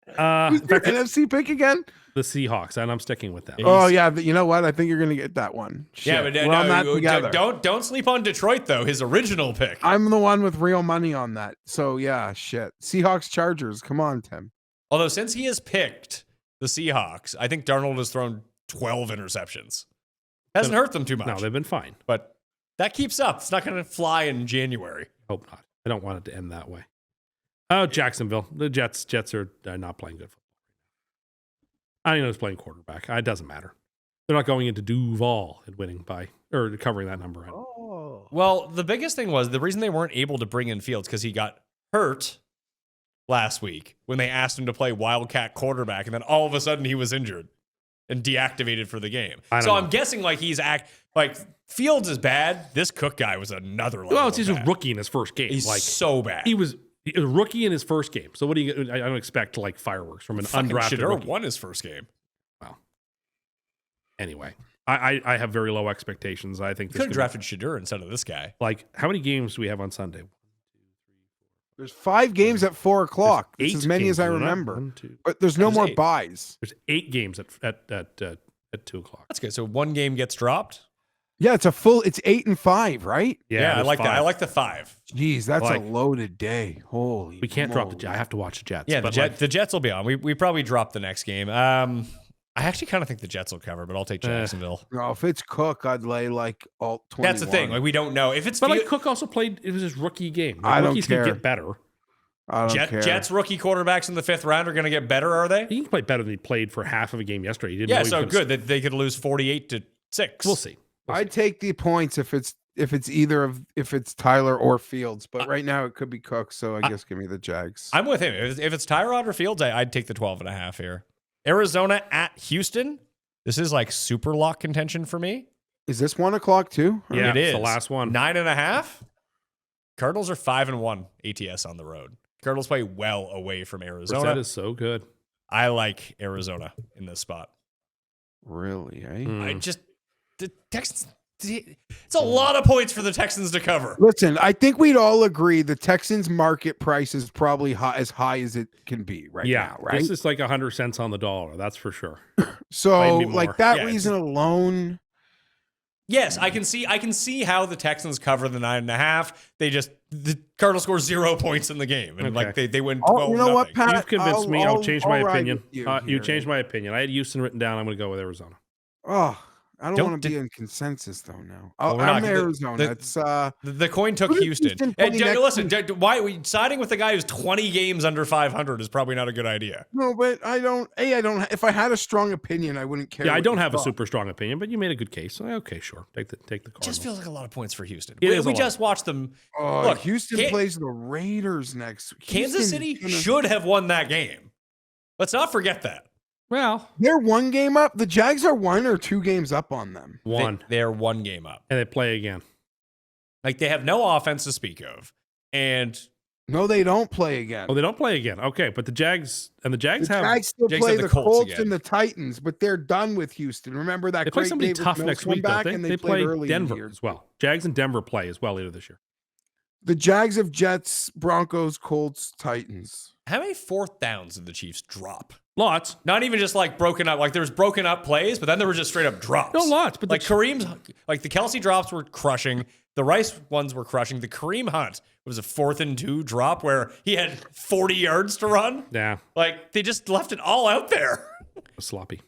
In fact, NFC pick again? the Seahawks, and I'm sticking with that. Oh yeah, but you know what? I think you're going to get that one. Yeah, Shit. but We're on that together. don't sleep on Detroit though. His original pick. I'm the one with real money on that. So yeah, shit. Seahawks Chargers. Come on, Tim. Although since he has picked the Seahawks, I think Darnold has thrown 12 interceptions. Hasn't hurt them too much. No, they've been fine. But that keeps up. It's not going to fly in January. Hope not. I don't want it to end that way. Oh, Jacksonville. The Jets are not playing good football. I don't even know who's playing quarterback. It doesn't matter. They're not going into Duval and winning or covering that number. Oh. Well, the biggest thing was the reason they weren't able to bring in Fields because he got hurt last week when they asked him to play Wildcat quarterback, and then all of a sudden he was injured and deactivated for the game. So I'm guessing like Fields is bad. This Cook guy was another level. Well, he's a rookie in his first game. He's so bad. He was a rookie in his first game. So what do you? I don't expect like fireworks from an undrafted Shedeur rookie. won his first game. Well, anyway, I have very low expectations. I think Could have drafted Shedeur instead of this guy. Like, how many games do we have on Sunday? There's 5 games at 4 o'clock. It's as many as I games, remember. 1, 2. But there's no more 8. buys. There's 8 games at 2 o'clock. That's good. So one game gets dropped. Yeah, it's 8 and 5, right? Yeah, I there's like 5. that. I like the 5. Jeez, that's Like- a loaded day. Holy We can't drop the moly. Jets. I have to watch the Jets. Yeah, but the Jets will be on. We probably drop the next game. I actually kind of think the Jets will cover, but I'll take Jacksonville. No, if it's Cook, I'd lay like alt 21. That's the thing. Like we don't know if it's But like Cook also played. It was his rookie game. Like, I don't rookies care. can get better. I don't care. Jets rookie quarterbacks in the 5th round are going to get better, are they? He can play better than he played for half of a game yesterday. He didn't. Yeah, know he so could- good that they could lose 48-6. We'll see. I'd take the points if it's Tyler or Fields, but right now it could be Cook, so I guess give me the Jags. I'm with him. If it's Tyrod or Fields, I'd take the 12.5 here. Arizona at Houston. This is like super lock contention for me. Is this 1 o'clock too? Yeah, It it's is the last one. 9.5. Cardinals are 5-1 ATS on the road. Cardinals play well away from Arizona. That is so good. I like Arizona in this spot. Really, eh? The Texans. It's a lot of points for the Texans to cover. Listen, I think we'd all agree the Texans market price is probably as high as it can be right now, right? This is like 100 cents on the dollar. That's for sure. So, Might be more. like that Yeah, reason alone, Yes, I can see how the Texans cover the 9.5. The Cardinals score 0 points in the game, and Okay. like they win 12. you know what, nothing. Pat? You've convinced me. I'll change my ride opinion. with you You here. changed my opinion. I had Houston written down. I'm going to go with Arizona. Oh, I don't Don't want to di- be in consensus though. Now Well, we're I'm not- Arizona. the- It's The coin took Who does Houston. Houston play next Listen, why are we siding with the guy who's 20 games under 500 is probably not a good idea. no, but I don't. If I had a strong opinion, I wouldn't care. Yeah, I what don't you have a thought. super strong opinion, but you made a good case. So, okay, sure. Take the Cardinals. Just feels like a lot of points for Houston. It is a We lot. just watched them. Oh, Look, Houston plays the Raiders next. Kansas Houston's City gonna- should have won that game. Let's not forget that. Well, They're 1 game up. The Jags are 1 or 2 games up on them. one. They're 1 game up. And they play again. Like they have no offense to speak of, and No, they don't play again. Oh, they don't play again. Okay, but the Jags The have Jags still Jags play have the the Colts Colts again. and the Titans, but they're done with Houston. Remember that they play Craig somebody Davis tough Mills next week, don't comeback, they? and They played play early in the Denver year. as well. Jags and Denver play as well later this year. The Jags have Jets, Broncos, Colts, Titans. how many 4th downs did the Chiefs drop? Lots. Not even just like broken up. Like there was broken up plays, but then there were just straight up drops. No, lots. But Like Kareem's, like the Kelsey drops were crushing. The Rice ones were crushing. The Kareem Hunt was a 4th and 2 drop where he had 40 yards to run. yeah, Like they just left it all out there. sloppy.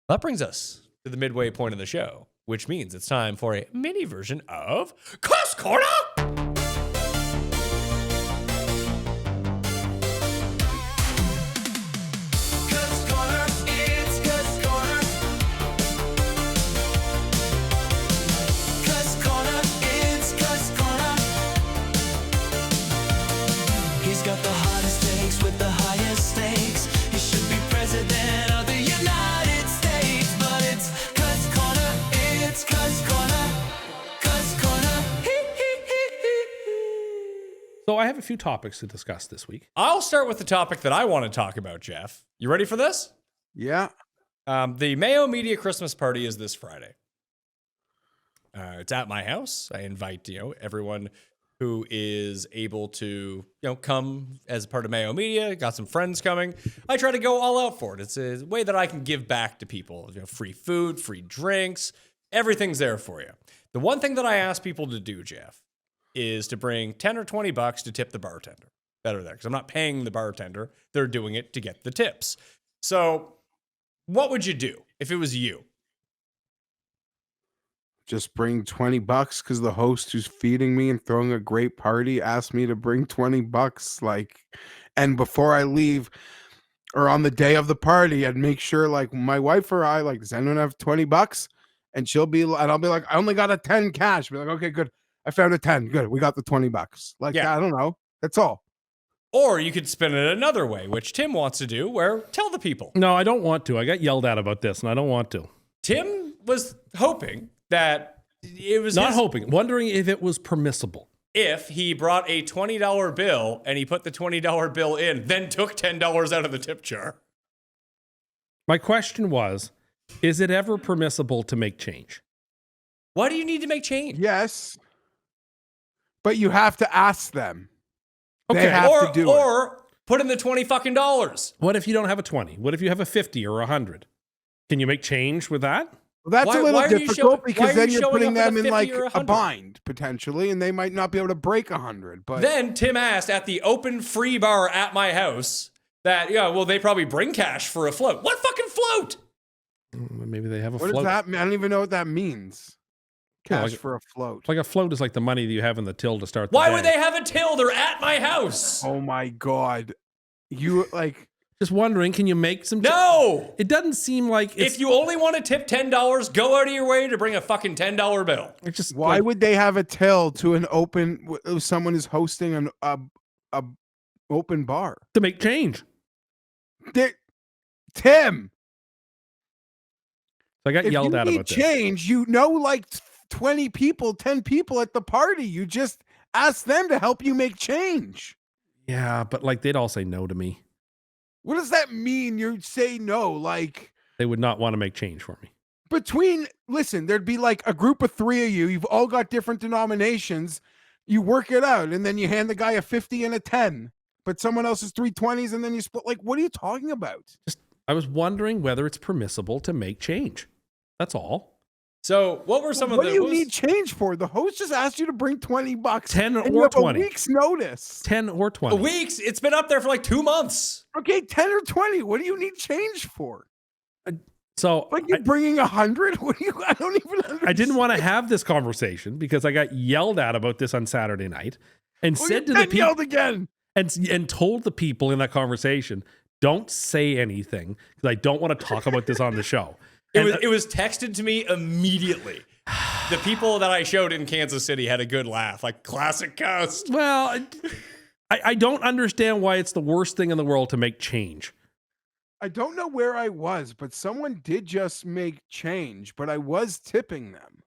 That brings us to the midway point of the show, which means it's time for a mini version of Cust Corner. Cust Corner, it's Cust Corner. Cust Corner, it's Cust Corner. So I have a few topics to discuss this week. I'll start with the topic that I want to talk about, Geoff. You ready for this? Yeah. The Mayo Media Christmas party is this Friday. It's at my house. I invite, everyone who is able to, come as a part of Mayo Media. Got some friends coming. I try to go all out for it. It's a way that I can give back to people. Free food, free drinks, everything's there for you. The one thing that I ask people to do, Geoff, is to bring 10 or 20 bucks to tip the bartender that are there. Because I'm not paying the bartender. They're doing it to get the tips. So what would you do if it was you? Just bring $20 because the host who's feeding me and throwing a great party asked me to bring $20. And before I leave or on the day of the party, I'd make sure my wife or I, does anyone have $20? And I'll be like, I only got a 10 cash. Be like, okay, good. I found a 10. Good. We got the $20. I don't know. That's all. Or you could spin it another way, which Tim wants to do, where tell the people. No, I don't want to. I got yelled at about this, and I don't want to. Tim was hoping that it was wondering if it was permissible. If he brought a $20 bill and he put the $20 bill in, then took $10 out of the tip jar. My question was, is it ever permissible to make change? Why do you need to make change? Yes. But you have to ask them. Okay. They have to do it. Or put in the $20 fucking dollars. What if you don't have a 20? What if you have a 50 or 100? Can you make change with that? Well, that's a little difficult because then you're putting them in a bind potentially, and they might not be able to break 100. But then Tim asked at the open free bar at my house that, they probably bring cash for a float. What fucking float? Maybe they have a what float. Does that mean? I don't even know what that means. Cash for a float. Like a float is like the money that you have in the till to start the Why day. would they have a till? They're at my house. Oh my God. You Just wondering, can you make some? No! It doesn't seem like if you only want to tip $10, go out of your way to bring a fucking $10 bill. It's just why would they have a till to an open? Someone is hosting an open bar to make change. Tim, I got yelled at about change. this. 20 people, 10 people at the party. You just ask them to help you make change. Yeah, but they'd all say no to me. What does that mean? You say no, they would not want to make change for me. Listen, there'd be a group of 3 of you. You've all got different denominations. You work it out, and then you hand the guy a 50 and a 10, but someone else's 3 20s, and then you split. What are you talking about? I was wondering whether it's permissible to make change. That's all. So what were some of the... What do you need change for? The host just asked you to bring $20. 10 and or you have 20. A week's notice. 10 or 20. Weeks? It's been up there for 2 months. Okay, 10 or 20. What do you need change for? So you're bringing 100? What do you? I don't even understand. I didn't want to have this conversation because I got yelled at about this on Saturday night, and said to the people yelled again and told the people in that conversation, don't say anything because I don't want to talk about this on the show. It was texted to me immediately. The people that I showed in Kansas City had a good laugh, classic Cust. Well, I don't understand why it's the worst thing in the world to make change. I don't know where I was, but someone did just make change, but I was tipping them.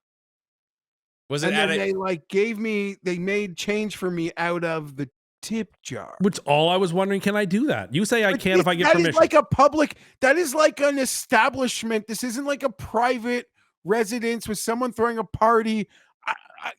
Was it? And then they made change for me out of the tip jar. Which all I was wondering, can I do that? You say I can if I get permission. That is like an establishment. This isn't like a private residence with someone throwing a party.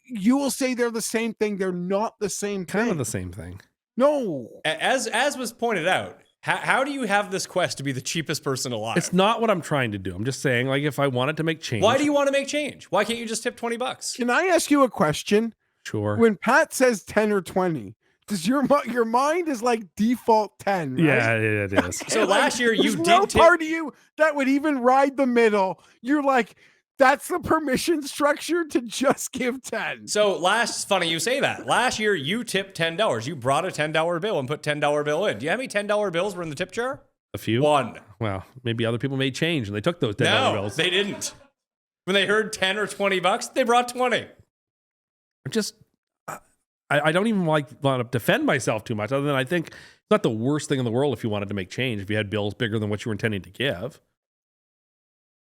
You will say they're the same thing. They're not the same thing. Kind of the same thing. No. As was pointed out, how do you have this quest to be the cheapest person alive? It's not what I'm trying to do. I'm just saying, if I wanted to make change. Why do you want to make change? Why can't you just tip $20? Can I ask you a question? Sure. When Pat says 10 or 20, does your mind is default 10, right? Yeah, it is. So last year you did no part of you that would even ride the middle. You're that's the permission structure to just give 10. So funny you say that. Last year you tipped $10. You brought a $10 bill and put $10 bill in. Do you have any $10 bills were in the tip jar? A few. One. Well, maybe other people made change and they took those $10 bills. No, they didn't. When they heard 10 or $20, they brought 20. I don't even want to defend myself too much, other than I think it's not the worst thing in the world if you wanted to make change, if you had bills bigger than what you were intending to give.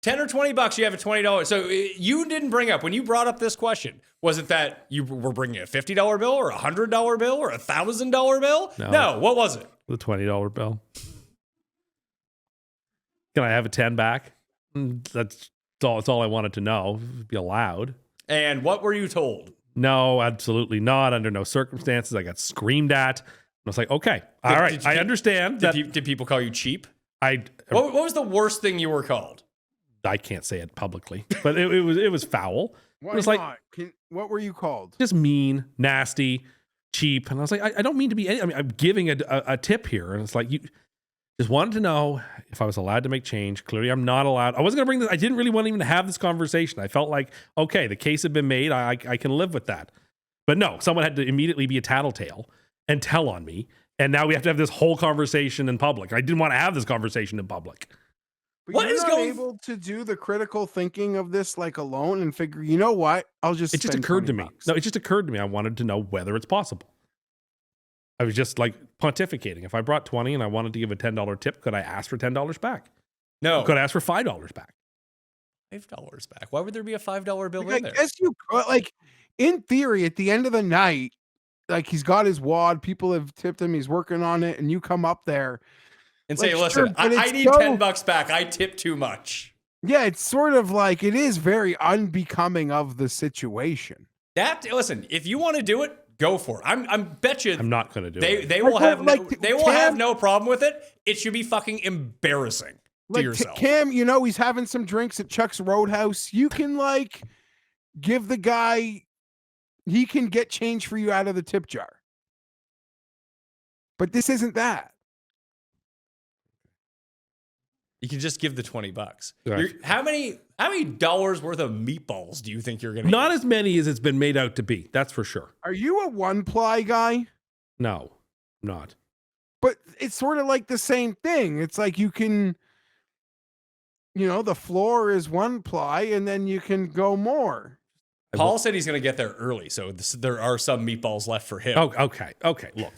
$10 or $20, you have a $20. So you didn't bring up, when you brought up this question, was it that you were bringing a $50 bill or a $100 bill or a $1,000 bill? No. What was it? The $20 bill. Can I have a 10 back? That's all I wanted to know. Be allowed. And what were you told? No, absolutely not. Under no circumstances. I got screamed at. I was like, okay, all right. I understand. Did people call you cheap? What What was the worst thing you were called? I can't say it publicly, but it was foul. Why it was not? like, What were you called? just mean, nasty, cheap. And I was like, I don't mean to be any, I mean, I'm giving a tip here. And it's like, you just wanted to know if I was allowed to make change. Clearly I'm not allowed. I wasn't going to bring this. I didn't really want to even have this conversation. I felt like, okay, the case had been made. I can live with that. But no, someone had to immediately be a tattletale and tell on me. And now we have to have this whole conversation in public. I didn't want to have this conversation in public. But What you're is not going- able to do the critical thinking of this like alone and figure, you know what? I'll just It just spend occurred to $20 me. bucks. No, it just occurred to me. I wanted to know whether it's possible. I was just like pontificating. If I brought 20 and I wanted to give a $10 tip, could I ask for $10 back? No. Could I ask for $5 back? $5 back. Why would there be a $5 bill Like, in I there? guess you could, like, in theory, at the end of the night, like he's got his wad, people have tipped him, he's working on it, and you come up there. And say, like, listen, sure, but I it's need so- $10 back. I tipped too much. Yeah, it's sort of like it is very unbecoming of the situation. Listen, if you want to do it, go for it. I'm bet you I'm not going to do they it. they will Like, have like, they will Cam- have no problem with it. It should be fucking embarrassing to Like yourself. Cam, you know, he's having some drinks at Chuck's Roadhouse. You can like give the guy, he can get change for you out of the tip jar. But this isn't that. You can just give the $20. Right. How many dollars worth of meatballs do you think you're gonna Not get? as many as it's been made out to be. That's for sure. Are you a one ply guy? No, not. But it's sort of like the same thing. It's like you can, you know, the floor is one ply and then you can go more. Paul said he's gonna get there early, so there are some meatballs left for him. Oh, okay.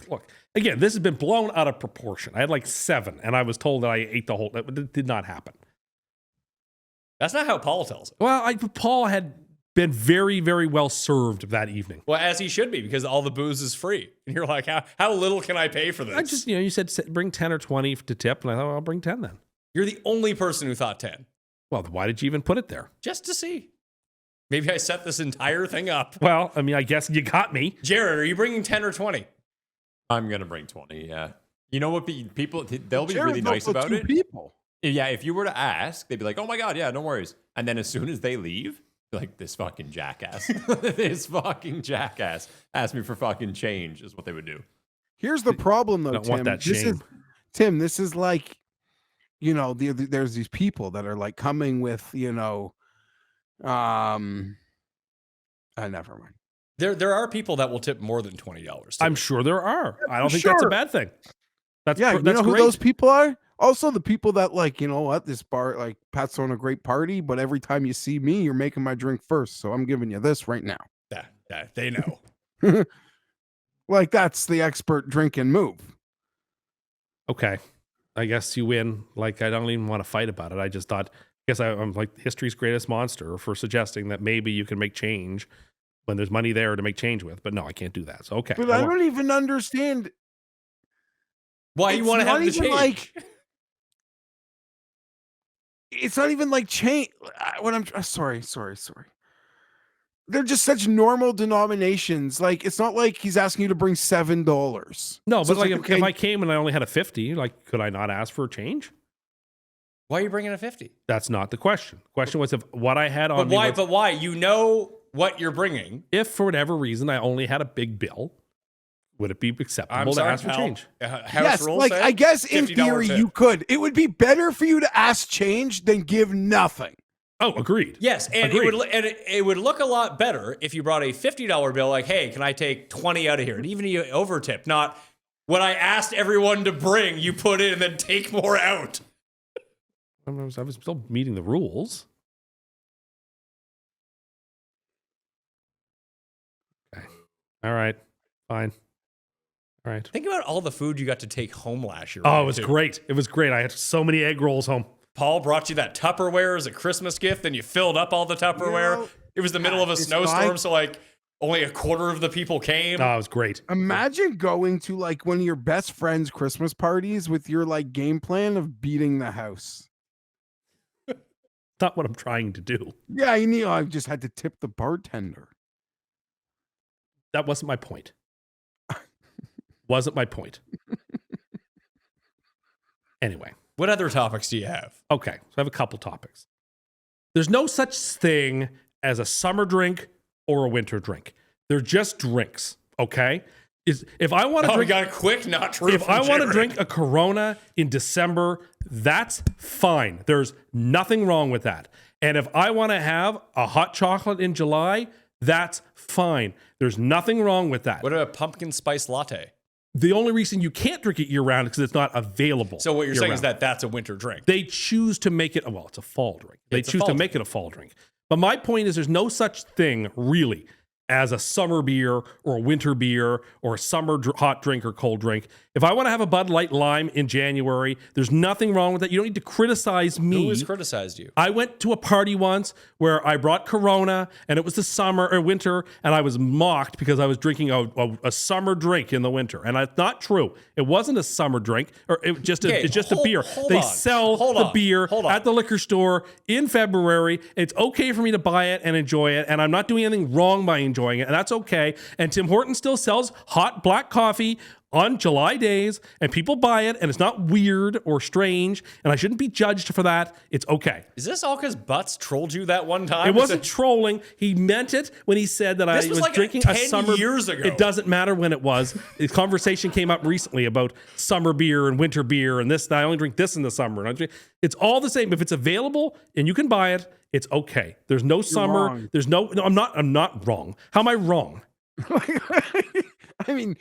Look. Again, this has been blown out of proportion. I had like 7, and I was told that I ate the whole. That did not happen. That's not how Paul tells it. Well, Paul had been very, very well served that evening. Well, as he should be, because all the booze is free. And you're like, how little can I pay for this? I just, you said bring 10 or 20 to tip, and I thought, well, I'll bring 10 then. You're the only person who thought 10. Well, why did you even put it there? Just to see. Maybe I set this entire thing up. Well, I mean, I guess you got me. Jared, are you bringing 10 or 20? I'm gonna bring 20. Yeah. You know what? People they'll be Jared's really nice also about two it. people. Yeah. If you were to ask, they'd be like, "Oh my god, yeah, no worries." And then as soon as they leave, they're like, "This fucking jackass, this fucking jackass asked me for fucking change," is what they would do. Here's the problem, though, Don't Tim. want that This shame. is Tim. This is like, you know, there's these people that are like coming with, you know, never mind. There are people that will tip more than $20. I'm sure there are. I don't for think that's a sure. bad thing. That's Yeah, you that's know who great. those people are? Also, the people that like, you know what, this bar, like Pat's throwing a great party, but every time you see me, you're making my drink first. So I'm giving you this right now. Yeah, they know. Like that's the expert drinking move. Okay, I guess you win. Like, I don't even want to fight about it. I just thought, I'm like history's greatest monster for suggesting that maybe you can make change when there's money there to make change with. But no, I can't do that. So, okay. But I don't even understand. Why you It's want to have not the even change? like- It's not even like change. What I'm sorry. They're just such normal denominations. Like it's not like he's asking you to bring $7. No, So but it's like if I came and I only had a 50, like, could I not ask for a change? Why are you bringing a 50? That's not the question. The question was if what I had on But me why? was- But why? You know what you're bringing. if for whatever reason I only had a big bill, would it be acceptable I'm to sorry, ask for pal. change? House Yes, rules like say I guess in $50 theory tip. you could. It would be better for you to ask change than give nothing. Oh, agreed. Yes, and Agreed. it would look a lot better if you brought a $50 bill. Like, hey, can I take 20 out of here? And even you overtip, not what I asked everyone to bring. You put in and then take more out. I was still meeting the rules. Okay. All right. Fine. All right. Think about all the food you got to take home last year. Oh, right, it was too. great. It was great. I had so many egg rolls home. Paul brought you that Tupperware as a Christmas gift, and you filled up all the Tupperware. know, It was the middle of a it's snowstorm, fine. so like only a quarter of the people came. Oh, it was great. Imagine going to like one of your best friends' Christmas parties with your like game plan of beating the house. Not what I'm trying to do. Yeah, you know, I just had to tip the bartender. That wasn't my point. Wasn't my point. Anyway. What other topics do you have? Okay, so I have a couple topics. There's no such thing as a summer drink or a winter drink. They're just drinks, okay? If I want to We drink, got a quick, not true. if from I want to Jared. drink a Corona in December, that's fine. There's nothing wrong with that. And if I want to have a hot chocolate in July, that's fine. There's nothing wrong with that. What about a pumpkin spice latte? The only reason you can't drink it year round is because it's not available. So what you're saying is year-round. that that's a winter drink. They choose to make it, well, it's a fall drink. They It's a choose fall to make it a fall drink. But my point is there's no such thing really as a summer beer or a winter beer or a summer hot drink or cold drink. If I want to have a Bud Light Lime in January, there's nothing wrong with that. You don't need to criticize me. Who has criticized you? I went to a party once where I brought Corona and it was the summer or winter and I was mocked because I was drinking a summer drink in the winter. And it's not true. It wasn't a summer drink or it's just a beer. They sell the beer at the liquor store in February. It's okay for me to buy it and enjoy it. And I'm not doing anything wrong by enjoying it. And that's okay. And Tim Hortons still sells hot black coffee on July days, and people buy it, and it's not weird or strange, and I shouldn't be judged for that. It's okay. Is this all because Butts trolled you that one time? It wasn't trolling. He meant it when he said that I This was was like drinking 10 a summer years ago. It doesn't matter when it was. The conversation came up recently about summer beer and winter beer and this. I only drink this in the summer. It's all the same. If it's available and you can buy it, it's okay. There's no summer. wrong. There's no. I'm not wrong. How am I wrong? I mean,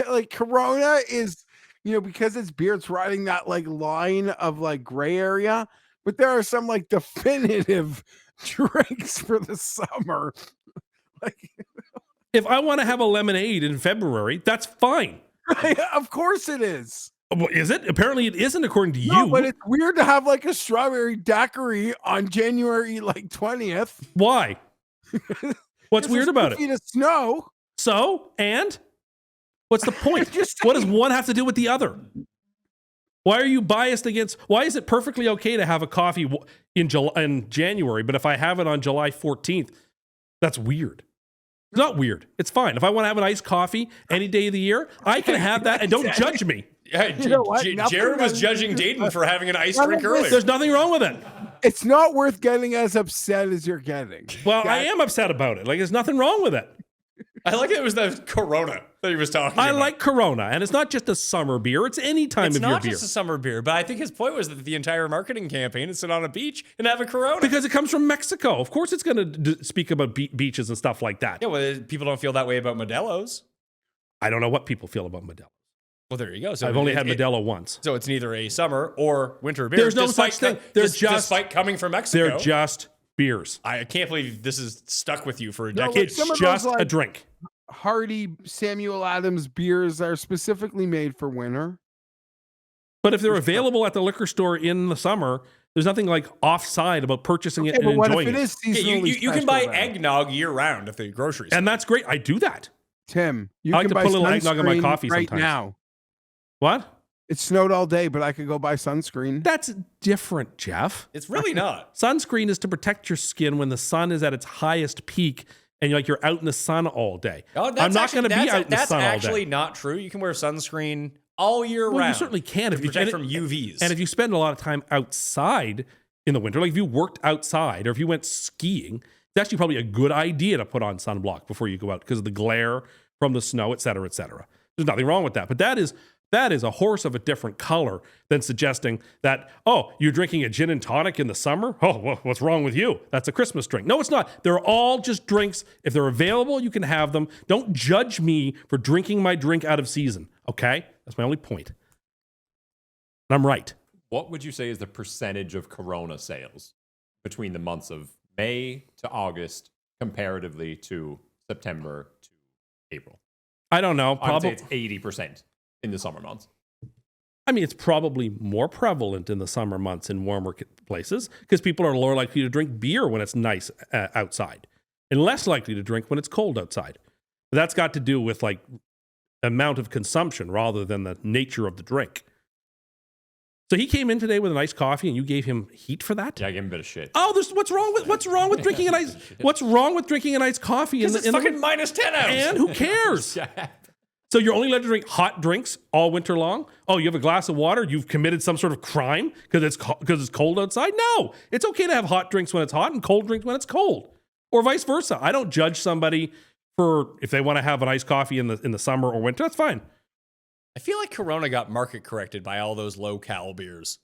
like Corona is, you know, because it's beer, it's riding that like line of like gray area. But there are some like definitive drinks for the summer. Like, If I want to have a lemonade in February, that's fine. of course it is. Well, is it? Apparently it isn't, according to No, you. but it's weird to have like a strawberry daiquiri on January like 20th. Why? What's weird about Feet it? of snow. So, and what's the point? Just What does one have to do with the other? Why are you biased against? Why is it perfectly okay to have a coffee in January, but if I have it on July 14th, that's weird. It's not weird. It's fine. If I want to have an iced coffee any day of the year, I can have that, and don't judge me. Yeah, You know what? Nothing Jared was has- judging Dayton for having an ice Nothing drink has- earlier. There's nothing wrong with it. It's not worth getting as upset as you're getting. Well, I am upset about it. Like, there's nothing wrong with it. I like it was the Corona that he was talking I about. like Corona, and it's not just a summer beer. It's any time It's of your not beer. just a summer beer, but I think his point was that the entire marketing campaign is sit on a beach and have a Corona. Because it comes from Mexico. Of course it's going to speak about beaches and stuff like that. Yeah, well, people don't feel that way about Modelo's. I don't know what people feel about Modelo. Well, there you go. So I've only had Modelo once. So it's neither a summer or winter beer. There's no despite such thing. co- They're dis- just- despite coming from Mexico. They're just beers. I can't believe this is stuck with you for a No, decade. It's some of those, just a like- drink. Hardy Samuel Adams beers are specifically made for winter. But if they're available at the liquor store in the summer, there's nothing like offside about purchasing it Okay, but and what if enjoying it it. is Yeah, seasonally you can buy special then? eggnog year round at the grocery store. And that's great. I do that. Tim, you I like can to buy put a little eggnog in my sunscreen coffee right sometimes. now. What? It snowed all day, but I could go buy sunscreen. That's different, Jeff. It's really not. Sunscreen is to protect your skin when the sun is at its highest peak and you're out in the sun all day. Oh, I'm not going to be out in the sun all That's actually day. not true. You can wear sunscreen all year Well, round. you certainly can to if you protect and from UVs. And if you spend a lot of time outside in the winter, like if you worked outside or if you went skiing, it's actually probably a good idea to put on sunblock before you go out because of the glare from the snow, et cetera, et cetera. There's nothing wrong with that. But that is a horse of a different color than suggesting that, oh, you're drinking a gin and tonic in the summer? Oh, well, what's wrong with you? That's a Christmas drink. No, it's not. They're all just drinks. If they're available, you can have them. Don't judge me for drinking my drink out of season, okay? That's my only point. And I'm right. What would you say is the percentage of Corona sales between the months of May to August comparatively to September to April? I don't know. I would say Probably. it's 80% in the summer months. I mean, it's probably more prevalent in the summer months in warmer places because people are more likely to drink beer when it's nice outside and less likely to drink when it's cold outside. But that's got to do with like amount of consumption rather than the nature of the drink. So he came in today with an iced coffee, and you gave him heat for that. Yeah, I gave him a bit of shit. Oh, what's wrong with drinking an ice? What's wrong with drinking an iced coffee? Because it's fucking minus 10 out. And who cares? So you're only allowed to drink hot drinks all winter long? Oh, you have a glass of water? You've committed some sort of crime because it's cold outside? No, it's okay to have hot drinks when it's hot and cold drinks when it's cold, or vice versa. I don't judge somebody for if they want to have an iced coffee in the summer or winter. That's fine. I feel like Corona got market corrected by all those low-cal beers.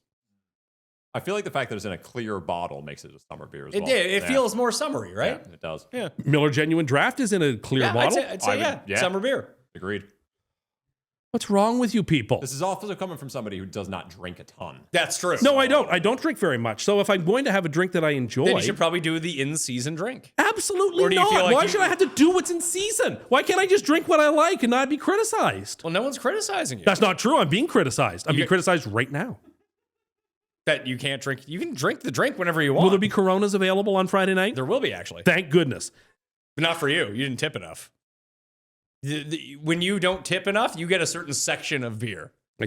I feel like the fact that it's in a clear bottle makes it a summer beer as It well. did. It feels more summery, right? Yeah, it does. Yeah. Miller Genuine Draft is in a clear Yeah, bottle. I'd say yeah. summer beer. Agreed. What's wrong with you people? This is also coming from somebody who does not drink a ton. That's true. No, I don't. I don't drink very much. So if I'm going to have a drink that I enjoy, Then you should probably do the in-season drink. absolutely Or do you not. feel like Why you- should I have to do what's in season? Why can't I just drink what I like and not be criticized? Well, no one's criticizing you. That's not true. I'm being criticized. I'm You being get- criticized right now. That you can't drink. You can drink the drink whenever you want. Will there be Coronas available on Friday night? There will be, actually. Thank goodness. But not for you. You didn't tip enough. When you don't tip enough, you get a certain section of beer. I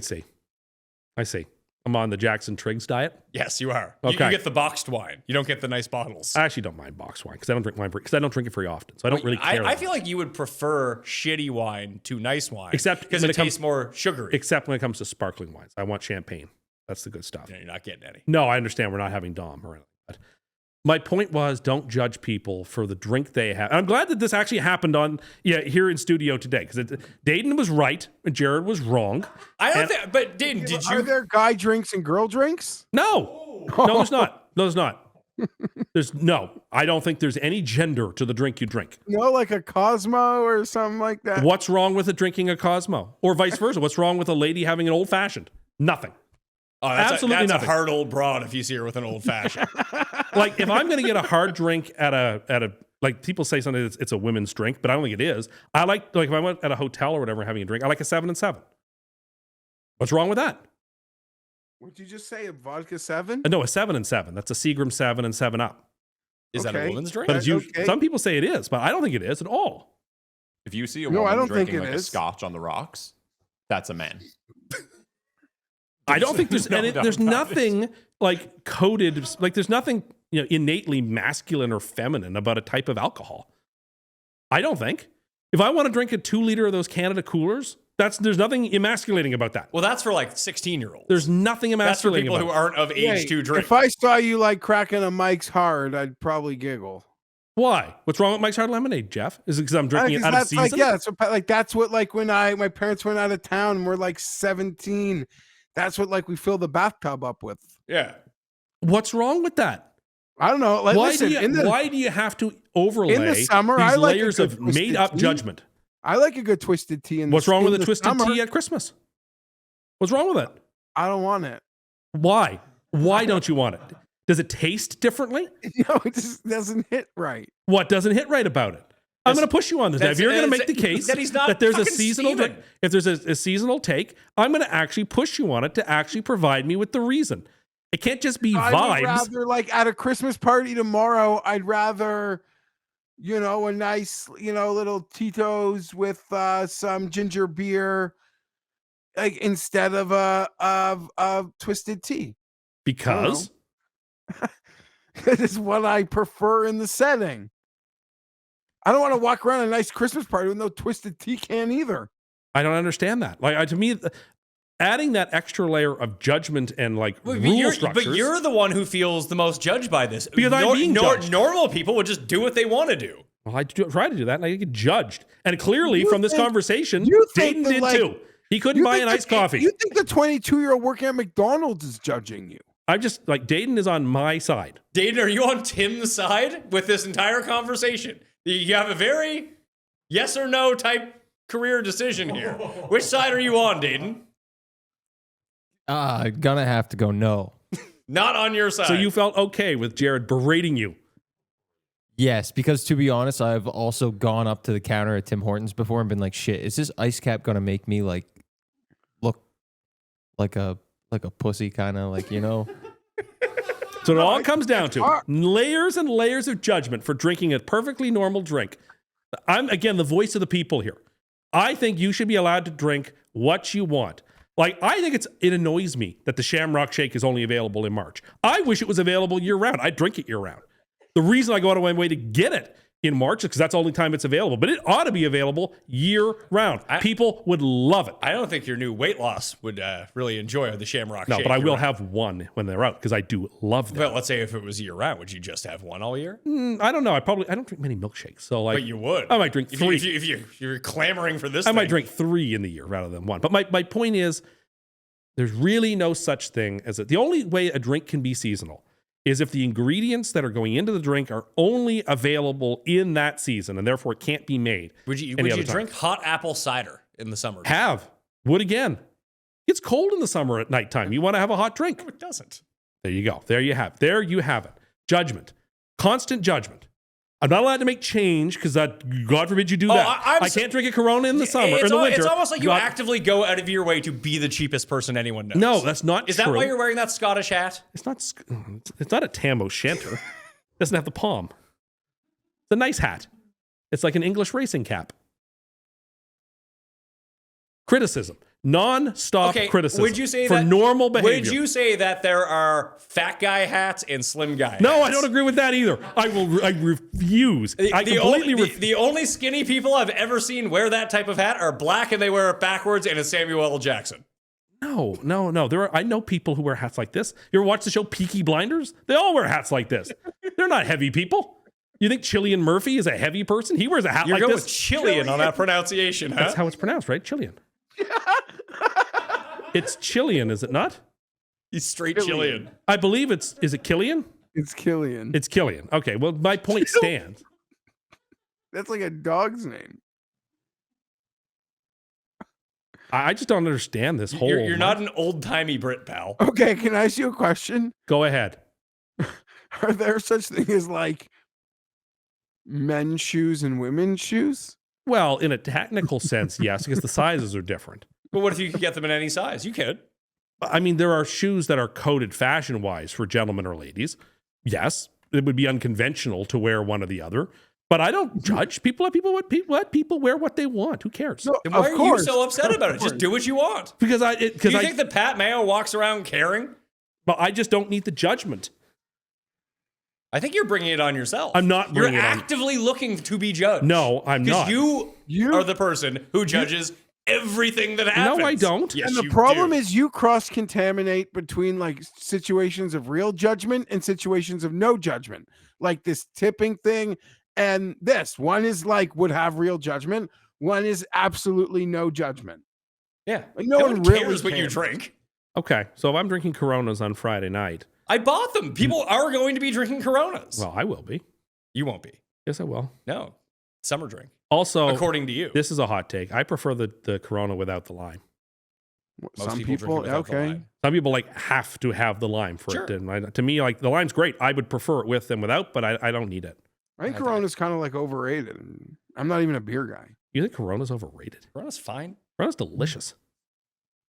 see. I'm on the Jackson Triggs diet. Yes, you are. You Okay. get the boxed wine. You don't get the nice bottles. I actually don't mind box wine because I don't drink wine because I don't drink it very often. So I don't really care. I feel like you would prefer shitty wine to nice wine. Except because when it it comes- tastes more sugary. Except when it comes to sparkling wines. I want champagne. That's the good stuff. Yeah, you're not getting any. No, I understand we're not having Dom or anything. But my point was, don't judge people for the drink they have. And I'm glad that this actually happened here in studio today because Dayton was right and Jared was wrong. I don't think. But did you? Are there guy drinks and girl drinks? No, there's not. No, there's not. I don't think there's any gender to the drink you drink. No, like a Cosmo or something like that. What's wrong with drinking a Cosmo or vice versa? What's wrong with a lady having an old fashioned? Nothing. Oh, that's Absolutely that's nothing. a hard old broad if you see her with an old fashioned. Like if I'm going to get a hard drink at a like people say something it's a women's drink, but I don't think it is. I like if I went at a hotel or whatever having a drink, I like a 7 and 7. What's wrong with that? What'd you just say? A vodka 7? No, a 7 and 7. That's a Seagram 7 and 7 Up. Is that a Okay. woman's drink? But it's Okay. some people say it is, but I don't think it is at all. If you see a No, I woman don't think drinking it like a is. scotch on the rocks, that's a man. I don't think there's no any, doubt there's about nothing like coded like there's nothing innately masculine or feminine about a type of alcohol. I don't think. If I want to drink a 2 liter of those Canada Coolers, there's nothing emasculating about that. Well, that's for like 16-year-olds. There's nothing That's for emasculating people who about it. aren't of age to drink. If I saw you like cracking a Mike's Hard, I'd probably giggle. Why? What's wrong with Mike's Hard Lemonade, Jeff? Is it because I'm drinking it out of That's season? that's what like when my parents went out of town and we're like 17. That's what like we fill the bathtub up with. Yeah. What's wrong with that? I don't know. Like, Why listen, why do you have to overlay in the summer, these I like a layers good of twisted made-up tea. judgment? I like a good twisted tea. What's wrong with in a the twisted summer. tea at Christmas? What's wrong with it? I don't want it. Why? Why don't you want it? Does it taste differently? No, it just doesn't hit right. What doesn't hit right about it? I'm going to push you on this. Now, if you're going to make the case that he's not there's a fucking seasonal Steven. drink, if there's a seasonal take, I'm going to actually push you on it to actually provide me with the reason. It can't just be I would vibes. rather like at a Christmas party tomorrow. I'd rather, a nice, little Tito's with some ginger beer, like instead of a twisted tea. Because That is what I prefer in the setting. I don't want to walk around a nice Christmas party with no twisted tea can either. I don't understand that. Like to me, adding that extra layer of judgment and like But rule structures. But you're the one who feels the most judged by this. Because I'm being judged. Normal people would just do what they want to do. Well, I try to do that, and I get judged. And clearly, You from this think- conversation, you think Dayton that, did like, too. He couldn't You buy think an the- iced coffee. You think the 22-year-old working at McDonald's is judging you? I'm just like Dayton is on my side. Dayton, are you on Tim's side with this entire conversation? You have a very yes or no type career decision here. Which side are you on, Dayton? Gonna have to go no. Not on your side. So you felt okay with Jared berating you. Yes, because to be honest, I've also gone up to the counter at Tim Hortons before and been like, shit, is this ice cap gonna make me like look like a pussy kind of like, you know. So it all comes down to layers and layers of judgment for drinking a perfectly normal drink. I'm, again, the voice of the people here. I think you should be allowed to drink what you want. Like, I think it annoys me that the Shamrock Shake is only available in March. I wish it was available year-round. I'd drink it year-round. The reason I go out of my way to get it in March is because that's the only time it's available. But it ought to be available year-round. People would love it. I don't think your new weight loss would really enjoy the Shamrock No, Shake. but I will year-round. have one when they're out because I do love them. But let's say if it was year-round, would you just have one all year? I don't know. I don't drink many milkshakes. So like, But you would. I might drink If 3. if you're clamoring for this I thing. might drink 3 in the year rather than 1. But my point is, there's really no such thing as the only way a drink can be seasonal is if the ingredients that are going into the drink are only available in that season and therefore it can't be made. Would you any other time. drink hot apple cider in the summer? Would again. It's cold in the summer at nighttime. You want to have a hot drink. No, it doesn't. There you go. There you have it. Judgment. Constant judgment. I'm not allowed to make change because God forbid you do that. I can't drink a Corona in the summer or in the winter. It's almost like you actively go out of your way to be the cheapest person anyone knows. No, that's not true. Is that why you're wearing that Scottish hat? It's not a Tam O'Shanter. It doesn't have the palm. It's a nice hat. It's like an English racing cap. Criticism. Non-stop criticism. Would you say for that, normal behavior? Would you say that there are fat guy hats and slim guy hats? No, I don't agree with that either. I refuse. The only skinny people I've ever seen wear that type of hat are black and they wear it backwards and it's Samuel L. Jackson. No. I know people who wear hats like this. You ever watch the show Peaky Blinders? They all wear hats like this. They're not heavy people. You think Cillian Murphy is a heavy person? He wears a hat like this. You're going with Chilean on that pronunciation, huh? That's how it's pronounced, right? Chilean. It's Chilean, is it not? He's straight Chilean. I believe is it Killian? It's Killian. It's Killian. Okay, well, my point stands. That's like a dog's name. I just don't understand this whole. You're not an old-timey Brit, pal. Okay, can I ask you a question? Go ahead. Are there such thing as like men's shoes and women's shoes? Well, in a technical sense, yes, because the sizes are different. But what if you could get them in any size? You could. I mean, there are shoes that are coded fashion-wise for gentlemen or ladies. Yes, it would be unconventional to wear one or the other. But I don't judge people. Let people wear what they want. Who cares? No, And why are you so upset about it? Just do what you want. Because Do you think that Pat Mayo walks around caring? But I just don't need the judgment. I think you're bringing it on yourself. I'm not bringing it on. You're actively looking to be judged. No, I'm not. Because you are the person who judges everything that happens. No, I don't. Yes, And the you problem do. is you cross-contaminate between like situations of real judgment and situations of no judgment. Like this tipping thing and this. One is like would have real judgment. One is absolutely no judgment. Yeah. Like no one really cares what you cares. drink. Okay, so if I'm drinking Coronas on Friday night. I bought them. People are going to be drinking Coronas. Well, I will be. You won't be. Yes, I will. No. Summer drink. Also, according to you. This is a hot take. I prefer the Corona without the lime. Most Some people drink it without the okay. lime. Some people like have to have the lime for Sure. it. And to me, like the lime's great. I would prefer it with than without, but I don't need it. I think Corona's kind of like overrated. I'm not even a beer guy. You think Corona's overrated? Corona's fine. Corona's delicious.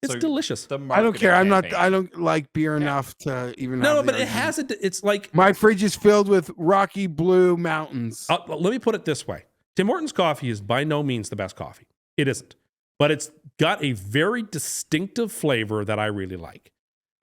It's So delicious. The I don't care. marketing I don't like beer enough to even. No, have but the it argument. has it. It's like My fridge is filled with Rocky Blue Mountains. let me put it this way: Tim Hortons coffee is by no means the best coffee. It isn't, but it's got a very distinctive flavor that I really like.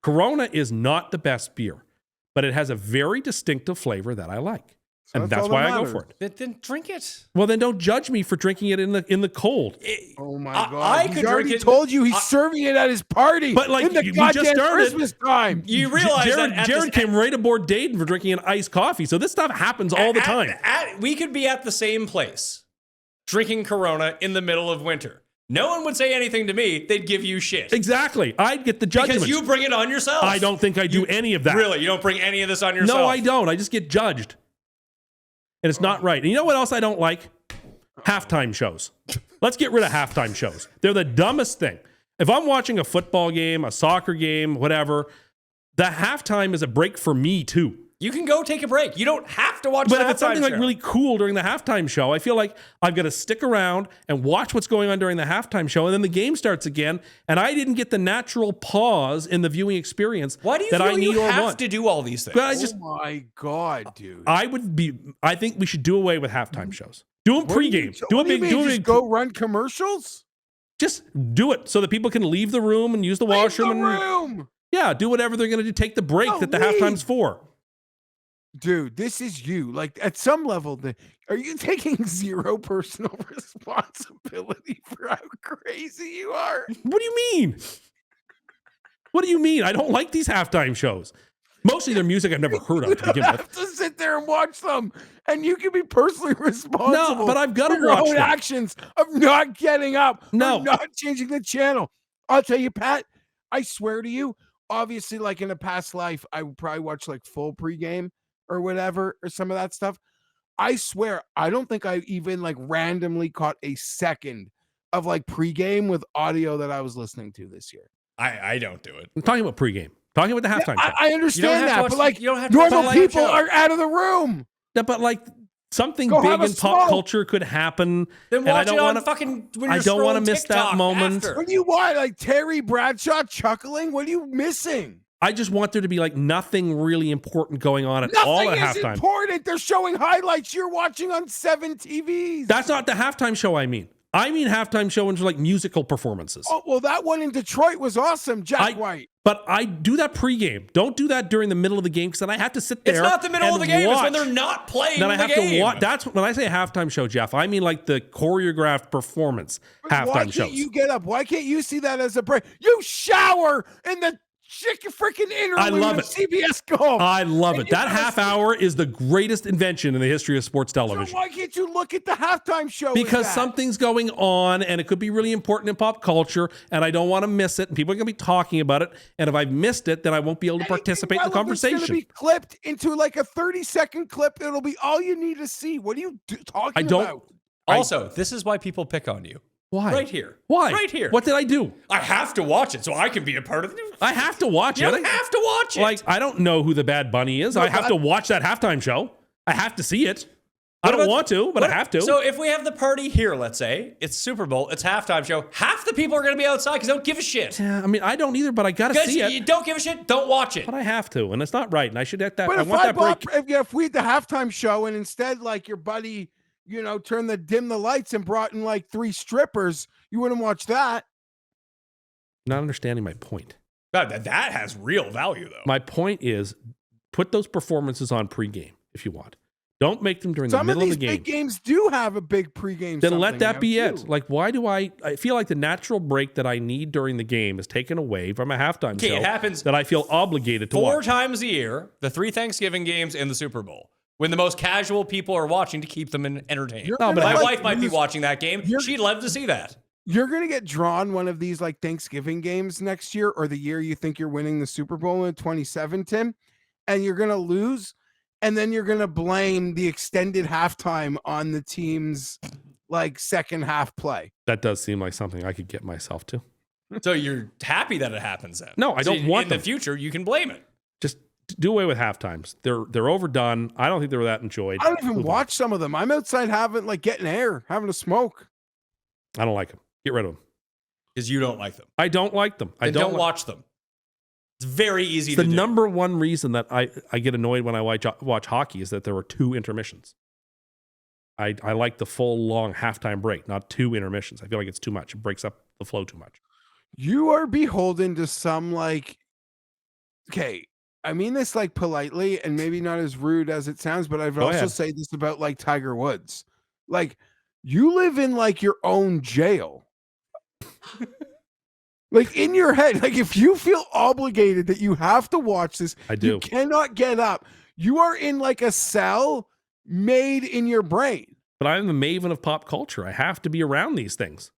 Corona is not the best beer, but it has a very distinctive flavor that I like, So and that's that's all why that I go matters. for it. Then drink it. Well, then don't judge me for drinking it in the cold. Oh my I god! could He's already drink it- told you he's serving it at his party. But, like, in the we just goddamn started- Christmas time. You realize Jared, that at Jared this- came right aboard Dayton for drinking an iced coffee, so this stuff happens all the time. We could be at the same place drinking Corona in the middle of winter. No one would say anything to me. They'd give you shit. Exactly. I'd get the judgment. Because you bring it on yourself. I don't think I do any of that. Really? You don't bring any of this on yourself? No, I don't. I just get judged. And it's not right. And you know what else I don't like? Halftime shows. Let's get rid of halftime shows. They're the dumbest thing. If I'm watching a football game, a soccer game, whatever, the halftime is a break for me too. You can go take a break. You don't have to watch But the if it's halftime something show. like really cool during the halftime show, I feel like I've got to stick around and watch what's going on during the halftime show, and then the game starts again, and I didn't get the natural pause in the viewing experience. Why do you that feel I need you or have want. to do all these things? But I just, Oh my God, dude. I think we should do away with halftime shows. Do them What do you pregame. mean? Do a What do you big, mean, do a just big. go run commercials? Just do it so that people can leave the room and use the Leave washroom. the and room. Yeah, do whatever they're going to do. Take the break No, that the leave. halftime's for. Dude, this is you. Like at some level, are you taking zero personal responsibility for how crazy you are? What do you mean? What do you mean? I don't like these halftime shows. Mostly their music I've never heard of to You begin with. have to sit there and watch them, and you can be personally responsible. No, but I've got for to your watch own them. actions of not getting up, No. or not changing the channel. I'll tell you, Pat. I swear to you. Obviously, like in a past life, I would probably watch like full pregame or whatever, or some of that stuff. I swear, I don't think I even like randomly caught a second of like pregame with audio that I was listening to this year. I don't do it. I'm talking about pregame. Talking about the halftime show. I understand have to that, watch- but like you don't have to watch normal the live people show. are out of the room. Yeah, but like something Go big have a in pop smoke. culture could happen. Then and I watch don't it on want to fucking when I you're don't want to scrolling miss that TikTok moment. after. What do you want? Like Terry Bradshaw chuckling? What are you missing? I just want there to be like nothing really important going on at all Nothing at is halftime. important. They're showing highlights you're watching on 7 TVs. That's not the halftime show I mean. I mean halftime show into like musical performances. Oh, well, that one in Detroit was awesome, Jack White. But I do that pregame. Don't do that during the middle of the game because then I have to sit there. It's not the middle of and the game. It's when watch. they're not playing Then I the have game. to watch. That's when I say halftime show, Geoff. I mean like the choreographed performance Why halftime can't shows. you get up? Why can't you see that as a break? You shower in the freaking interlude I love of it. CBS Golf. I love And it. you That gotta half see- hour is the greatest invention in the history of sports So television. why can't you look at the halftime show? with Because that? something's going on and it could be really important in pop culture and I don't want to miss it and people are going to be talking about it. And if I've missed it, then I won't be able to Anything participate in the relevant's gonna conversation. be clipped into like a 30-second clip. It'll be all you need to see. What are you talking about? Also, this is why people pick on you. Why? Right here. Why? Right here. What did I do? I have to watch it so I can be a part of it. I have to watch You it. don't have to watch it. Like, I don't know who the Bad Bunny is. I have to watch that halftime show. I have to see it. I don't want to, but I have to. So if we have the party here, let's say it's Super Bowl, it's halftime show. Half the people are going to be outside because they don't give a shit. Yeah, I mean, I don't either, but I got to Guys, see it. you don't give a shit, don't watch it. But I have to, and it's not right. And I should get that. But I if want that break. if we had the halftime show and instead, like your buddy, dim the lights and brought in like 3 strippers, you wouldn't watch that. Not understanding my point. That has real value, though. My point is, put those performances on pregame if you want. Don't make them during the Some of middle of these the game. big games do have a big pregame. Then let something that now, be too. it. Like, why do I feel like the natural break that I need during the game is taken away from a halftime Okay, show it happens that I feel obligated to 4 watch. times a year, the 3 Thanksgiving games and the Super Bowl, when the most casual people are watching to keep them entertained. You're No, but gonna, My like, wife might be watching that game. you're- She'd love to see that. You're gonna get drawn one of these like Thanksgiving games next year, or the year you think you're winning the Super Bowl in 27, Tim, and you're gonna lose, and then you're gonna blame the extended halftime on the team's like second half play. That does seem like something I could get myself to. So you're happy that it happens then? No, I So don't want in them. the future, you can blame it. Just do away with half times. They're overdone. I don't think they were that enjoyed. I don't even Move on. watch some of them. I'm outside getting air, having a smoke. I don't like them. Get rid of them. Because you don't like them. I don't like them. I Then don't watch them. It's very easy It's the to do. number one reason that I get annoyed when I watch hockey is that there were 2 intermissions. I like the full long halftime break, not 2 intermissions. I feel like it's too much. It breaks up the flow too much. You are beholden to some okay, I mean this like politely and maybe not as rude as it sounds, but I've Go also ahead. say this about like Tiger Woods. Like you live in like your own jail. Like in your head, like if you feel obligated that you have to watch this, I do. you cannot get up. You are in like a cell made in your brain. But I'm the maven of pop culture. I have to be around these things.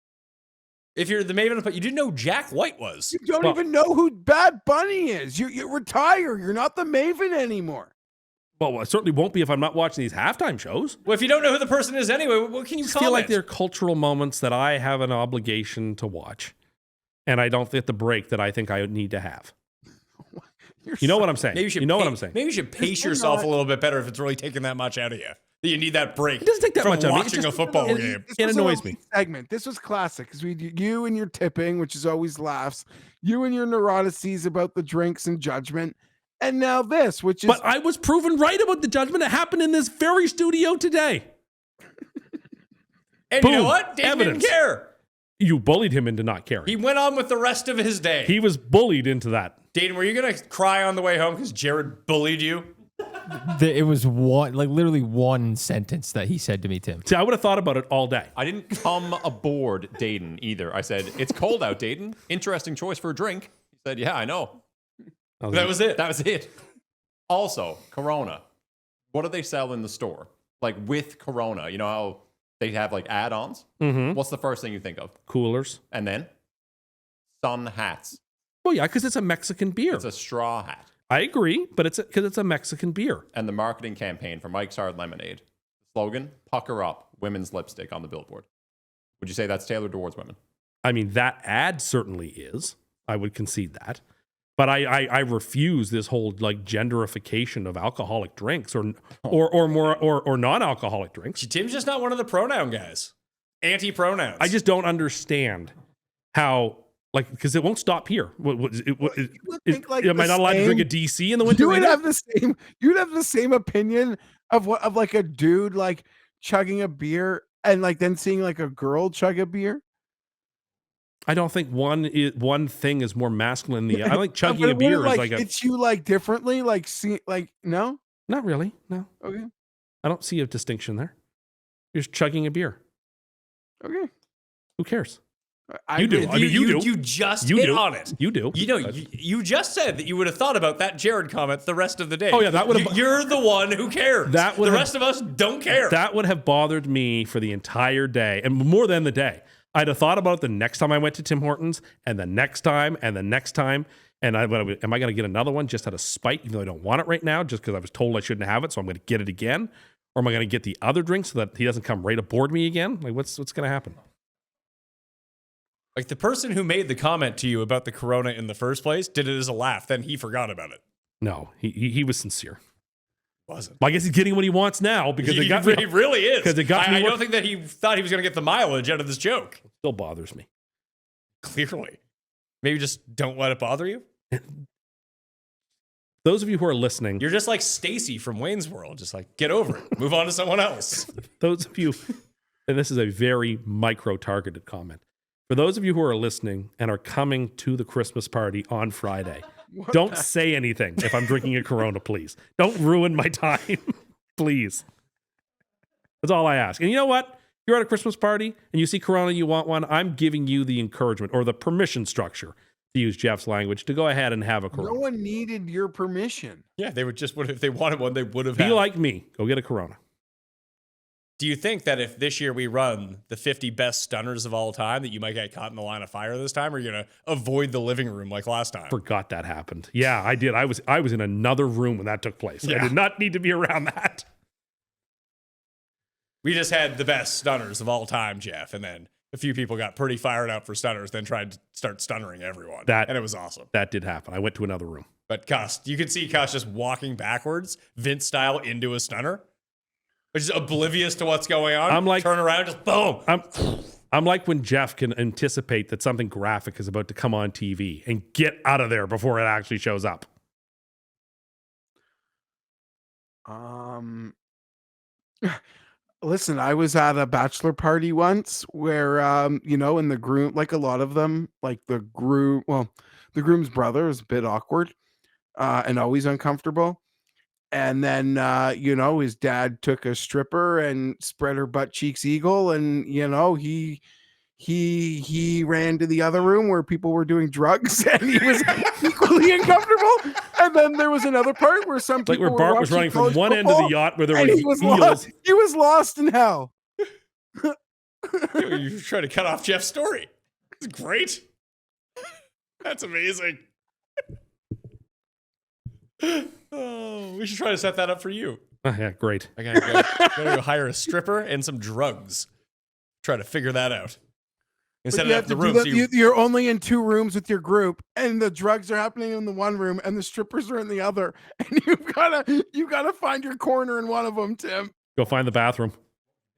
If you're the Maven, but you didn't know Jack White was. You don't Well- even know who Bad Bunny is. You retire. You're not the Maven anymore. Well, I certainly won't be if I'm not watching these halftime shows. Well, if you don't know who the person is anyway, what can you I comment? feel like they're cultural moments that I have an obligation to watch. And I don't get the break that I think I need to have. You know what I'm saying? Maybe you should. You know what I'm saying? Maybe you should pace yourself a little bit better if it's really taking that much out of you. That you need that break. It doesn't take that from much out of me. watching a football game. It annoys me. Segment. This was classic because you and your tipping, which is always laughs. You and your neurotices about the drinks and judgment, and now this, which is. But I was proven right about the judgment. It happened in this very studio today. And Boom. you know what? Dayton Evidence. didn't care. You bullied him into not caring. He went on with the rest of his day. He was bullied into that. Dayton, were you gonna cry on the way home because Jared bullied you? It was literally one sentence that he said to me, Tim. See, I would have thought about it all day. I didn't come aboard Dayton either. I said, it's cold out, Dayton. Interesting choice for a drink. He said, yeah, I know. That was it. That was it. Also, Corona. What do they sell in the store? Like with Corona, you know how they have like add-ons? Mm-hmm. What's the first thing you think of? Coolers. And then sun hats. Well, yeah, because it's a Mexican beer. It's a straw hat. I agree, but it's because it's a Mexican beer. And the marketing campaign for Mike's Hard Lemonade. Slogan, pucker up, women's lipstick on the billboard. Would you say that's tailored towards women? I mean, that ad certainly is. I would concede that. But I refuse this whole like genderification of alcoholic drinks or non-alcoholic drinks. Tim's just not one of the pronoun guys. Anti-pronouns. I just don't understand how, like, because it won't stop here. Am I not allowed to drink a DC in the winter? You would have the same. You'd have the same opinion of like a dude like chugging a beer and like then seeing like a girl chug a beer. I don't think one thing is more masculine than the other. I think chugging a beer is like it's you like differently, like see, like no, not really, no. Okay, I don't see a distinction there. You're just chugging a beer. Okay, who cares? You do. I mean, you do. You just hit on it. You do. You know, you just said that you would have thought about that Jared comment the rest of the day. Oh yeah, that would have. You're the one who cares. The rest of us don't care. That would have bothered me for the entire day, and more than the day. I'd have thought about it the next time I went to Tim Hortons, and the next time, and the next time. And am I going to get another one just out of spite, even though I don't want it right now, just because I was told I shouldn't have it, so I'm going to get it again? Or am I going to get the other drink so that he doesn't come right aboard me again? Like, what's going to happen? Like the person who made the comment to you about the Corona in the first place did it as a laugh. Then he forgot about it. No, he was sincere. Wasn't. Well, I guess he's getting what he wants now because he really is. Because it got me. I don't think that he thought he was going to get the mileage out of this joke. It still bothers me. Clearly. Maybe just don't let it bother you. Those of you who are listening, you're just like Stacy from Wayne's World. Just like get over it. Move on to someone else. Those of you, and this is a very micro-targeted comment. For those of you who are listening and are coming to the Christmas party on Friday, don't say anything if I'm drinking a Corona, please. Don't ruin my time, please. That's all I ask. And you know what? If you're at a Christmas party and you see Corona, you want one, I'm giving you the encouragement or the permission structure, to use Geoff's language, to go ahead and have a Corona. No one needed your permission. Yeah, they would if they wanted one, they would have. Be like me. Go get a Corona. Do you think that if this year we run the 50 best stunners of all time, that you might get caught in the line of fire this time, or are you going to avoid the living room like last time? Forgot that happened. Yeah, I did. I was in another room when that took place. Yeah. I did not need to be around that. We just had the best stunners of all time, Geoff, and then a few people got pretty fired up for stunners, then tried to start stunnering everyone. And it was awesome. That did happen. I went to another room. But Cust, you could see Cust just walking backwards, Vince style, into a stunner. Which is oblivious to what's going on. I'm like, turn around, just boom. I'm like when Geoff can anticipate that something graphic is about to come on TV and get out of there before it actually shows up. Listen, I was at a bachelor party once where, in the groom, like a lot of them, like the groom's brother is a bit awkward and always uncomfortable. And then, his dad took a stripper and spread her butt cheeks eagle. And, he ran to the other room where people were doing drugs and he was equally uncomfortable. And then there was another part where some people where Bart was running from one end of the yacht where there was eels. He was lost in hell. You're trying to cut off Geoff's story. It's great. That's amazing. Oh, we should try to set that up for you. Yeah, great. I gotta go hire a stripper and some drugs. Try to figure that out. instead you of have the to room. do So that, you're only in 2 rooms with your group, and the drugs are happening in the one room, and the strippers are in the other, and you gotta find your corner in one of them, Tim. Go find the bathroom.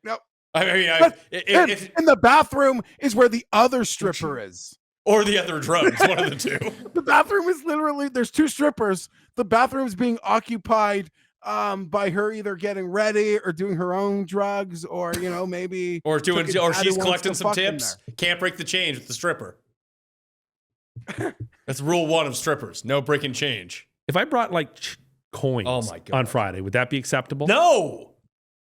Nope. I mean, But, Tim, if and the bathroom is where the other stripper is. or the other drugs, one of the two. The bathroom is literally, there's 2 strippers. The bathroom's being occupied by her either getting ready or doing her own drugs, or maybe Or took a or dad she's who wants collecting to some fuck in tips. Can't break the change with the stripper. That's rule 1 of strippers: no breaking change. If I brought like coins Oh my God. on Friday, would that be acceptable? No,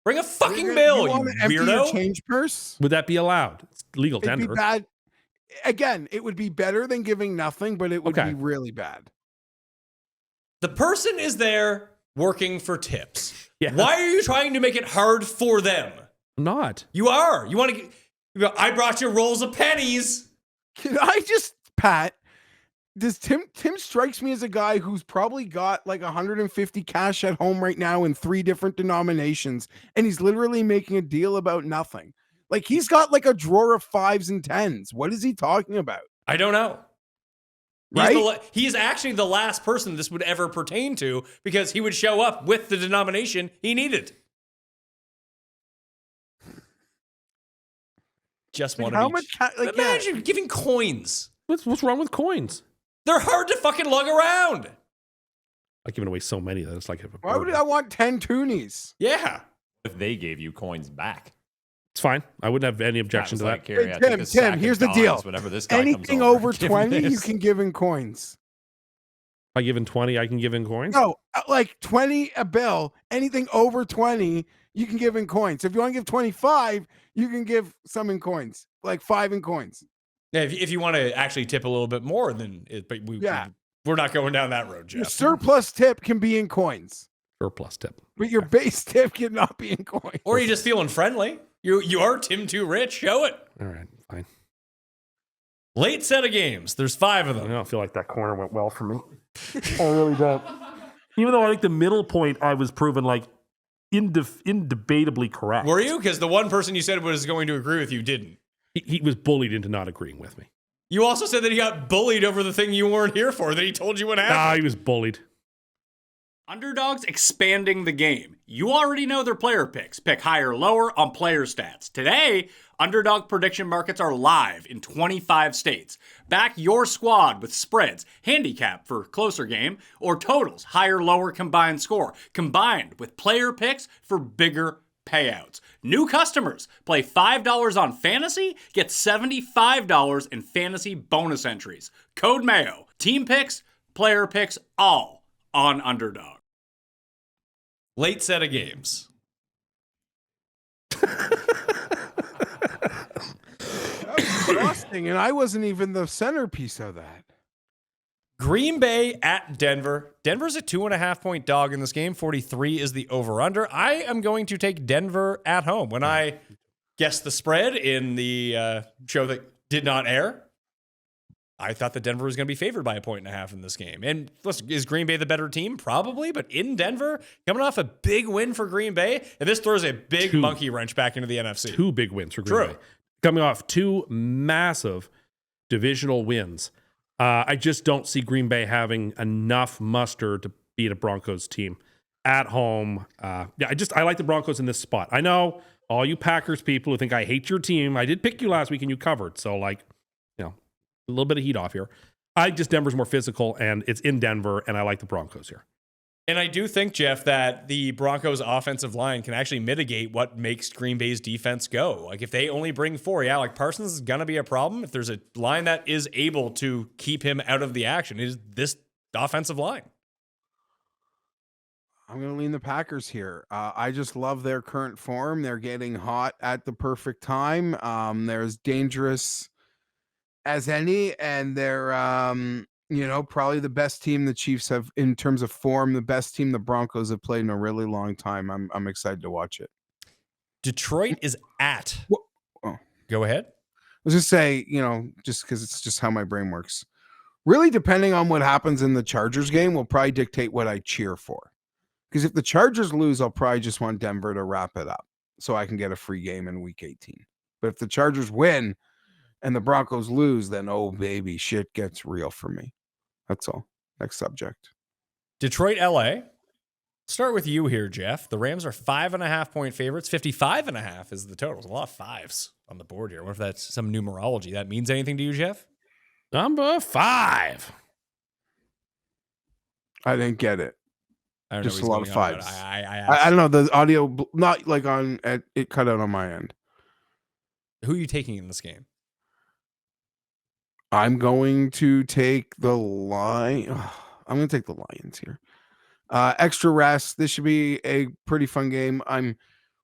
bring a there. fucking bill, you wanna empty your weirdo. change purse? Would that be allowed? It's legal It'd be tender. bad. Again, it would be better than giving nothing, but it would Okay. be really bad. The person is there working for tips. Yeah. Why are you trying to make it hard for them? I'm not. You are. You want to? I brought you rolls of pennies. Can I just, Pat? Does Tim strikes me as a guy who's probably got like 150 cash at home right now in 3 different denominations, and he's literally making a deal about nothing. Like, he's got like a drawer of 5s and 10s. What is he talking about? I don't know. Right? He's actually the last person this would ever pertain to, because he would show up with the denomination he needed. Just Like, want how to much? Like, yeah. imagine giving coins. What's wrong with coins? They're hard to fucking lug around. I've given away so many that it's like a Why would burden. I want 10 toonies? Yeah. If they gave you coins back. It's fine. I wouldn't have any objection to that. Like, Carrie, I Hey, take a Tim, sack of here's the dimes deal. whenever this guy comes Anything over, over give him 20, you this. can give in coins. If I give in 20, I can give in coins. No, like 20 a bill. Anything over 20, you can give in coins. So if you want to give 25, you can give some in coins, like 5 in coins. Yeah, if you want to actually tip a little bit more, then we're not going down that road, Your Jeff. surplus tip can be in coins, Surplus tip. but your base tip cannot be in coins. Or you're just feeling friendly. You are Tim Too Rich. Show it. All right, fine. Late set of games. There's 5 of I them. don't feel like that corner went well for me. I really don't. Even though I think the middle point I was proven like indebatably correct. Were you? Because the one person you said was going to agree with you didn't. He was bullied into not agreeing with me. You also said that he got bullied over the thing you weren't here for, that he told you what happened. Ah, he was bullied. Underdogs expanding the game. You already know their player picks. Pick higher or lower on player stats. Today, Underdog prediction markets are live in 25 states. Back your squad with spreads, handicap for closer game, or totals, higher lower combined score, combined with player picks for bigger payouts. New customers play $5 on fantasy, get $75 in fantasy bonus entries. Code Mayo. Team picks, player picks, all on Underdog. Late set of games. That was exhausting, and I wasn't even the centerpiece of that. Green Bay at Denver. Denver's a 2.5-point dog in this game. 43 is the over-under. I am going to take Denver at home. When I guessed the spread in the show that did not air, I thought that Denver was going to be favored by 1.5 in this game. And listen, is Green Bay the better team? Probably, but in Denver, coming off a big win for Green Bay, and this throws a big monkey wrench back into the NFC. 2 big wins for Green Bay. Coming off 2 massive divisional wins. I just don't see Green Bay having enough muster to beat a Broncos team at home. I like the Broncos in this spot. I know all you Packers people who think I hate your team. I did pick you last week and you covered. So a little bit of heat off here. Denver's more physical and it's in Denver and I like the Broncos here. And I do think, Jeff, that the Broncos offensive line can actually mitigate what makes Green Bay's defense go. Like if they only bring 4, like Parsons is going to be a problem. If there's a line that is able to keep him out of the action, it is this offensive line. I'm going to lean the Packers here. I just love their current form. They're getting hot at the perfect time. They're as dangerous as any, and they're probably the best team the Chiefs have in terms of form, the best team the Broncos have played in a really long time. I'm excited to watch it. Detroit is at. Oh. Go ahead. I was just say, just because it's just how my brain works. Really, depending on what happens in the Chargers game, will probably dictate what I cheer for. Because if the Chargers lose, I'll probably just want Denver to wrap it up so I can get a free game in Week 18. But if the Chargers win, and the Broncos lose, then oh baby, shit gets real for me. That's all. Next subject. Detroit, LA. Start with you here, Geoff. The Rams are 5.5-point favorites. 55.5 is the total. There's a lot of fives on the board here. I wonder if that's some numerology. That means anything to you, Geoff? Number 5. I didn't get it. I don't know Just what's a lot of going on, but fives. I I don't know. The audio, not like on it cut out on my end. Who are you taking in this game? I'm going to take the line. I'm going to take the Lions here. Extra rest. This should be a pretty fun game. I'm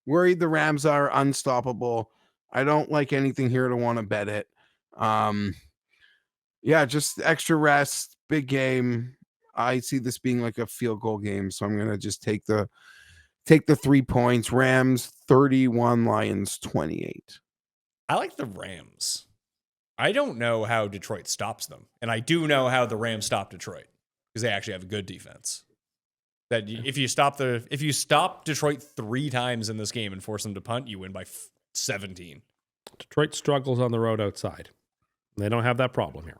worried the Rams are unstoppable. I don't like anything here to want to bet it. Yeah, just extra rest, big game. I see this being like a field goal game, so I'm gonna just take the 3 points. Rams 31, Lions 28. I like the Rams. I don't know how Detroit stops them, and I do know how the Rams stop Detroit because they actually have a good defense. That if you stop Detroit 3 times in this game and force them to punt, you win by 17. Detroit struggles on the road outside. They don't have that problem here.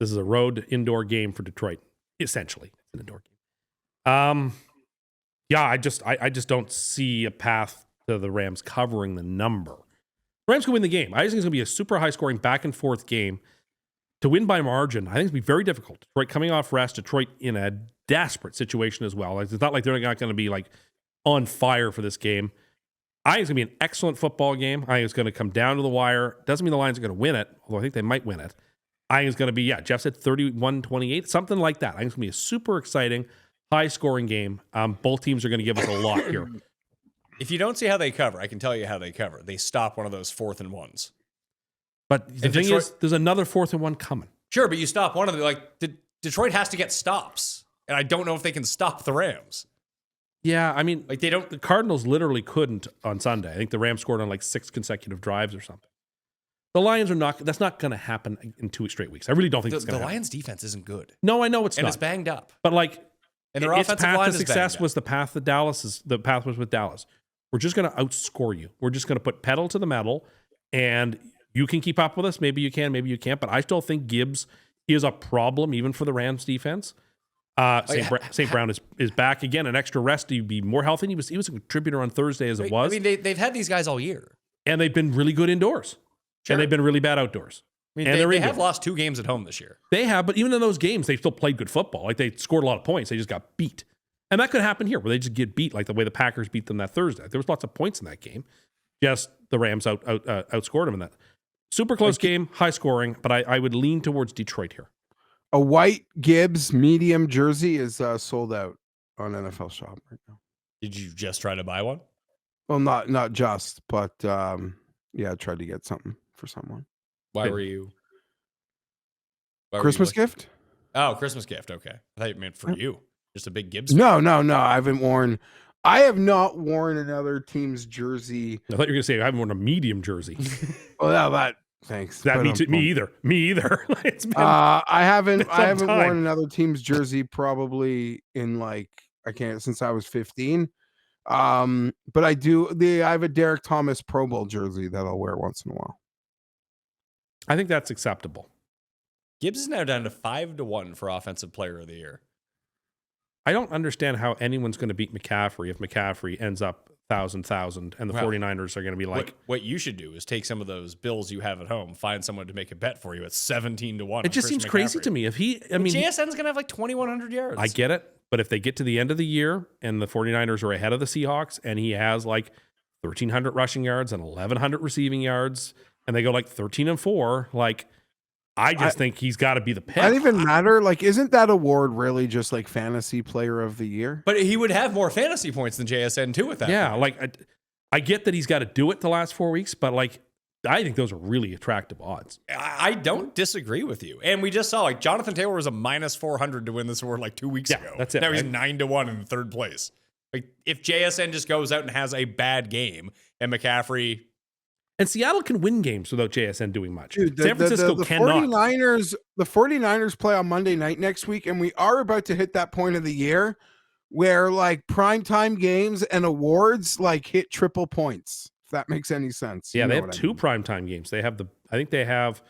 This is a road indoor game for Detroit, essentially. It's an indoor game. Yeah, I just don't see a path to the Rams covering the number. Rams can win the game. I just think it's going to be a super high scoring back and forth game. To win by margin, I think it's going to be very difficult. Detroit coming off rest, Detroit in a desperate situation as well. It's not like they're not going to be like on fire for this game. I think it's going to be an excellent football game. I think it's going to come down to the wire. Doesn't mean the Lions are going to win it, although I think they might win it. I think it's going to be, Geoff said 31-28, something like that. I think it's going to be a super exciting, high-scoring game. Both teams are going to give us a lot here. If you don't see how they cover, I can tell you how they cover. They stop one of those 4th and 1s. But the thing is, there's another 4th and 1 coming. Sure, but you stop one of them. Like, Detroit has to get stops, and I don't know if they can stop the Rams. Yeah, I mean, Like, they don't. the Cardinals literally couldn't on Sunday. I think the Rams scored on like 6 consecutive drives or something. The Lions are not. That's not going to happen in 2 straight weeks. I really don't think it's going to happen. The Lions' defense isn't good, No, I know it's and not. it's banged up. But like, And their its offensive path line to is success banged was the path that the path was with Dallas. We're just going to outscore you. We're just going to put pedal to the metal, and you can keep up with us. Maybe you can, maybe you can't. But I still think Gibbs is a problem even for the Rams defense. St. Brown is back again. An extra rest to be more healthy. He was a contributor on Thursday as it was. I mean, they've had these guys all year. And they've been really good indoors. Sure. And they've been really bad outdoors. I mean, And they indoor. have lost 2 games at home this year. They have, but even in those games, they still played good football. Like they scored a lot of points. They just got beat. And that could happen here where they just get beat like the way the Packers beat them that Thursday. There was lots of points in that game. Just the Rams outscored them in that. Super close game, high scoring, but I would lean towards Detroit here. A white Gibbs medium jersey is sold out on NFL Shop right now. Did you just try to buy one? Well, not just, but yeah, I tried to get something for someone. Why were you? Christmas gift? Oh, Christmas gift. Okay. I thought you meant for you. Just a big Gibbs. No. I have not worn another team's jersey. I thought you were going to say I haven't worn a medium jersey. Oh, that thanks. Me either. It's been I haven't time. worn another team's jersey probably in since I was 15. But I have a Derek Thomas Pro Bowl jersey that I'll wear once in a while. I think that's acceptable. Gibbs is now down to 5-1 for Offensive Player of the Year. I don't understand how anyone's going to beat McCaffrey if McCaffrey ends up 1,000 and the 49ers are going to be like... What you should do is take some of those bills you have at home, find someone to make a bet for you at 17-1. It just seems crazy to me. If JSN's going to have like 2,100 yards. I get it, but if they get to the end of the year and the 49ers are ahead of the Seahawks and he has like 1,300 rushing yards and 1,100 receiving yards and they go like 13-4, like... I think he's got to be the pick. Doesn't even matter. Like, isn't that award really just like fantasy player of the year? But he would have more fantasy points than JSN too with that. Yeah, point. like I get that he's got to do it the last 4 weeks, but like I think those are really attractive odds. I don't disagree with you. And we just saw like Jonathan Taylor was a -400 to win this award like 2 weeks ago. That's it. Now right? he's 9-1 in 3rd place. Like if JSN just goes out and has a bad game and McCaffrey. And Seattle can win games without JSN doing much. Dude, San Francisco cannot. The 49ers play on Monday night next week, and we are about to hit that point of the year where like primetime games and awards like hit triple points. that makes any sense. Yeah, You they know have what I two mean. primetime games. I think they have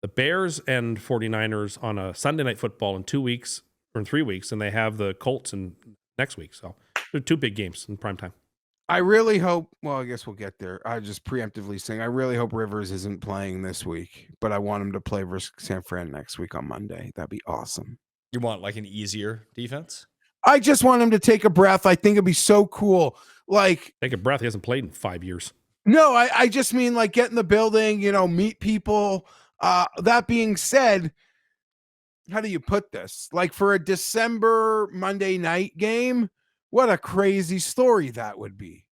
the Bears and 49ers on a Sunday Night Football in 2 weeks or in 3 weeks, and they have the Colts in next week. So they're two big games in primetime. I really hope, well, I guess we'll get there. I just preemptively saying, I really hope Rivers isn't playing this week, but I want him to play versus San Fran next week on Monday. That'd be awesome. You want like an easier defense? I just want him to take a breath. I think it'd be so cool. Like, Take a breath. He hasn't played in 5 years. no, I just mean like get in the building, meet people. That being said, how do you put this? Like for a December Monday night game, what a crazy story that would be.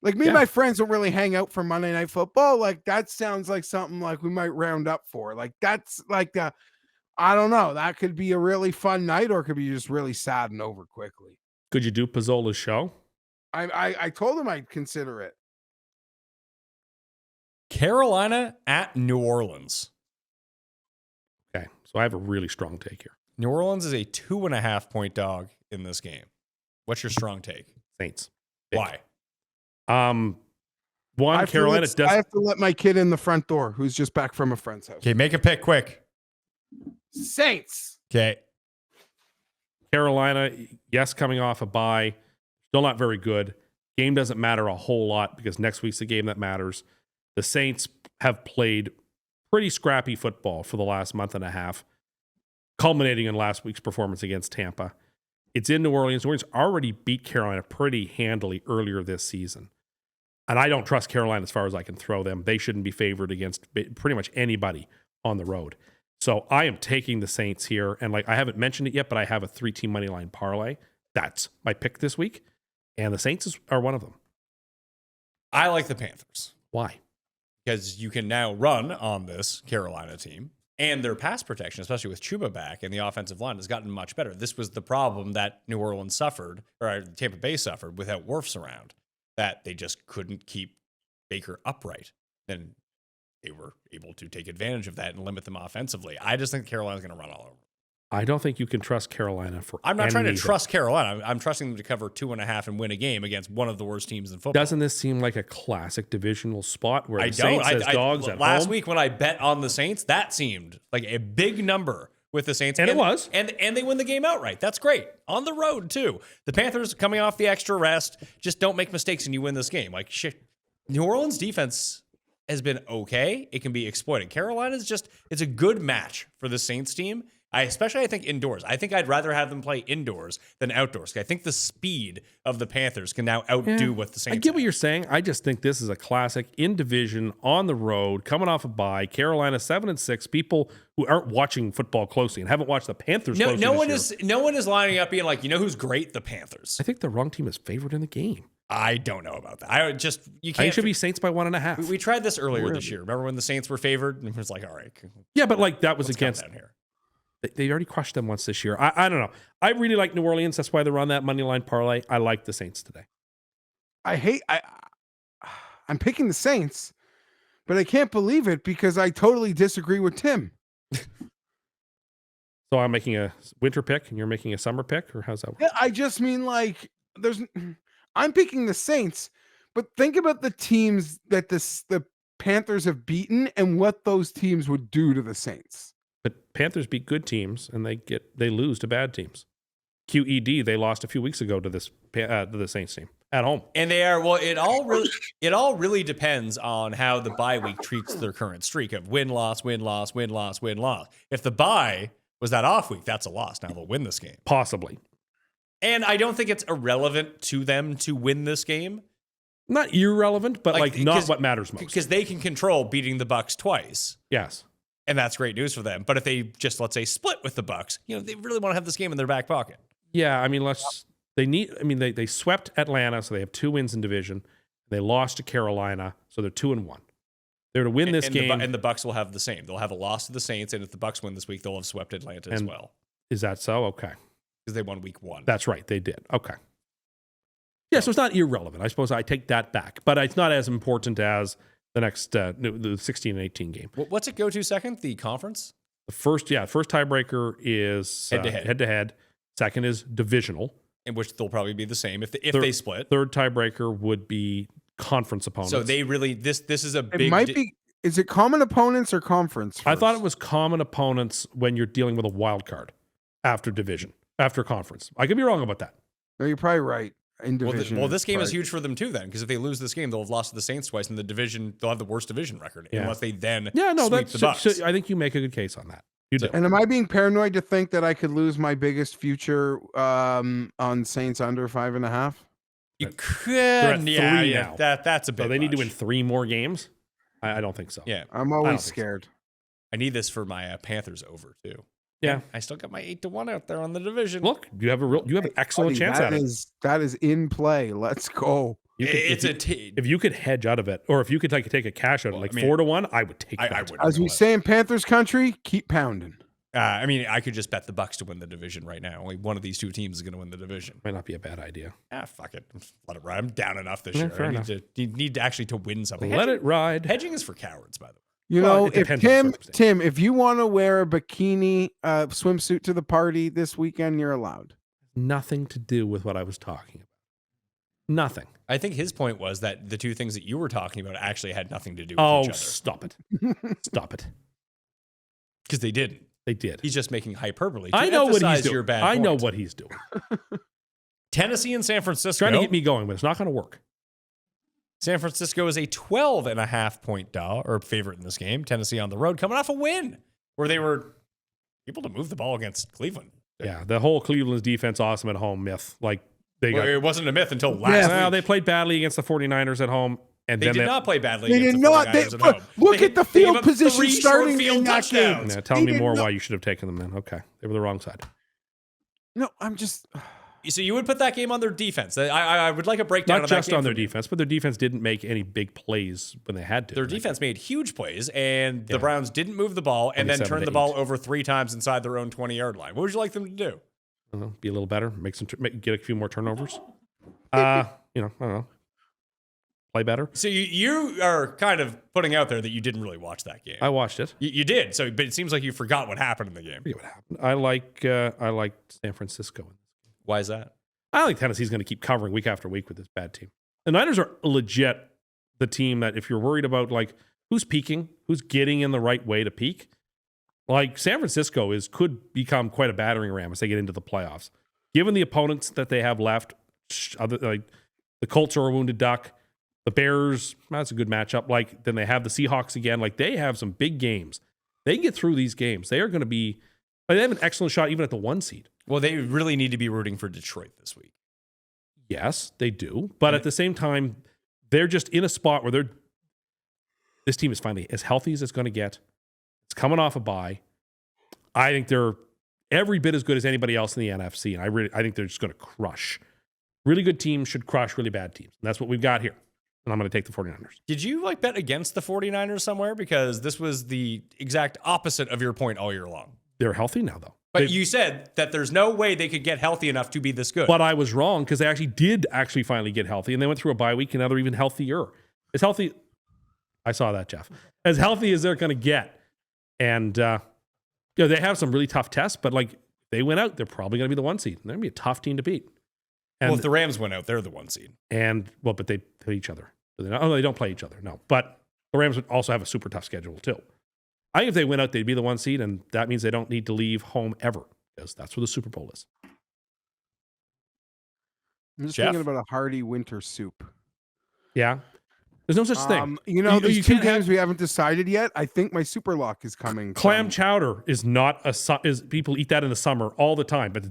Like me and my friends don't really hang out for Monday Night Football. Like that sounds like something like we might round up for. Like that's like I don't know. That could be a really fun night, or it could be just really sad and over quickly. Could you do Pizzola's show? I told him I'd consider it. Carolina at New Orleans. Okay, so I have a really strong take here. New Orleans is a 2.5 point dog in this game. What's your strong take? Saints. Big. Why? One, Carolina does. I have to let my kid in the front door who's just back from a friend's house. Okay, make a pick quick. Saints. Okay. Carolina, yes, coming off a bye, still not very good. Game doesn't matter a whole lot because next week's the game that matters. The Saints have played pretty scrappy football for the last month and a half, culminating in last week's performance against Tampa. It's in New Orleans. New Orleans already beat Carolina pretty handily earlier this season. And I don't trust Carolina as far as I can throw them. They shouldn't be favored against pretty much anybody on the road. So I am taking the Saints here. And like I haven't mentioned it yet, but I have a 3-team money line parlay. That's my pick this week. And the Saints are one of them. I like the Panthers Why? because you can now run on this Carolina team. And their pass protection, especially with Chuba back and the offensive line, has gotten much better. This was the problem that New Orleans suffered, or Tampa Bay suffered, without Wirfs around, that they just couldn't keep Baker upright. Then they were able to take advantage of that and limit them offensively. I just think Carolina's going to run all over. I don't think you can trust Carolina for I'm not trying to anything. trust Carolina. I'm trusting them to cover 2.5 and win a game against one of the worst teams in football. Doesn't this seem like a classic divisional spot where I the don't. Saints as dogs at last home? week when I bet on the Saints, that seemed like a big number with the Saints. And it was. And they win the game outright. That's great. On the road, too. The Panthers coming off the extra rest. Just don't make mistakes and you win this game. Like, shit. New Orleans defense has been okay. It can be exploited. Carolina's just, it's a good match for the Saints team. I think indoors. I think I'd rather have them play indoors than outdoors. I think the speed of the Panthers can now outdo what the Saints I get have. what you're saying. I just think this is a classic in division on the road, coming off a bye. Carolina 7-6. People who aren't watching football closely and haven't watched the Panthers closely No this year. one is lining up being like, you know who's great? The Panthers. I think the wrong team is favored in the game. I don't know about that. You I think can't. it should be Saints by 1.5. We tried this earlier this year. Remember when the Saints were favored? And it was like, all right, Yeah, but like that was let's calm against. down here. They already crushed them once this year. I don't know. I really like New Orleans. That's why they're on that money line parlay. I like the Saints today. I'm picking the Saints, but I can't believe it because I totally disagree with Tim. So I'm making a winter pick and you're making a summer pick, or how's that work? Yeah, I just mean like I'm picking the Saints, but think about the teams that the Panthers have beaten and what those teams would do to the Saints. But Panthers beat good teams and they lose to bad teams. QED, they lost a few weeks ago to the Saints team at home. And they are, well, it all really depends on how the bye week treats their current streak of win-loss, win-loss, win-loss, win-loss. If the bye was that off week, that's a loss. Now they'll win this game. Possibly. And I don't think it's irrelevant to them to win this game. Not irrelevant, but like not what matters most. Because they can control beating the Bucks twice. Yes. And that's great news for them. But if they just, let's say, split with the Bucks, they really want to have this game in their back pocket. Yeah, I mean, they swept Atlanta, so they have 2 wins in division. They lost to Carolina, so they're 2-1. They're to win this game. And the Bucks will have the same. They'll have a loss to the Saints, and if the Bucks win this week, they'll have swept Atlanta as well. Is that so? Okay. Because they won week 1. That's right, they did. Okay. Yeah, so it's not irrelevant. I suppose I take that back. But it's not as important as the next, the 16 and 18 game. What's it go to second? The conference? The first tiebreaker is head-to-head. Second is divisional. In which they'll probably be the same if they split. Third tiebreaker would be conference opponents. So they really this is a It big. might be. Is it common opponents or conference? I thought it first? was common opponents when you're dealing with a wild card after division, after conference. I could be wrong about that. No, you're probably right. In division. Well, this game is right. huge for them too, then, because if they lose this game, they'll have lost to the Saints twice in the division. They'll have the worst division record unless they then sweep the Bucks. So I think you make a good case on that. You do. And am I being paranoid to think that I could lose my biggest future on Saints under 5.5? You could, They're at yeah, 3 yeah. now. That's a bit. So they need to win much. 3 more games. I don't think so. Yeah, I'm I always don't think so. scared. I need this for my Panthers over too. Yeah. I still got my 8-1 out there on the division. Look, you have an excellent Buddy, chance at it. that is in play. Let's go. You could- It's if you could hedge out of it, or if you could take a cash out, Well, like I mean, 4-1, I would take that. I would. As we say in Panthers country, keep pounding. I mean, I could just bet the Bucks to win the division right now. Only one of these two teams is going to win the division. Might not be a bad idea. Fuck it. Let it ride. I'm down enough this Yeah, year. fair enough. You need to actually to win something. Let it ride. Hedging is for cowards, by the way. You Well, know, it if depends on the circumstance. Tim, if you want to wear a bikini swimsuit to the party this weekend, you're allowed. Nothing to do with what I was talking about. Nothing. I think his point was that the two things that you were talking about actually had nothing to do with Oh, each other. stop it. Stop it. Because they didn't. They did. He's just making hyperbole. To I know what he's emphasize doing. your bad I know point. what he's doing. Tennessee and San Francisco. Trying to get me going, but it's not going to work. San Francisco is a 12.5 point dog or favorite in this game. Tennessee on the road coming off a win where they were able to move the ball against Cleveland. Yeah, the whole Cleveland's defense awesome at home myth. Like they Well, got. it wasn't a myth until last Well, week. they played badly against the 49ers at home, and They then did not play badly. They against did the not. 49ers They, at home. look They- at the they gave field up position 3 short starting field in that game. touchdowns. Yeah, tell They me did more not- why you should have taken them then. Okay, they were the wrong side. No, I'm just. So you would put that game on their defense. I would like a breakdown Not of that just game on their from you. defense, but their defense didn't make any big plays when they had to. Their defense made huge plays, and the Yeah. Browns didn't move the ball and then 27 turned to the ball 8. over 3 times inside their own 20-yard line. What would you like them to do? I don't know, be a little better, get a few more turnovers. I don't know, play better. So you are kind of putting out there that you didn't really watch that game. I watched it. You did. So, but it seems like you forgot what happened in the game. I forget what happened. I like San Francisco. Why is that? I think Tennessee's going to keep covering week after week with this bad team. The Niners are legit the team that if you're worried about like who's peaking, who's getting in the right way to peak, like San Francisco could become quite a battering ram as they get into the playoffs. Given the opponents that they have left, like the Colts are a wounded duck, the Bears, that's a good matchup. Like then they have the Seahawks again. Like they have some big games. They can get through these games. They are going to be. They have an excellent shot even at the 1 seed. Well, they really need to be rooting for Detroit this week. Yes, they do. But at the same time, they're just in a spot where this team is finally as healthy as it's going to get. It's coming off a bye. I think they're every bit as good as anybody else in the NFC. And I think they're just going to crush. Really good teams should crush really bad teams. And that's what we've got here. And I'm going to take the 49ers. Did you bet against the 49ers somewhere? Because this was the exact opposite of your point all year long. They're healthy now, though. But you said that there's no way they could get healthy enough to be this good. But I was wrong because they did finally get healthy. And they went through a bye week and now they're even healthier. As healthy. I saw that, Geoff. As healthy as they're going to get. And they have some really tough tests, but like they went out, they're probably going to be the 1 seed. They're going to be a tough team to beat. And, well, if the Rams went out, they're the 1 seed. But they play each other. They don't play each other. No. But the Rams would also have a super tough schedule too. I think if they went out, they'd be the 1 seed, and that means they don't need to leave home ever because that's where the Super Bowl is. I'm just Geoff? thinking about a hearty winter soup. Yeah. There's no such thing. These you 2 can't have- games we haven't decided yet. I think my Superlock is coming. Clam chowder is not is people eat that in the summer all the time, but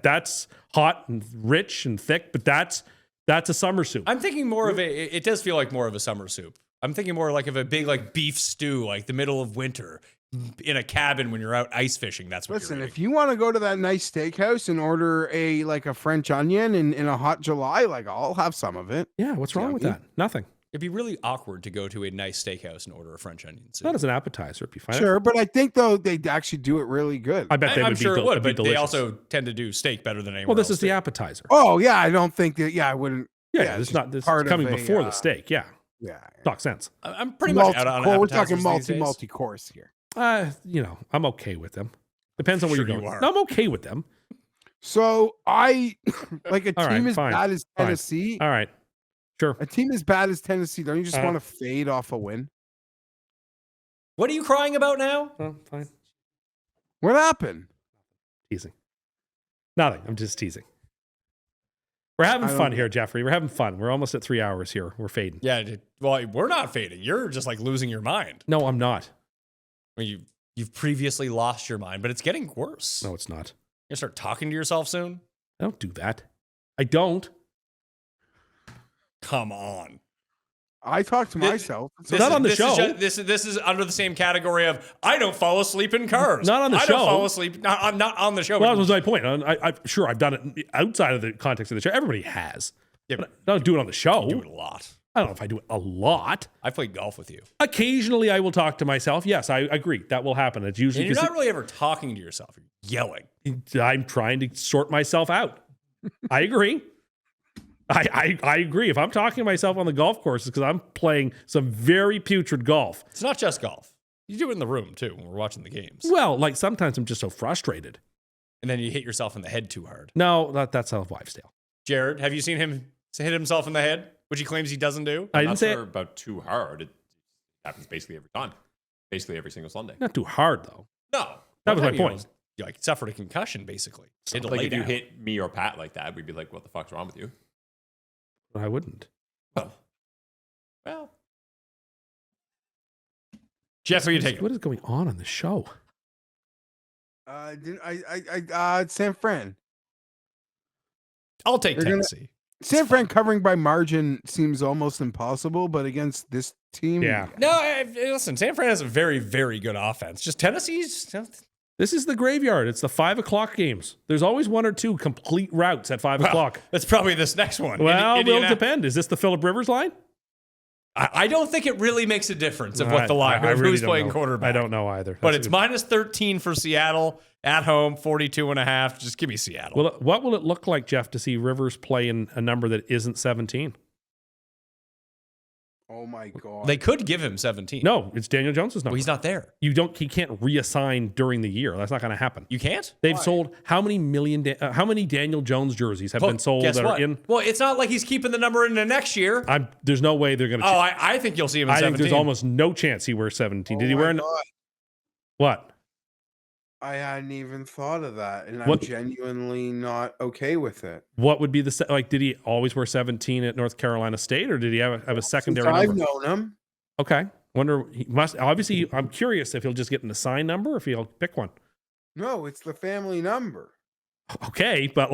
that's hot and rich and thick, but that's a summer soup. I'm thinking more of it does feel like more of a summer soup. I'm thinking more like of a big like beef stew, like the middle of winter in a cabin when you're out ice fishing. That's what Listen, you're if you want to go to that nice steakhouse and order a French onion in a hot July, like I'll have some of it. Yeah, what's wrong with that? Nothing. It'd be really awkward to go to a nice steakhouse and order a French onion soup. Not as an appetizer if you find it. Sure, but I think though they'd actually do it really good. I bet they I'm would sure be it would, be but they delicious. also tend to do steak better than anyone Well, this else is the too. appetizer. Oh yeah, I don't think that. Yeah, I wouldn't. Yeah, this is not this part is coming of a, before the steak. Yeah, Yeah, talks sense. I'm pretty much out on We're appetizers talking these days. multi course here. I'm okay with them. Depends on where Sure you're you going. are. No, I'm okay with them. So I like a All team right, as fine, bad as fine. Tennessee. All right. Sure. A team as bad as Tennessee, don't you just want to fade off a win? What are you crying about now? Oh, fine. What happened? Teasing. Nothing. I'm just teasing. We're having fun here, Jeffrey. We're having fun. We're almost at 3 hours here. We're fading. Yeah, well, we're not fading. You're just like losing your mind. No, I'm not. I mean, you've previously lost your mind, but it's getting worse. No, it's not. You're gonna start talking to yourself soon? I don't do that. I don't. Come on. I talk to myself. Not on the show. This is under the same category of I don't fall asleep in cars. Not on the I show. don't fall asleep. Not on the show. Well, that was my point. Sure, I've done it outside of the context of the show. Everybody has. Yeah, but I don't do it on the show. You do it a lot. I don't know if I do it a lot. I played golf with you. Occasionally, I will talk to myself. Yes, I agree. That will happen. It's usually And you're not really ever talking to yourself. You're yelling. I'm trying to sort myself out. I agree. I agree. If I'm talking to myself on the golf course, it's because I'm playing some very putrid golf. It's not just golf. You do it in the room, too, when we're watching the games. Well, like sometimes I'm just so frustrated. And then you hit yourself in the head too hard. No, that's out of wives' tale. Jared, have you seen him hit himself in the head, which he claims he doesn't do? I didn't say it. About too hard. It happens basically every time. Basically every single Sunday. Not too hard, though. No. That was my point. You like suffered a concussion, basically. Like if you hit me or Pat like that, we'd be like, what the fuck's wrong with you? I wouldn't. Well. Jeff, what are you taking? What is going on the show? San Fran. I'll take Tennessee. San Fran covering by margin seems almost impossible, but against this team, Yeah. No, listen, San Fran has a very, very good offense. Just Tennessee's. This is the graveyard. It's the 5 o'clock games. There's always one or two complete routes at 5 o'clock. That's probably this next one. Well, it will depend. Is this the Phillip Rivers line? I don't think it really makes a difference of what the line of really who's don't playing know. quarterback. I don't know either. But it's minus 13 for Seattle at home, 42.5. Just give me Seattle. What will it look like, Jeff, to see Rivers play in a number that isn't 17? Oh my God. They could give him 17. No, it's Daniel Jones's number. Well, he's not there. He can't reassign during the year. That's not going to happen. You can't? They've sold how many Daniel Jones jerseys have been sold guess that what? are in? Well, it's not like he's keeping the number into next year. There's no way they're going to. Oh, I think you'll see him in 17. I think there's almost no chance he wears 17. Did he wear? What? I hadn't even thought of that, and I'm genuinely not okay with it. What would be did he always wear 17 at North Carolina State, or did he have a secondary number? I've known him. Okay. Wonder he must obviously. I'm curious if he'll just get an assigned number, or if he'll pick one. No, it's the family number. Okay, but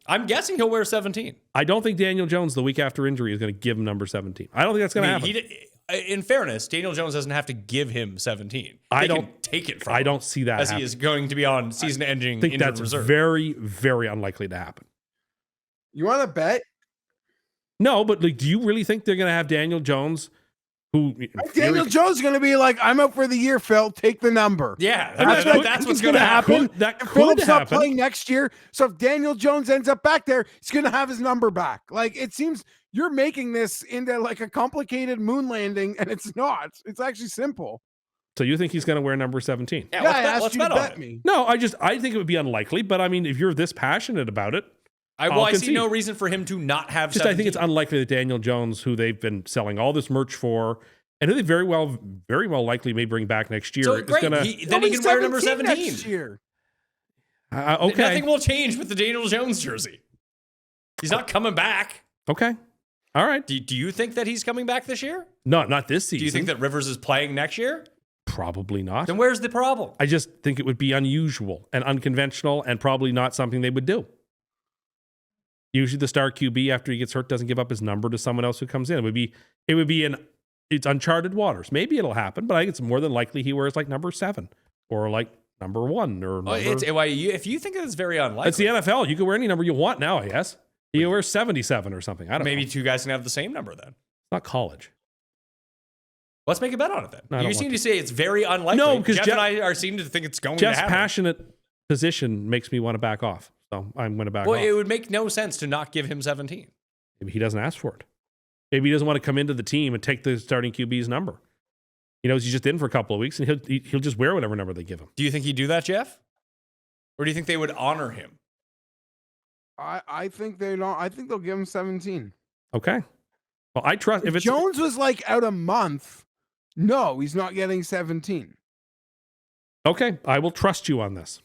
I'm guessing he'll wear 17. I don't think Daniel Jones the week after injury is going to give him number 17. I don't think that's going to happen. In fairness, Daniel Jones doesn't have to give him 17. I can take it from him. I don't see that as happen. he is going to be on season-ending. I think that's reserve. very, very unlikely to happen. You want to bet? No, but do you really think they're going to have Daniel Jones? Daniel Jones is going to be like, I'm out for the year, Phil. Take the number. Yeah, that's what's going to happen. That could Phillips happen. not playing next year, so if Daniel Jones ends up back there, he's going to have his number back. Like, it seems you're making this into like a complicated moon landing, and it's not. It's actually simple. So you think he's going to wear number 17? Yeah, let's bet me. No, I think it would be unlikely. But I mean, if you're this passionate about it, I see no reason for him to not have. Just 17. I think it's unlikely that Daniel Jones, who they've been selling all this merch for, and who they very well likely may bring back next year. So great. Then he can wear number 17 next year. Okay. Nothing will change with the Daniel Jones jersey. He's not coming back. Okay. All right. Do you think that he's coming back this year? No, not this season. Do you think that Rivers is playing next year? Probably not. Then where's the problem? I just think it would be unusual and unconventional and probably not something they would do. Usually the star QB after he gets hurt doesn't give up his number to someone else who comes in. It's uncharted waters. Maybe it'll happen, but I think it's more than likely he wears like number 7 or like number 1 or number. If you think it's very unlikely. It's the NFL. You can wear any number you want now, I guess. You can wear 77 or something. I don't know. Maybe two guys can have the same number then. It's not college. Let's make a bet on it then. No, you seem to say it's very unlikely. No, because Jeff and I are seem to think it's going Jeff's to happen. passionate position makes me want to back off. So I'm going to back off. Well, it would make no sense to not give him 17. Maybe he doesn't ask for it. Maybe he doesn't want to come into the team and take the starting QB's number. He knows he's just in for a couple of weeks, and he'll just wear whatever number they give him. Do you think he'd do that, Jeff? Or do you think they would honor him? I think they don't. I think they'll give him 17. Okay. Well, I trust If if it's Jones was like out a month, no, he's not getting 17. okay. I will trust you on this.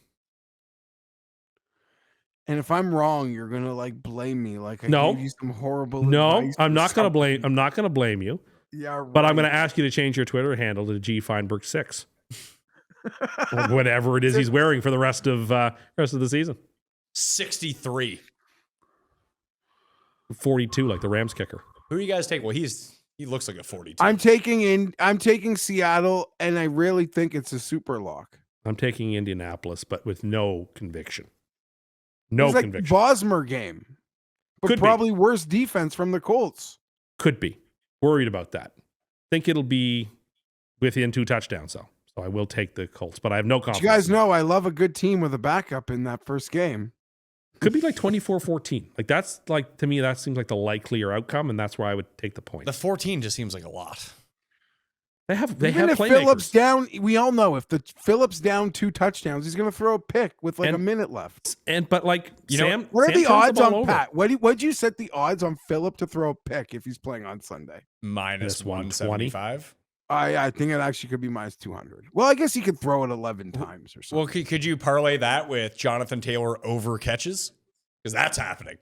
And if I'm wrong, you're gonna like blame me. Like I No. gave you some horrible. No, advice I'm or not going to blame. something. I'm not going to blame you. Yeah, right. But I'm going to ask you to change your Twitter handle to G Fienberg 6, or whatever it is he's wearing for the rest of the season. 63. 42, like the Rams kicker. Who do you guys take? Well, he looks like a 42. I'm taking Seattle, and I really think it's a super lock. I'm taking Indianapolis, but with no conviction. No It's like conviction. Bosmer game, but Could be. probably worse defense from the Colts. Could be. Worried about that. Think it'll be within 2 touchdowns, though. So I will take the Colts, but I have no But confidence. you guys know I love a good team with a backup in that first game. Could be like 24-14. Like that's like, to me, that seems like the likelier outcome, and that's where I would take the point. The 14 just seems like a lot. They have Even if playmakers. Phillips down, we all know if the Phillips down 2 touchdowns, he's going to throw a pick with like And- a minute left. But like You know, Sam, What are Sam the turns odds ball on over. Pat? What'd you set the odds on Phillip to throw a pick if he's playing on Sunday? Minus Minus 120. 175. I think it actually could be minus 200. Well, I guess he could throw it 11 times or something. Well, could you parlay that with Jonathan Taylor over catches? Because that's happening.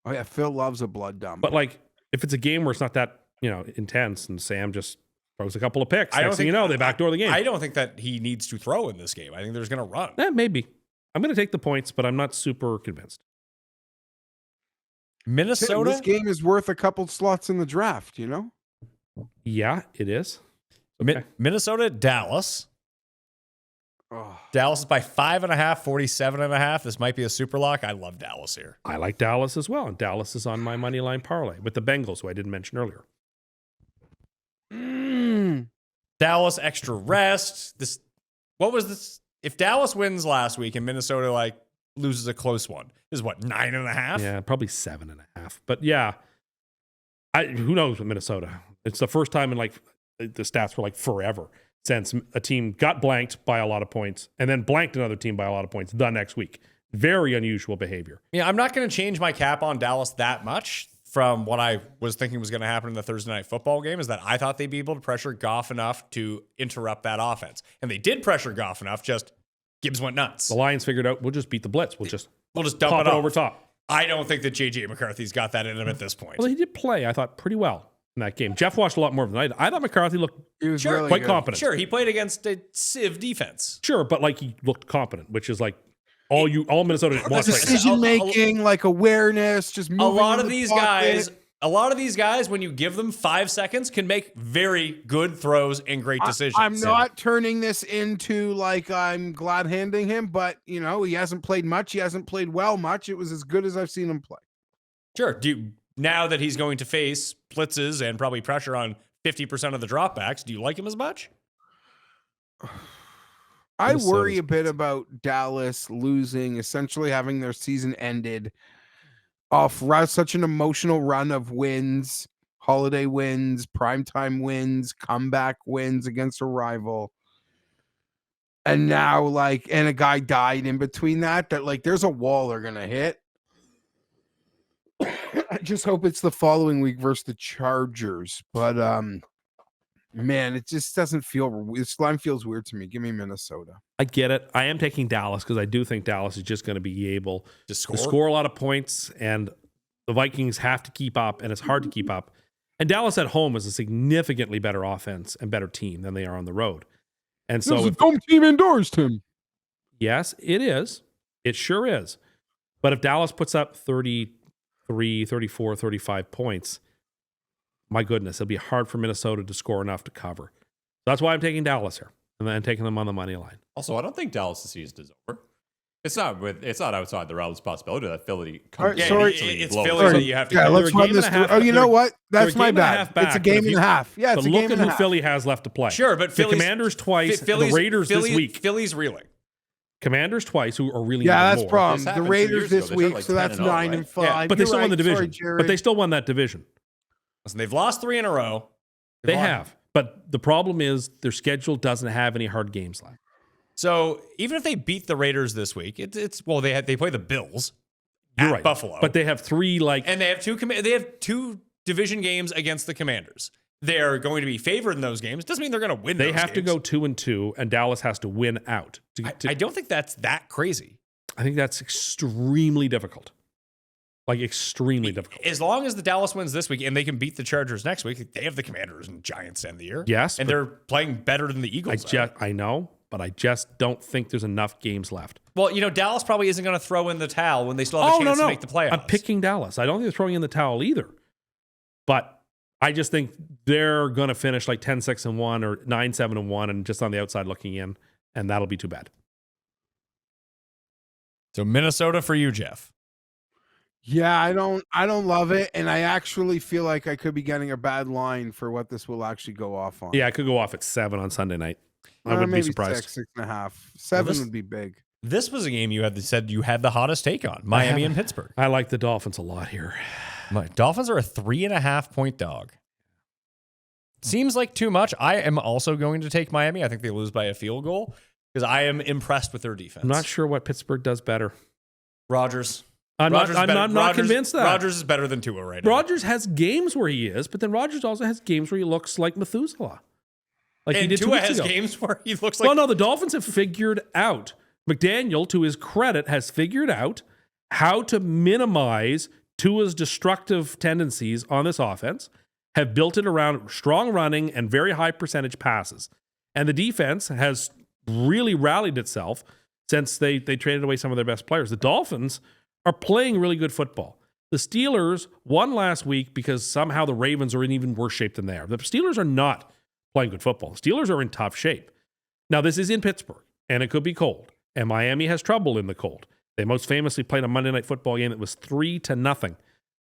Oh yeah, Phil loves a blood dump. But like, if it's a game where it's not that intense, and Sam just throws a couple of picks, I don't next thing think you know, they backdoor the game. I don't think that he needs to throw in this game. I think there's going to run. Maybe. I'm going to take the points, but I'm not super convinced. Tim, Minnesota. this game is worth a couple slots in the draft. Yeah, it is. Minnesota, Dallas. Oh. Dallas is by 5.5, 47.5. This might be a super lock. I love Dallas here. I like Dallas as well, and Dallas is on my money line parlay with the Bengals, who I didn't mention earlier. Dallas extra rest. What was this? If Dallas wins last week and Minnesota loses a close one, this is what, 9.5? Yeah, probably 7.5. But yeah, who knows with Minnesota? It's the first time in the stats were forever since a team got blanked by a lot of points and then blanked another team by a lot of points the next week. Very unusual behavior. Yeah, I'm not going to change my cap on Dallas that much from what I was thinking was going to happen in the Thursday night football game, is that I thought they'd be able to pressure Goff enough to interrupt that offense. And they did pressure Goff enough, just Gibbs went nuts. The Lions figured out, we'll just beat the blitz. We'll just dump pop it it off. over top. I don't think that J.J. McCarthy's got that in him at this point. Well, he did play, I thought, pretty well in that game. Jeff watched a lot more of the night. I thought McCarthy looked He was Sure, really quite good. competent. Sure, he played against a Civ defense. Sure, but he looked competent, which is all Minnesota wants right now. Decision making, awareness, just moving. A lot in of the these pocket. guys, when you give them 5 seconds, can make very good throws and great decisions. I'm not turning this into I'm glad handing him, but he hasn't played much. He hasn't played well much. It was as good as I've seen him play. Sure. Now that he's going to face blitzes and probably pressure on 50% of the dropbacks, do you like him as much? I Minnesota's worry a bit about Dallas losing, essentially having their season ended off such an emotional run of wins, holiday wins, primetime wins, comeback wins against a rival. And now, and a guy died in between that there's a wall they're going to hit. I just hope it's the following week versus the Chargers. But, man, it just doesn't feel. This line feels weird to me. Give me Minnesota. I get it. I am taking Dallas because I do think Dallas is just going to be able To to score a lot of points, and the Vikings have to keep up, and it's hard to keep up. And Dallas at home is a significantly better offense and better team than they are on the road. And so, if, home team indoors, Tim. yes, it is. It sure is. But if Dallas puts up 33, 34, 35 points, my goodness, it'll be hard for Minnesota to score enough to cover. That's why I'm taking Dallas here, and then taking them on the money line. Also, I don't think Dallas' season is over. It's not outside the realm of possibility that Philly All right, completely it's blows Philly it. that you have to Yeah, get. let's They're a run game this and a through. half- Oh, you know what? they're That's a my game and a bad. half back, It's a but game if and you- a half. Yeah, it's But a look game at and a who half. Philly has left to play. Sure, but the Philly's, Commanders twice, Philly's, and the Raiders Philly's, this week. Philly's reeling. Commanders twice, who are really Yeah, even that's more. problem. This The happened 2 Raiders years this ago. They week, started so that's 10-0, 9 right? and 5. Yeah, But they You're still won right. the division. Sorry, But Jared. they still won that division. Listen, they've lost 3 in a row. They have. But the problem is their schedule doesn't have any hard games left. So even if they beat the Raiders this week, they play the Bills You're at right. Buffalo, But they have three and they have two division games against the Commanders. They're going to be favored in those games. Doesn't mean they're going to win. They those have to games. go 2-2, and Dallas has to win out. I don't think that's that crazy. I think that's extremely difficult. Like extremely difficult. As long as the Dallas wins this week and they can beat the Chargers next week, they have the Commanders and Giants to end the year. Yes, and they're playing better than the Eagles. I know, but I just don't think there's enough games left. Well, Dallas probably isn't going to throw in the towel when they still have a chance to make the playoffs. I'm picking Dallas. I don't think they're throwing in the towel either. But I just think they're going to finish like 10-6-1 or 9-7-1 and just on the outside looking in, and that'll be too bad. So Minnesota for you, Geoff. Yeah, I don't love it, and I actually feel like I could be getting a bad line for what this will actually go off on. Yeah, I could go off at 7 on Sunday night. I wouldn't be surprised. 6.5. 7 would be big. This was a game you said you had the hottest take on, Miami and Pittsburgh. I like the Dolphins a lot here. My Dolphins are a 3.5-point dog. Seems like too much. I am also going to take Miami. I think they lose by a field goal because I am impressed with their defense. I'm not sure what Pittsburgh does better. Rodgers. I'm not convinced that. Rodgers is better than Tua right now. Rodgers has games where he is, but then Rodgers also has games where he looks like Methuselah. Like and he did 2 Tua weeks has ago. games where he looks like... Well, no, the Dolphins have figured out. McDaniel, to his credit, has figured out how to minimize Tua's destructive tendencies on this offense, have built it around strong running and very high percentage passes. And the defense has really rallied itself since they traded away some of their best players. The Dolphins are playing really good football. The Steelers won last week because somehow the Ravens are in even worse shape than they are. The Steelers are not playing good football. The Steelers are in tough shape. Now, this is in Pittsburgh, and it could be cold. And Miami has trouble in the cold. They most famously played a Monday Night Football game that was 3-0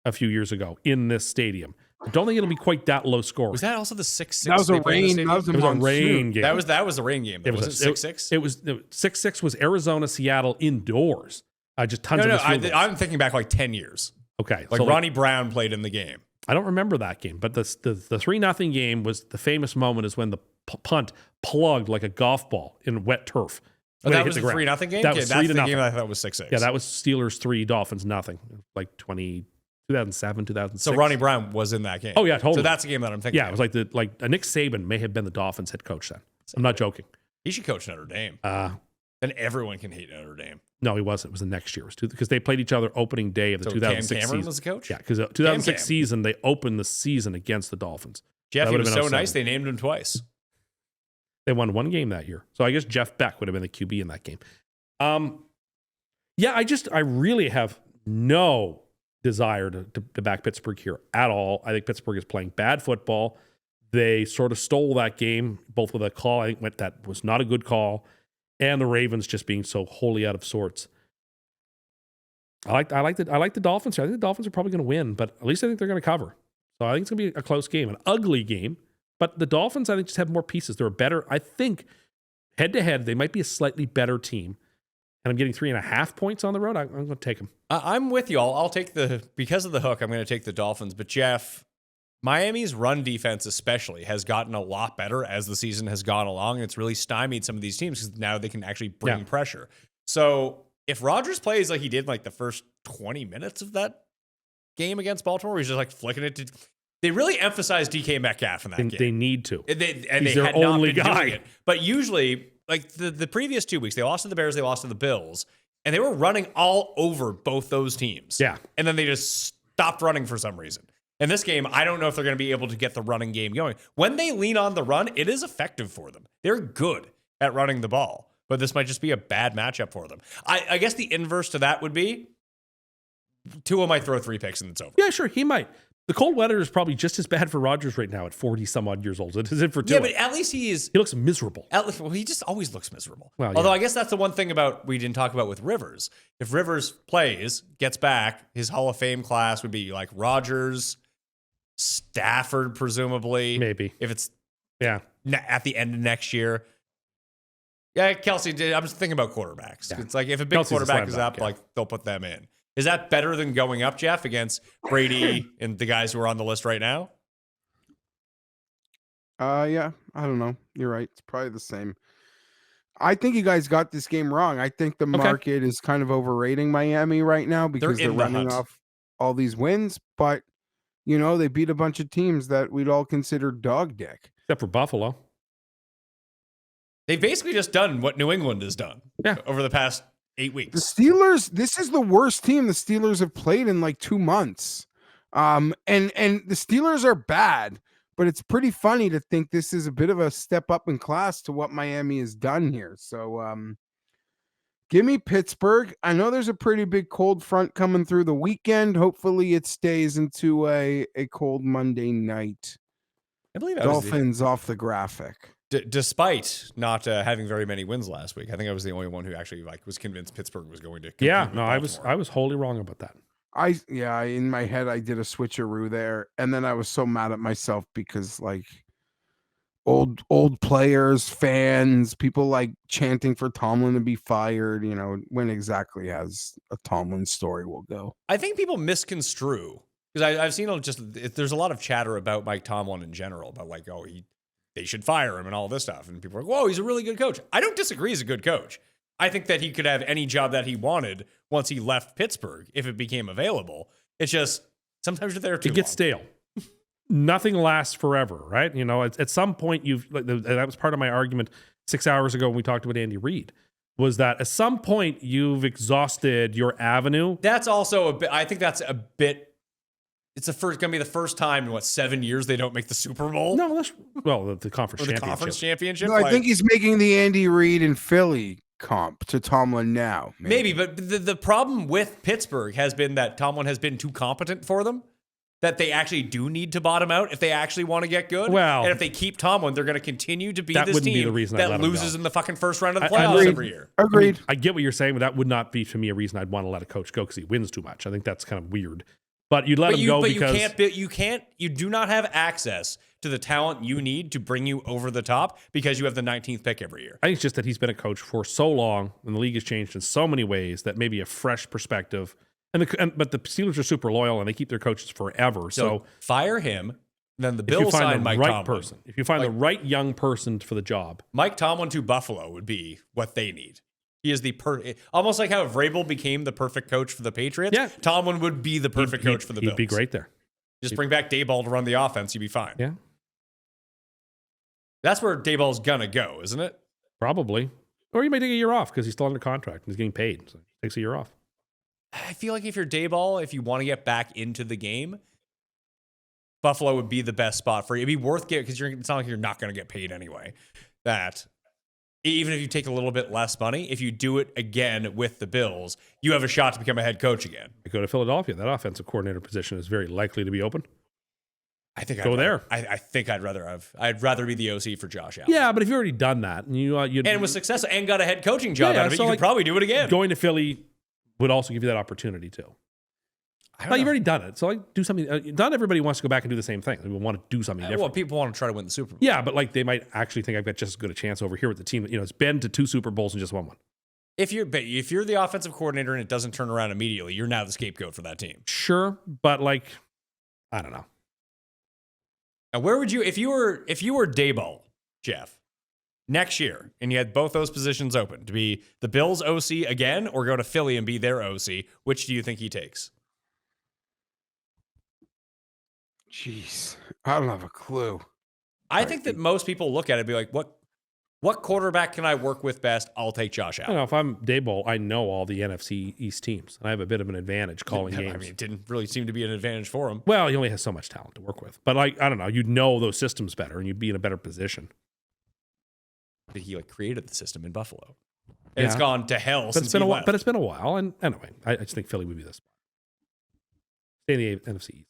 a few years ago in this stadium. I don't think it'll be quite that low scoring. Was that also the 6-6? That was a rain. It was a rain game. That was the rain game. Though. Was it 6-6? It was 6-6 was Arizona, Seattle indoors. Just tons of field goals. I'm thinking back like 10 years. Okay. Like so Ronnie Brown played in the game. I don't remember that game, but the 3-0 game was the famous moment is when the punt plugged like a golf ball in wet turf. Oh, that was the 3-0 game? That was 3-0. That's the game I thought was 6-6. Yeah, that was Steelers 3, Dolphins 0. Like 2007, 2006. So Ronnie Brown was in that game. Oh, yeah, totally. So that's the game that I'm thinking Yeah, it was like Nick Saban may have been the Dolphins head coach then. I'm not joking. He should coach Notre Dame. Then everyone can hate Notre Dame. No, he wasn't. It was the next year. It was because they played each other opening day of the 2006 Cam Cameron season. was the coach? Yeah, because the 2006 season, they opened the season against the Dolphins. Jeff, he was so 07. nice, they named him twice. They won one game that year. So I guess Jeff Beck would have been the QB in that game. Yeah, I really have no desire to back Pittsburgh here at all. I think Pittsburgh is playing bad football. They sort of stole that game, both with a call I think that was not a good call, and the Ravens just being so wholly out of sorts. I like the Dolphins. I think the Dolphins are probably going to win, but at least I think they're going to cover. So I think it's going to be a close game, an ugly game. But the Dolphins, I think, just have more pieces. They're a better, I think, head-to-head, they might be a slightly better team. And I'm getting 3.5 points on the road. I'm going to take them. I'm with you all. I'll take because of the hook, I'm going to take the Dolphins. But Jeff, Miami's run defense especially has gotten a lot better as the season has gone along. And it's really stymied some of these teams because now they can actually bring pressure. So if Rodgers plays like he did like the first 20 minutes of that game against Baltimore, where he's just like flicking it to... They really emphasized DK Metcalf in that game. They need to. He's their had not only been guy. doing it. But usually, like the previous 2 weeks, they lost to the Bears, they lost to the Bills, and they were running all over both those teams. Yeah. And then they just stopped running for some reason. In this game, I don't know if they're going to be able to get the running game going. When they lean on the run, it is effective for them. They're good at running the ball, but this might just be a bad matchup for them. I guess the inverse to that would be Tua might throw 3 picks and it's over. Yeah, sure, he might. The cold weather is probably just as bad for Rodgers right now at 40-some-odd years old as it is for Tua. Yeah, but at least he looks miserable. Well, he just always looks miserable. Well, yeah. Although I guess that's the one thing we didn't talk about with Rivers. If Rivers plays, gets back, his Hall of Fame class would be like Rodgers, Stafford, presumably. Maybe. If it's at the end of next year. Yeah, Kelsey did. I'm just thinking about quarterbacks. Yeah. It's like if a big Kelsey's a quarterback slam is dunk, up, like they'll put them in. Is that better than going up, Jeff, against Brady and the guys who are on the list right now? Yeah, I don't know. You're right. It's probably the same. I think you guys got this game wrong. I think the market is kind of overrating Miami right now because they're running off all these wins. But You know, they beat a bunch of teams that we'd all consider dog dick. Except for Buffalo. They've basically just done what New England has done over the past 8 The weeks. Steelers, this is the worst team the Steelers have played in like 2 months. And the Steelers are bad, but it's pretty funny to think this is a bit of a step up in class to what Miami has done here. So give me Pittsburgh. I know there's a pretty big cold front coming through the weekend. Hopefully it stays into a cold Monday night. I believe that was Dolphins off the graphic. despite not having very many wins last week. I think I was the only one who actually was convinced Pittsburgh was going to compete Yeah, with no, Baltimore. I was wholly wrong about that. In my head I did a switcheroo there, and then I was so mad at myself because like old players, fans, people like chanting for Tomlin to be fired, you know, when exactly as a Tomlin story will go. I think people misconstrue because I've seen there's a lot of chatter about Mike Tomlin in general, about like, they should fire him and all this stuff. And people are like, whoa, he's a really good coach. I don't disagree he's a good coach. I think that he could have any job that he wanted once he left Pittsburgh if it became available. It's just sometimes you're there too It gets long. stale. Nothing lasts forever, right? You know, at some point that was part of my argument 6 hours ago when we talked about Andy Reid, was that at some point you've exhausted your avenue. That's also a bit. I think that's a bit. It's going to be the first time in 7 years they don't make the Super Bowl. No, the conference Or the championship. conference championship. No, I think he's making the Andy Reid in Philly comp to Tomlin now. Maybe, but the problem with Pittsburgh has been that Tomlin has been too competent for them. That they actually do need to bottom out if they actually want to get good. Well, and if they keep Tomlin, they're going to continue to be that this wouldn't be team the reason I'd let that him loses go. in the fucking first round of the I playoffs agree. every year. Agreed. I get what you're saying, but that would not be to me a reason I'd want to let a coach go because he wins too much. I think that's kind of weird. But you'd let him go because you do not have access to the talent you need to bring you over the top because you have the 19th pick every year. I think it's just that he's been a coach for so long and the league has changed in so many ways that maybe a fresh perspective. But the Steelers are super loyal and they keep their coaches forever. So fire him. Then the if you Bills find sign the Mike right Tomlin. person, if you find the right young person for the job, Mike Tomlin to Buffalo would be what they need. He is almost like how Vrabel became the perfect coach for the Patriots. Yeah. Tomlin would be the perfect coach for the Bills. He'd be great there. Just bring back Dayball to run the offense. You'd be fine. Yeah, That's where Dayball's gonna go, isn't it? probably. Or he may take a year off because he's still under contract and he's getting paid. So he takes a year off. I feel like if you're Dayball, if you want to get back into the game, Buffalo would be the best spot for you. It'd be worth getting because it's not like you're not going to get paid anyway. That even if you take a little bit less money, if you do it again with the Bills, you have a shot to become a head coach again. I go to Philadelphia. That offensive coordinator position is very likely to be open. I think Go there. I think I'd rather be the OC for Josh Allen. Yeah, but if you've already done that and you And was successful and got a head coaching job Yeah, out of it, so you like, could probably do it again. going to Philly would also give you that opportunity too. But you've already done it. So like do something. Not everybody wants to go back and do the same thing. They want to do something different. Well, people want to try to win the Super Bowl. Yeah, but like they might actually think I've got just as good a chance over here with the team that, it's been to 2 Super Bowls and just won one. If you're the offensive coordinator and it doesn't turn around immediately, you're now the scapegoat for that team. Sure, but like I don't know. Now, where would you, if you were Dayball, Geoff, next year, and you had both those positions open to be the Bills OC again, or go to Philly and be their OC, which do you think he takes? Jeez, I don't have a clue. I think that most people look at it and be like, what quarterback can I work with best? I'll take Josh I Allen. don't know. If I'm Dayball, I know all the NFC East teams, and I have a bit of an advantage calling games. I mean, it didn't really seem to be an advantage for him. Well, he only has so much talent to work with. But like I don't know, you'd know those systems better, and you'd be in a better position. But he created the system in Buffalo, and it's Yeah. gone to hell But since it's been he a while. left. But it's been a while, and anyway, I just think Philly would be this. Stay in the NFC East.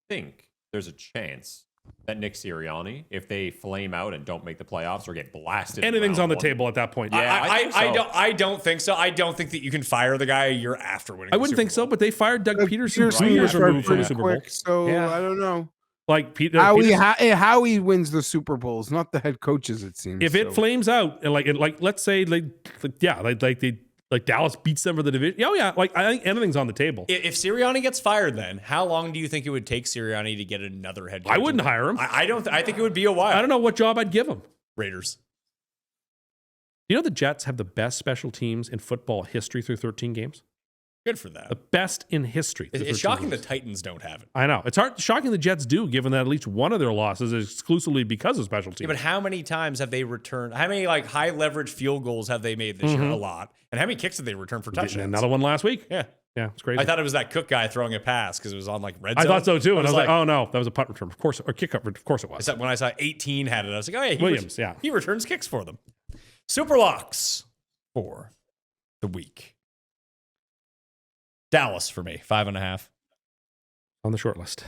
Think there's a chance that Nick Sirianni, if they flame out and don't make the playoffs or get blasted, in Anything's round on the one- table at that point. Yeah, I think so. I don't think so. I don't think that you can fire the guy a year after winning. I the wouldn't Super think so, Bowl. but they fired Doug Peterson Peterson 2 years retired removed from the pretty Super Bowl. quick, so Yeah. I don't know. Like Howie wins the Super Bowls, not the head coaches. It seems. if it flames out and like let's say like Dallas beats them for the division. Oh yeah, like I think anything's on the table. If Sirianni gets fired, then how long do you think it would take Sirianni to get another head coach? I wouldn't hire him. I don't. I think it would be a while. I don't know what job I'd give him. Raiders. You know the Jets have the best special teams in football history through 13 games. Good for them. The best in history. It's shocking the Titans don't have it. I know. It's shocking the Jets do, given that at least one of their losses is exclusively because of special teams. Yeah, but how many times have they returned? How many like high leverage field goals have they made this year? A lot. And how many kicks did they return for touchdowns? Another one last week. Yeah. Yeah, it's crazy. I thought it was that Cook guy throwing a pass because it was on like red I zone. thought so too. And I was like, oh no, that was a punt return. Of course, or kickoff. Of course it was. When I saw 18 had it, I was like, oh yeah, Williams, he returns kicks for them. Superlocks for the week. Dallas for me, 5.5. On the short list.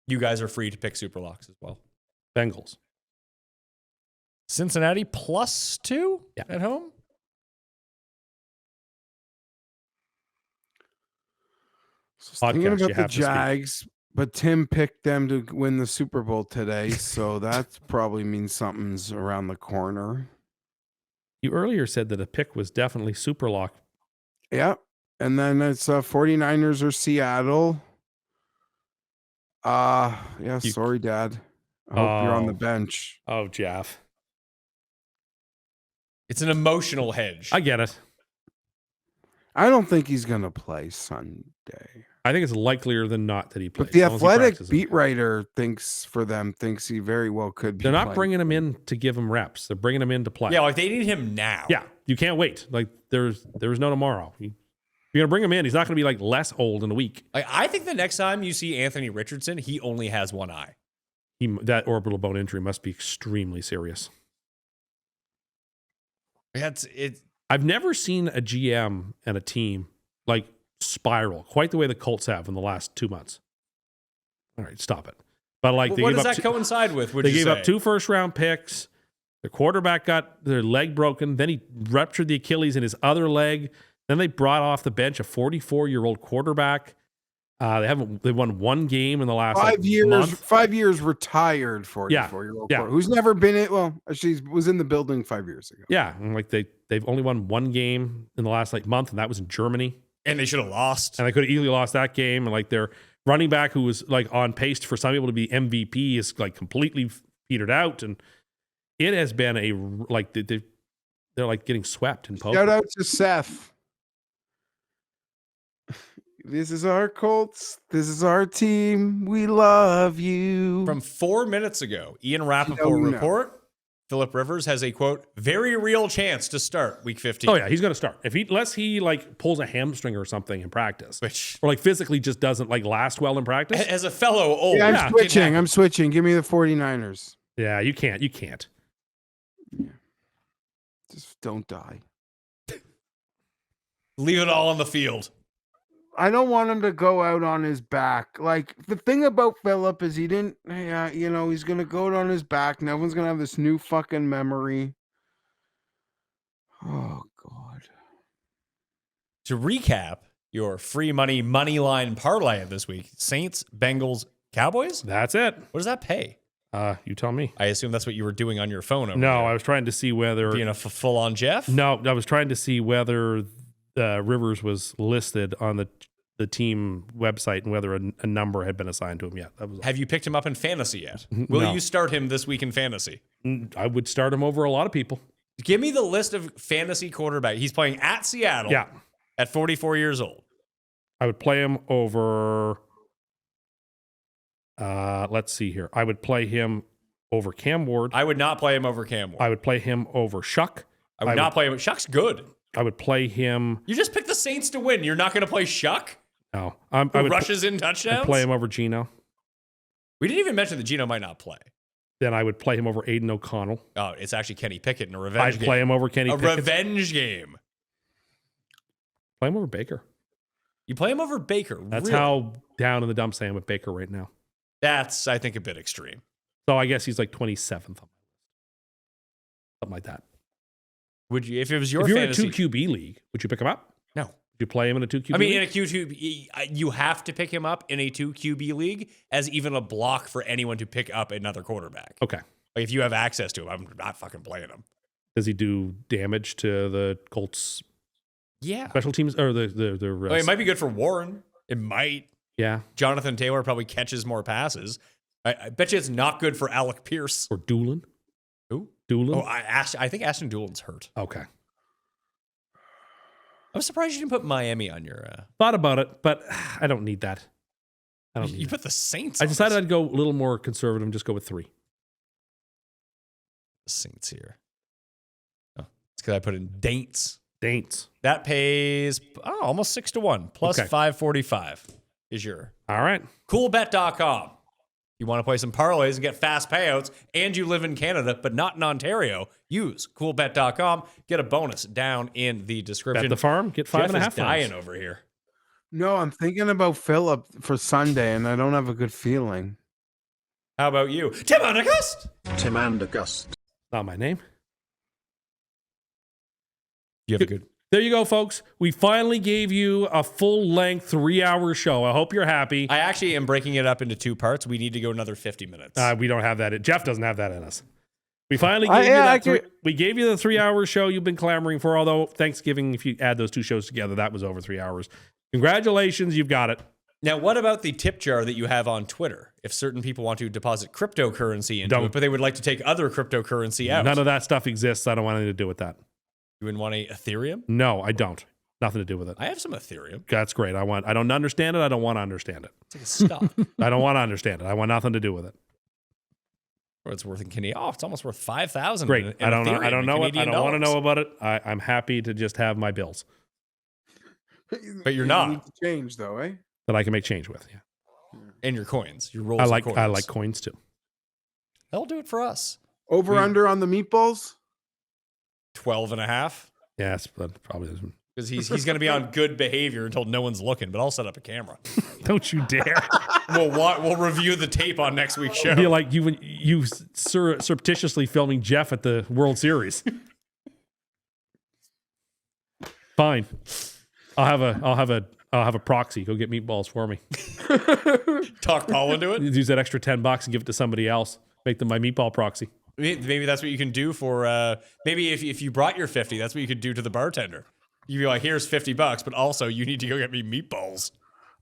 You guys are free to pick Superlocks as well. Bengals. Cincinnati +2 at home. Thinking Podcast, you about the have to speak. Jags, but Tim picked them to win the Super Bowl today, so that probably means something's around the corner. You earlier said that a pick was definitely Superlock. Yeah. And then it's 49ers or Seattle. Yeah, sorry, Dad. I hope you're on the bench. Oh, Geoff. It's an emotional hedge. I get it. I don't think he's going to play Sunday. I think it's likelier than not that he plays. But the as long as he Athletic practices. beat writer thinks he very well could be. They're not playing. bringing him in to give him reps. They're bringing him in to play. Yeah, like they need him now. Yeah, you can't wait. Like there's no tomorrow. You're gonna bring him in. He's not gonna be like less old in a week. Like I think the next time you see Anthony Richardson, he only has one eye. That orbital bone injury must be extremely serious. That's it. I've never seen a GM and a team like spiral quite the way the Colts have in the last 2 months. All right, stop it. But like, What does that coincide with? They gave up 2 first-round picks. The quarterback got their leg broken. Then he ruptured the Achilles in his other leg. Then they brought off the bench a 44-year-old quarterback. They won 1 game in the last 5 years. month. 5 years retired 44-year-old Yeah. who's never been in. Well, she was in the building 5 years ago. Yeah, and like they've only won 1 game in the last month, and that was in Germany. And they should have lost. And they could have easily lost that game. And like their running back, who was like on pace for some people to be MVP, is like completely petered out. And it has been they're like getting swept in poker. Shout out to Seth. This is our Colts. This is our team. We love you. From 4 minutes ago, Ian Rappaport report. Phillip Rivers has a, quote, very real chance to start week 15. Oh yeah, he's going to start. Unless he like pulls a hamstring or something in practice, Which, or like physically just doesn't like last well in practice. as a fellow old. Yeah, I'm switching. Give me the 49ers. Yeah, you can't. Yeah. Just don't die. Leave it all on the field. I don't want him to go out on his back. Like, the thing about Phillip is he didn't, he's going to go out on his back and everyone's going to have this new fucking memory. Oh, God. To recap your free money line parlay of this week, Saints, Bengals, Cowboys? That's it. What does that pay? You tell me. I assume that's what you were doing on your phone over No, there. I was trying to see whether Being a full-on Geoff? No, I was trying to see whether Rivers was listed on the team website and whether a number had been assigned to him yet. That was all. Have you picked him up in fantasy yet? Will No. you start him this week in fantasy? I would start him over a lot of people. Give me the list of fantasy quarterback. He's playing at Seattle Yeah. at 44 years old. I would play him over. Let's see here. I would play him over Cam Ward. I would not play him over Cam Ward. I would play him over Shuck. I would not play him. Shuck's good. I would play him. You just picked the Saints to win. You're not going to play Shuck? No, Who I would rushes in touchdowns? I'd play him over Gino. We didn't even mention that Gino might not play. Then I would play him over Aiden O'Connell. Oh, it's actually Kenny Pickett in a revenge I'd game. play him over Kenny Pickett. Revenge game. Play him over Baker. You play him over Baker. That's really? how down in the dumps I am with Baker right now. That's, I think, a bit extreme. So I guess he's like 27th. Something like that. Would you, if it was your if you're fantasy, in a 2 QB league, would you pick him up? No. Would you play him in a 2 QB I mean, league? in a Q2, you have to pick him up in a 2 QB league as even a block for anyone to pick up another quarterback. Okay. Like if you have access to him, I'm not fucking playing him. Does he do damage to the Colts Yeah. special teams or the Well, it might be good for Warren. It might. Yeah. Jonathan Taylor probably catches more passes. I bet you it's not good for Alec Pierce. Or Doolin? Who? Doolin? Oh, I think Ashton Doolin's hurt. Okay. I'm surprised you didn't put Miami on your. Thought about it, but I don't need that. I don't need You that. put the Saints. I on decided this. I'd go a little more conservative and just go with 3. Saints here. Oh, it's because I put in Daints. Daints. That pays almost 6-1 plus Okay. 545 is your All right. coolbet.com. You want to play some parlays and get fast payouts, and you live in Canada but not in Ontario, use coolbet.com. Get a bonus down in the description. Bet the farm. Get 5.5 Geoff is farms. dying over here. No, I'm thinking about Philip for Sunday, and I don't have a good feeling. How about you? Tim Undergust? Tim and August. Not my name. You have a good. There you go, folks. We finally gave you a full-length 3-hour show. I hope you're happy. I actually am breaking it up into 2 parts. We need to go another 50 minutes. We don't have that. Jeff doesn't have that in us. We finally I- gave yeah, you I that. could- We gave you the 3-hour show you've been clamoring for. Although Thanksgiving, if you add those 2 shows together, that was over 3 hours. Congratulations, you've got it. Now, what about the tip jar that you have on Twitter? If certain people want to deposit cryptocurrency into Don't. it, but they would like to take other cryptocurrency out, None of that stuff exists. I don't want anything to do with that. you wouldn't want a Ethereum? No, I don't. Nothing to do with it. I have some Ethereum. That's great. I don't understand it. I don't want to understand it. It's like a stock. I don't want to understand it. I want nothing to do with it. What it's worth in Canadian. Oh, it's almost worth 5,000. Great. in I don't know. Ethereum I don't in know it. I Canadian don't want to know dollars. about it. I'm happy to just have my bills But you're You not. need to change, though, eh? that I can make change with. Yeah. And your coins. Your rolls I of like coins. coins too. That'll do it for us. Over under on the meatballs? 12.5. Yes, but probably doesn't. Because he's going to be on good behavior until no one's looking, but I'll set up a camera. Don't you dare. We'll review the tape on next week's show. Be like you surreptitiously filming Jeff at the World Series. Fine. I'll have a proxy. Go get meatballs for me. Talk Paul into it. Use that extra $10 and give it to somebody else. Make them my meatball proxy. Maybe that's what you can do for maybe if you brought your 50, that's what you could do to the bartender. You'd be like, here's $50, but also you need to go get me meatballs.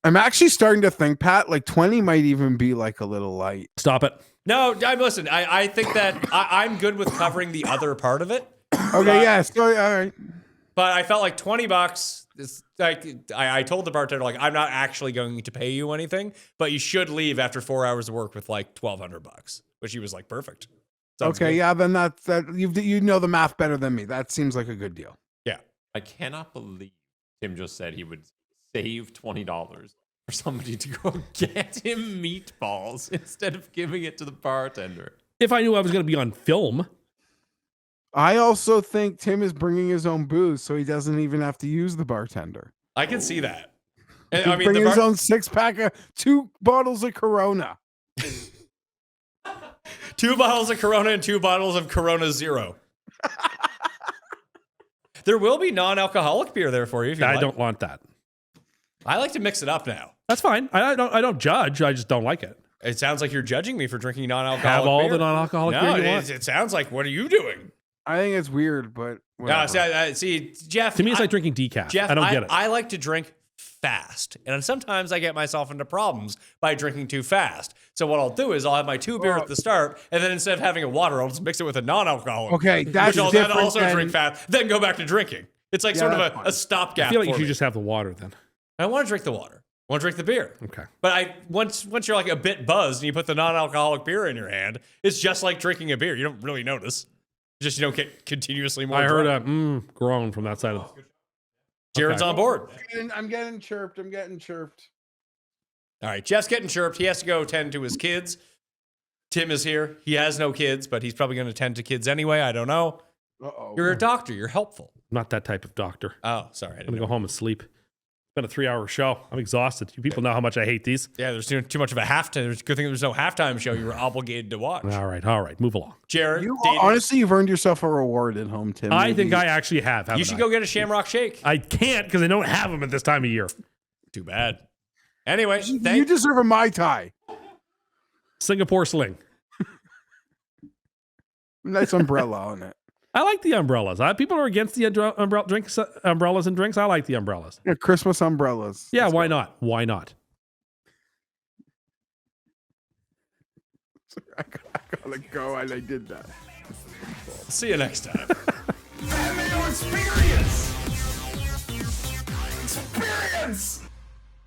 I'm actually starting to think, Pat, like 20 might even be like a little light. Stop it. No, listen, I think that I'm good with covering the other part of it. Okay, yeah. So, all right. But I felt like $20 is like I told the bartender, like, I'm not actually going to pay you anything, but you should leave after 4 hours of work with like $1,200, which he was like, perfect. Sounds Okay, good. yeah, then that you know the math better than me. That seems like a good deal. Yeah. I cannot believe Tim just said he would save $20 for somebody to go get him meatballs instead of giving it to the bartender. If I knew I was going to be on film, I also think Tim is bringing his own booze, so he doesn't even have to use the bartender. I can see that. And, He's I mean, bringing the his own 6-pack of 2 bottles of Corona. 2 bottles of Corona and 2 bottles of Corona Zero. There will be non-alcoholic beer there for you if you I like. don't want that. I like to mix it up now. That's fine. I don't judge. I just don't like it. It sounds like you're judging me for drinking non-alcoholic Have all beer. the non-alcoholic No, beer you want. it sounds like, what are you doing? I think it's weird, but No, whatever. see, Jeff. To me, it's like drinking decaf. Jeff, I don't get it. I like to drink fast. And sometimes I get myself into problems by drinking too fast. So what I'll do is I'll have my 2 beer at the start, and then instead of having a water, I'll just mix it with a non-alcoholic. Okay, that's which I'll then different also than- drink fast, then go back to drinking. It's like Yeah, sort of that's a fine. stopgap. I feel like you for should me. just have the water then. I want to drink the water. I want to drink the beer. Okay. But once you're like a bit buzzed and you put the non-alcoholic beer in your hand, it's just like drinking a beer. You don't really notice. Just you don't get continuously more. I heard drunk. a groan from that side of the... Jared's Okay. on board. I'm getting chirped. I'm getting chirped. All right, Jeff's getting chirped. He has to go tend to his kids. Tim is here. He has no kids, but he's probably going to tend to kids anyway. I don't know. Uh-oh. You're a doctor. You're helpful. I'm not that type of doctor. Oh, sorry. I I'm didn't going to know. go home and sleep. It's been a 3-hour show. I'm exhausted. You people know how much I hate these. Yeah, there's too much of a halftime. There's a good thing there's no halftime show you were obligated to watch. All right. Move along. Jared, You, dated- honestly, you've earned yourself a reward at home, Tim. I Maybe think I actually have. you haven't should I? go get a Shamrock Shake. I can't because I don't have them at this time of year. Too bad. Anyway, You deserve a Mai Tai. Singapore Sling. Nice umbrella on it. I like the umbrellas. People are against the umbrellas and drinks. I like the umbrellas. Yeah, Christmas umbrellas. Yeah, Let's why go. not? Why not? I gotta go, and I did that. see you next time. Mayo experience. chance.